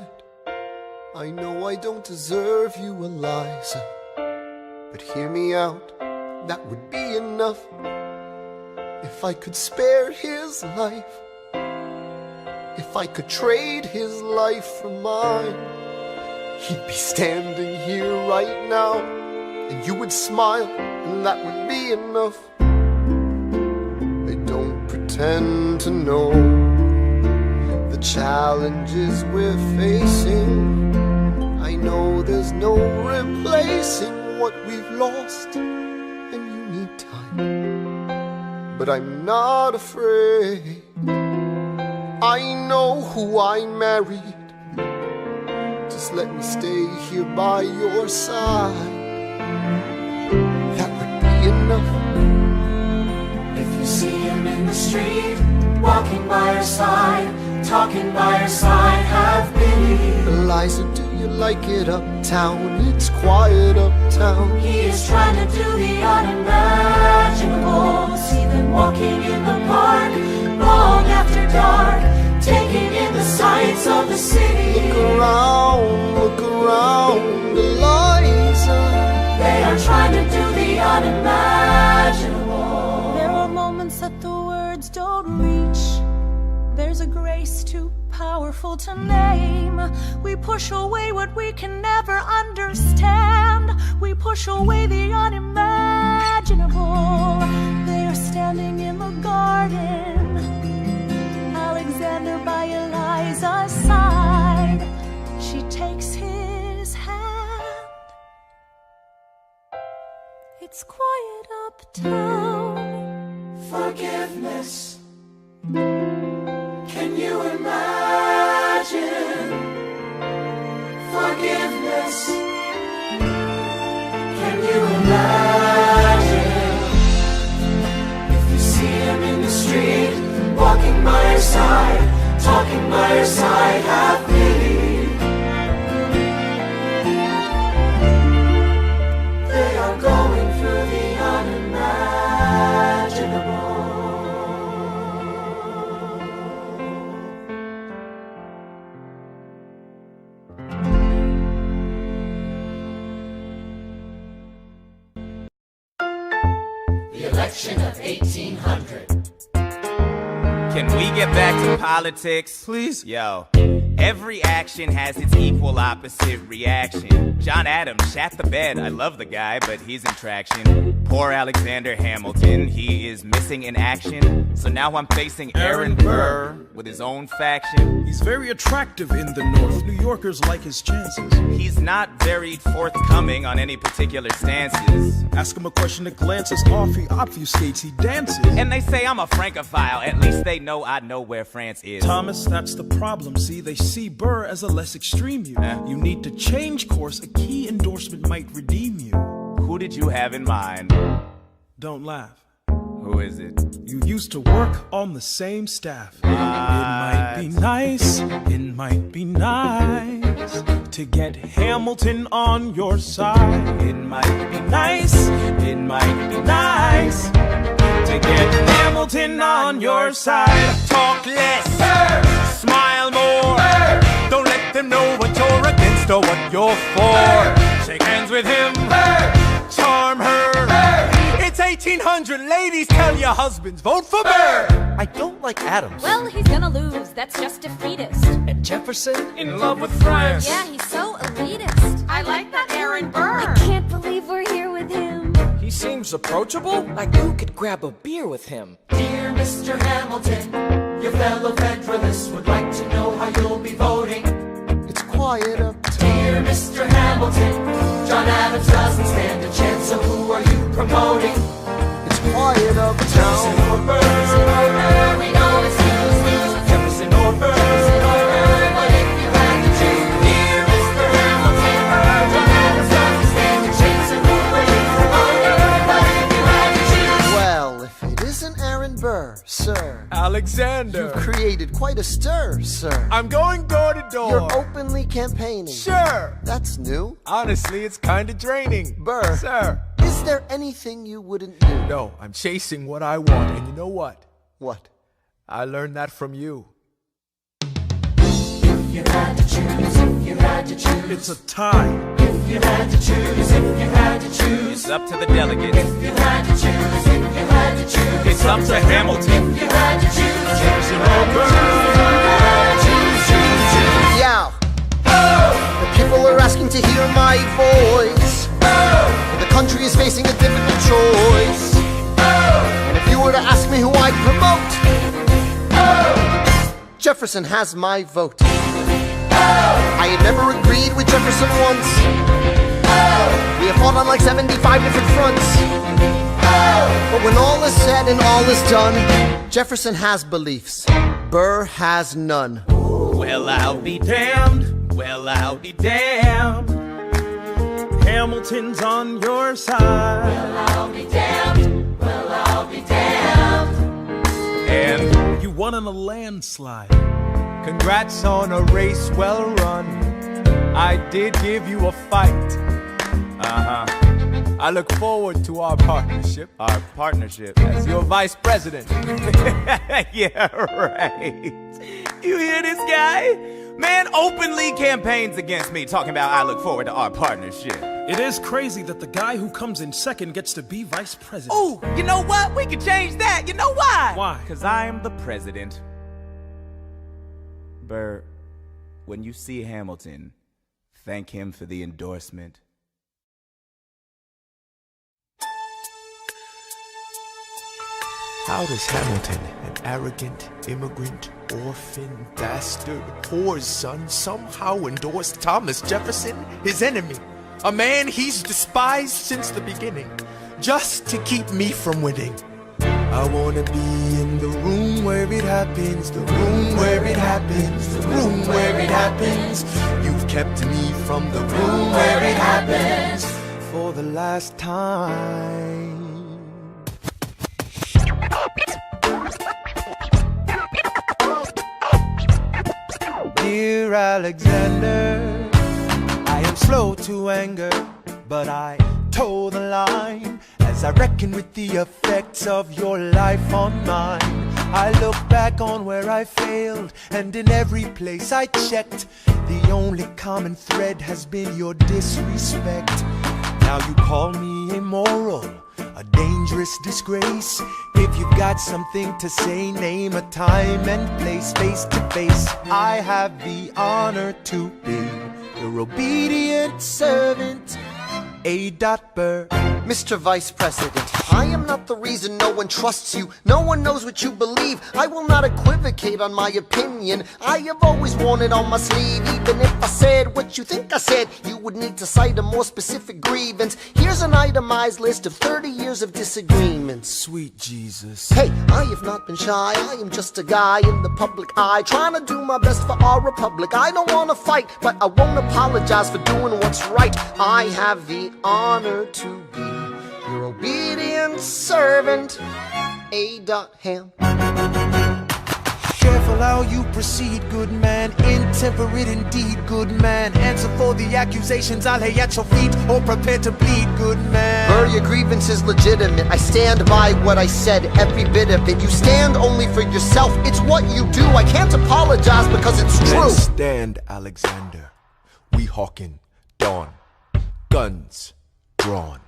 I know I don't deserve you, Eliza, but hear me out, that would be enough. If I could spare his life, if I could trade his life for mine, he'd be standing here right now, and you would smile, and that would be enough. I don't pretend to know the challenges we're facing. I know there's no replacing what we've lost, and you need time. But I'm not afraid. I know who I married. Just let me stay here by your side. That would be enough. If you see him in the street, walking by her side, talking by her side, have pity. Eliza, do you like it uptown? It's quiet uptown. He is trying to do the unimaginable. See them walking in the park long after dark. the city. Look around, Eliza. They are trying to do the unimaginable. There are moments that the words don't reach. There's a grace too powerful to name. We push away what we can never understand. We push away the unimaginable. They are standing in the garden, Alexander by Eliza's side. She takes his hand. It's quiet uptown. Forgiveness. Can you imagine? Forgiveness. Can you imagine? If you see him in the street, walking by your side, talking by your side, have pity. They are going through the unimaginable. Election of 1800. Can we get back to politics? Please? Yo, every action has its equal opposite reaction. John Adams shat the bed. I love the guy, but he's in traction. Poor Alexander Hamilton, he is missing in action. So now I'm facing Aaron Burr with his own faction. He's very attractive in the North. New Yorkers like his chances. He's not very forthcoming on any particular stances. Ask him a question that glances off, he obfuscates, he dances. And they say I'm a Francophile, at least they know I know where France is. Thomas, that's the problem, see? They see Burr as a less extreme you. You need to change course, a key endorsement might redeem you. Who did you have in mind? Don't laugh. Who is it? You used to work on the same staff. It might be nice, it might be nice to get Hamilton on your side. It might be nice, it might be nice to get Hamilton on your side. Talk less, smile more. Don't let them know what you're against or what you're for. Shake hands with him, charm her. It's 1800, ladies, tell your husbands, vote for Burr. I don't like Adams. Well, he's gonna lose, that's just defeatist. And Jefferson? In love with France. Yeah, he's so elitist. I like that Aaron Burr. I can't believe we're here with him. He seems approachable, like who could grab a beer with him? Dear Mr. Hamilton, your fellow Federalists would like to know how you'll be voting. It's quiet uptown. Dear Mr. Hamilton, John Adams doesn't stand a chance, so who are you promoting? It's quiet uptown. Jefferson or Burr, we know it's lose-lose. Jefferson or Burr, but if you had to choose, dear Mr. Hamilton, John Adams doesn't stand a chance, so who are you promoting? But if you had to choose, Well, if it isn't Aaron Burr, sir. Alexander. You've created quite a stir, sir. I'm going door to door. You're openly campaigning. Sure. That's new. Honestly, it's kind of draining. Burr. Sir. Is there anything you wouldn't do? No, I'm chasing what I want, and you know what? What? I learned that from you. if you had to choose, if you had to choose, It's a tie. if you had to choose, if you had to choose, It's up to the delegates. if you had to choose, if you had to choose, It's up to Hamilton. if you had to choose, Jefferson or Burr. Yeah. The people are asking to hear my voice. The country is facing a difficult choice. And if you were to ask me who I'd promote, Jefferson has my vote. I had never agreed with Jefferson once. We have fought on like 75 different fronts. But when all is said and all is done, Jefferson has beliefs. Burr has none. Well, I'll be damned. Well, I'll be damned. Hamilton's on your side. Well, I'll be damned. Well, I'll be damned. And you won on a landslide. Congrats on a race well run. I did give you a fight. I look forward to our partnership. Our partnership. As your vice president. Yeah, right. You hear this guy? Man openly campaigns against me, talking about I look forward to our partnership. It is crazy that the guy who comes in second gets to be vice president. Ooh, you know what? We could change that. You know why? Why? Because I am the president. Burr, when you see Hamilton, thank him for the endorsement. How does Hamilton, an arrogant, immigrant, orphan, bastard, whore's son, somehow endorse Thomas Jefferson, his enemy? A man he's despised since the beginning, just to keep me from winning. I wanna be in the room where it happens, the room where it happens, the room where it happens. You've kept me from the room where it happens for the last time. Dear Alexander, I am slow to anger, but I toe the line as I reckon with the effects of your life on mine. I look back on where I failed, and in every place I checked, the only common thread has been your disrespect. Now you call me immoral, a dangerous disgrace. If you've got something to say, name a time and place, face to face. I have the honor to be your obedient servant, A. Burr. Mr. Vice President, I am not the reason no one trusts you. No one knows what you believe. I will not equivocate on my opinion. I have always worn it on my sleeve. Even if I said what you think I said, you would need to cite a more specific grievance. Here's an itemized list of 30 years of disagreements. Sweet Jesus. Hey, I have not been shy. I am just a guy in the public eye, trying to do my best for our republic. I don't want to fight, but I won't apologize for doing what's right. I have the honor to be your obedient servant, A. Ham. Careful how you proceed, good man. Intemperate indeed, good man. Answer for the accusations I lay at your feet, or prepare to bleed, good man. Burr, your grievance is legitimate. I stand by what I said, every bit of it. You stand only for yourself. It's what you do. I can't apologize because it's true. Let's stand, Alexander. We hawking dawn. Guns drawn.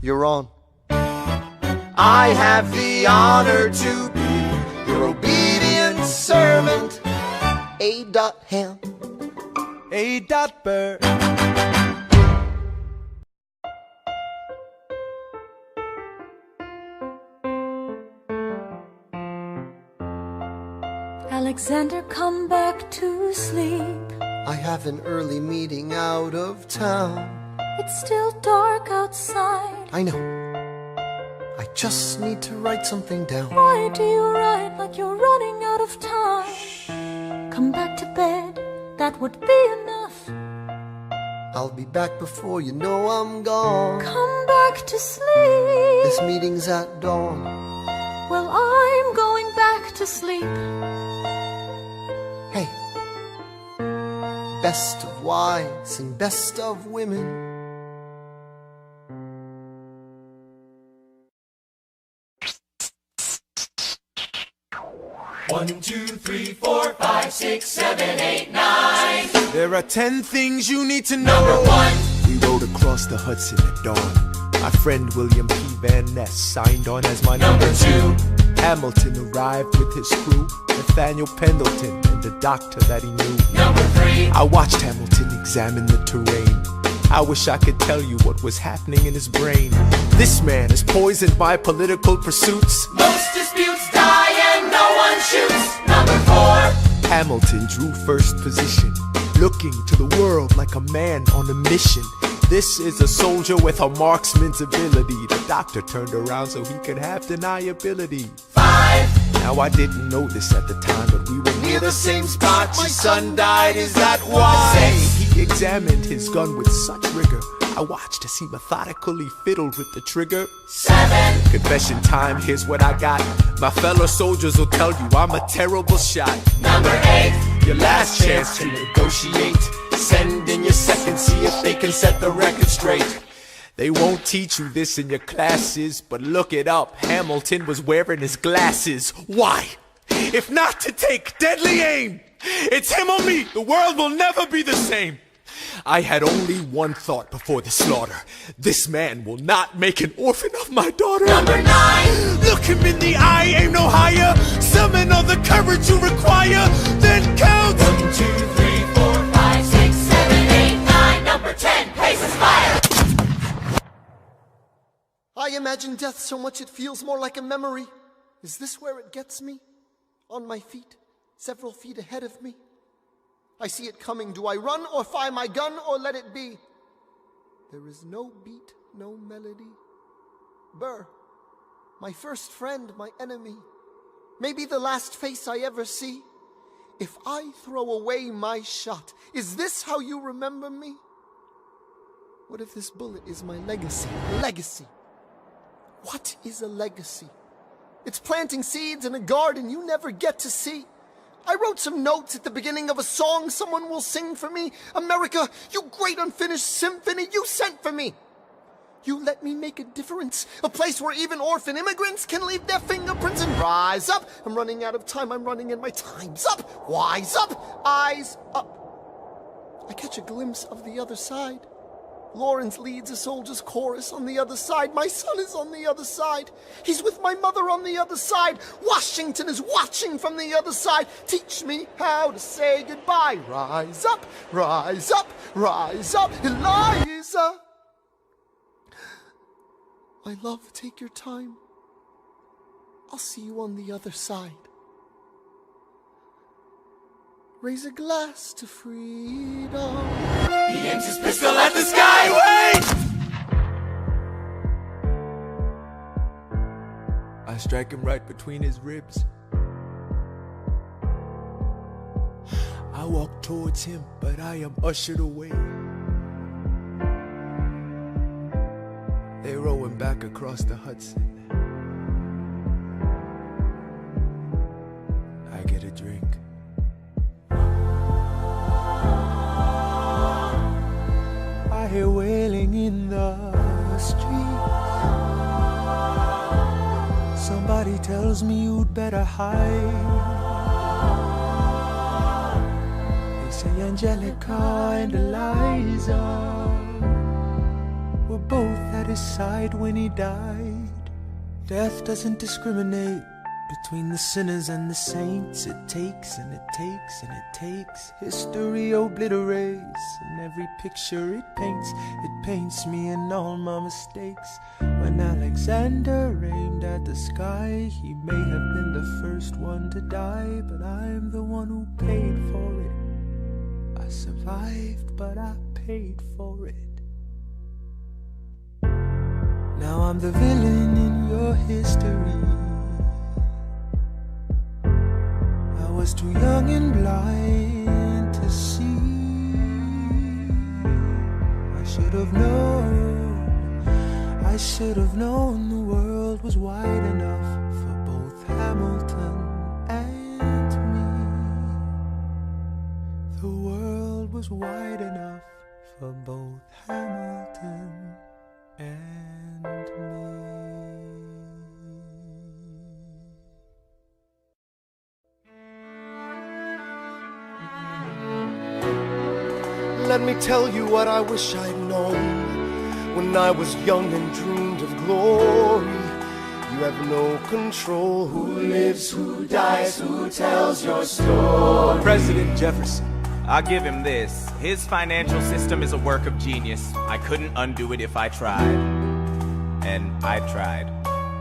You're on. I have the honor to be your obedient servant, A. Ham. A. Burr. Alexander, come back to sleep. I have an early meeting out of town. It's still dark outside. I know. I just need to write something down. Why do you write like you're running out of time? Come back to bed, that would be enough. I'll be back before you know I'm gone. Come back to sleep. This meeting's at dawn. Well, I'm going back to sleep. Hey, best of wives and best of women. One, two, three, four, 5, 6, 7, 8, 9. There are 10 things you need to know. Number 1. We rode across the Hudson at dawn. My friend William P. Van Ness signed on as my Number 2. Hamilton arrived with his crew, Nathaniel Pendleton and the doctor that he knew. Number 3. I watched Hamilton examine the terrain. I wish I could tell you what was happening in his brain. This man has poisoned my political pursuits. Most disputes die and no one shoots. Number 4. Hamilton drew first position, looking to the world like a man on a mission. This is a soldier with a marksman's ability. The doctor turned around so he could have deniability. 5. Now I didn't know this at the time, but we were near the same spot. My son died, is that why? 6. He examined his gun with such rigor. I watched as he methodically fiddled with the trigger. 7. Confession time, here's what I got. My fellow soldiers will tell you I'm a terrible shot. Number 8. Your last chance to negotiate. Send in your second, see if they can set the record straight. They won't teach you this in your classes, but look it up. Hamilton was wearing his glasses. Why? If not to take deadly aim It's him or me. The world will never be the same. I had only one thought before the slaughter. This man will not make an orphan of my daughter. Number 9. Look him in the eye, aim no higher. Summon all the courage you require. Then count 1, 2, 3, 4, 5, 6, 7, 8, 9. Number 10. Paces fire. I imagine death so much it feels more like a memory. Is this where it gets me? On my feet, several feet ahead of me. I see it coming. Do I run or fire my gun or let it be? There is no beat, no melody. Burr, my first friend, my enemy. Maybe the last face I ever see. If I throw away my shot, is this how you remember me? What if this bullet is my legacy? Legacy. What is a legacy? It's planting seeds in a garden you never get to see. I wrote some notes at the beginning of a song someone will sing for me. America, you great unfinished symphony you sent for me. You let me make a difference, a place where even orphan immigrants can leave their fingerprints and rise up. I'm running out of time, I'm running and my time's up. Wise up, eyes up. I catch a glimpse of the other side. Lawrence leads a soldier's chorus on the other side. My son is on the other side. He's with my mother on the other side. Washington is watching from the other side. Teach me how to say goodbye. Rise up, rise up, rise up, Eliza. My love, take your time. I'll see you on the other side. Raise a glass to freedom. He aims his pistol at the sky. Wait! I strike him right between his ribs. I walk towards him, but I am ushered away. They row him back across the Hudson. I get a drink. I hear wailing in the street. Somebody tells me you'd better hide. They say Angelica and Eliza were both at his side when he died. Death doesn't discriminate between the sinners and the saints. It takes and it takes and it takes. History obliterates, and every picture it paints me in all my mistakes. When Alexander aimed at the sky, he may have been the first one to die, but I'm the one who paid for it. I survived, but I paid for it. Now I'm the villain in your history. I was too young and blind to see. I should have known the world was wide enough for both Hamilton and me. The world was wide enough for both Hamilton and me. Let me tell you what I wish I'd known when I was young and dreamed of glory. You have no control. Who lives, who dies, who tells your story? President Jefferson. I'll give him this. His financial system is a work of genius. I couldn't undo it if I tried. And I tried.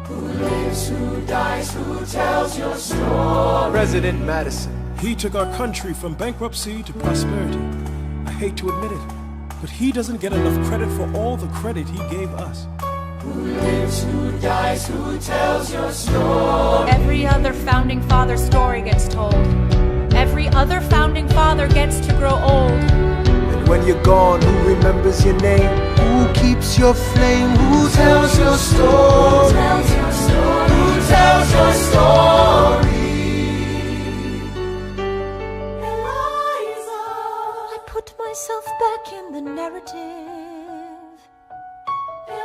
Who lives, who dies, who tells your story? President Madison. He took our country from bankruptcy to prosperity. I hate to admit it, but he doesn't get enough credit for all the credit he gave us. Who lives, who dies, who tells your story? Every other founding father story gets told. Every other founding father gets to grow old. And when you're gone, who remembers your name? Who keeps your flame? Who tells your story? Who tells your story? Who tells your story? Put myself back in the narrative.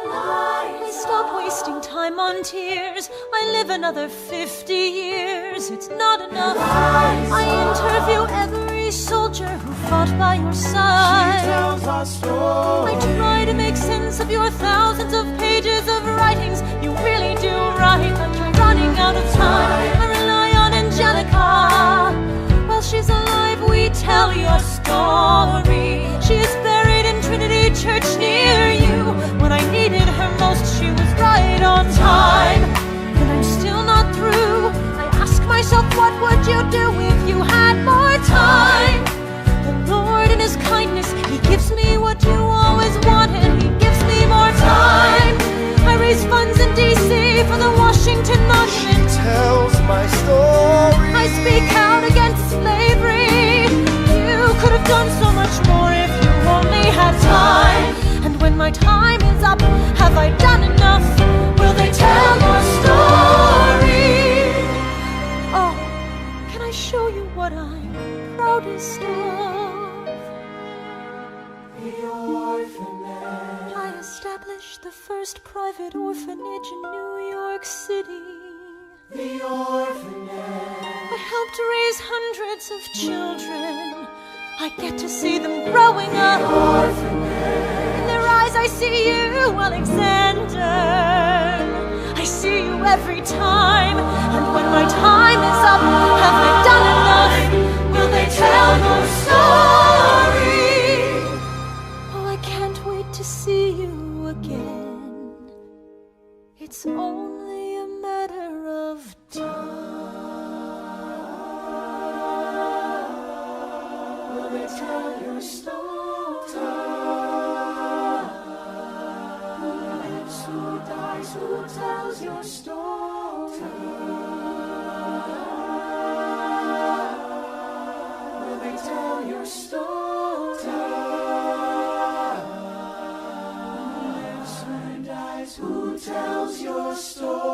I stop wasting time on tears. I live another 50 years. It's not enough. I interview every out by your side. She tells our story. I try to make sense of your thousands of pages of writings. You really do write like you're running out of time. I rely on Angelica. While she's alive, we tell your story. She is buried in Trinity Church near you. When I needed her most, she was right on time. And I'm still not through. I ask myself, what would you do if you had more time? The Lord in His kindness, He gives me what you always wanted. He gives me more time. I raise funds in D.C. for the Washington Monument. She tells my story. I speak out against slavery. You could have done so much more if you only had time. And when my time is up, have I done enough? Will they tell your story? Oh, can I show you what I'm proudest of? The orphanage. I established the first private orphanage in New York City. The orphanage. I helped raise hundreds of children. I get to see them growing up. In their eyes I see you, Alexander. I see you every time. And when my time is up, have I done enough? Will they tell your story? Oh, I can't wait to see you again. It's only a matter of time. Will they tell your story? Who lives, who dies, who tells your story? Will they tell your story? Who lives, who dies, who tells your story?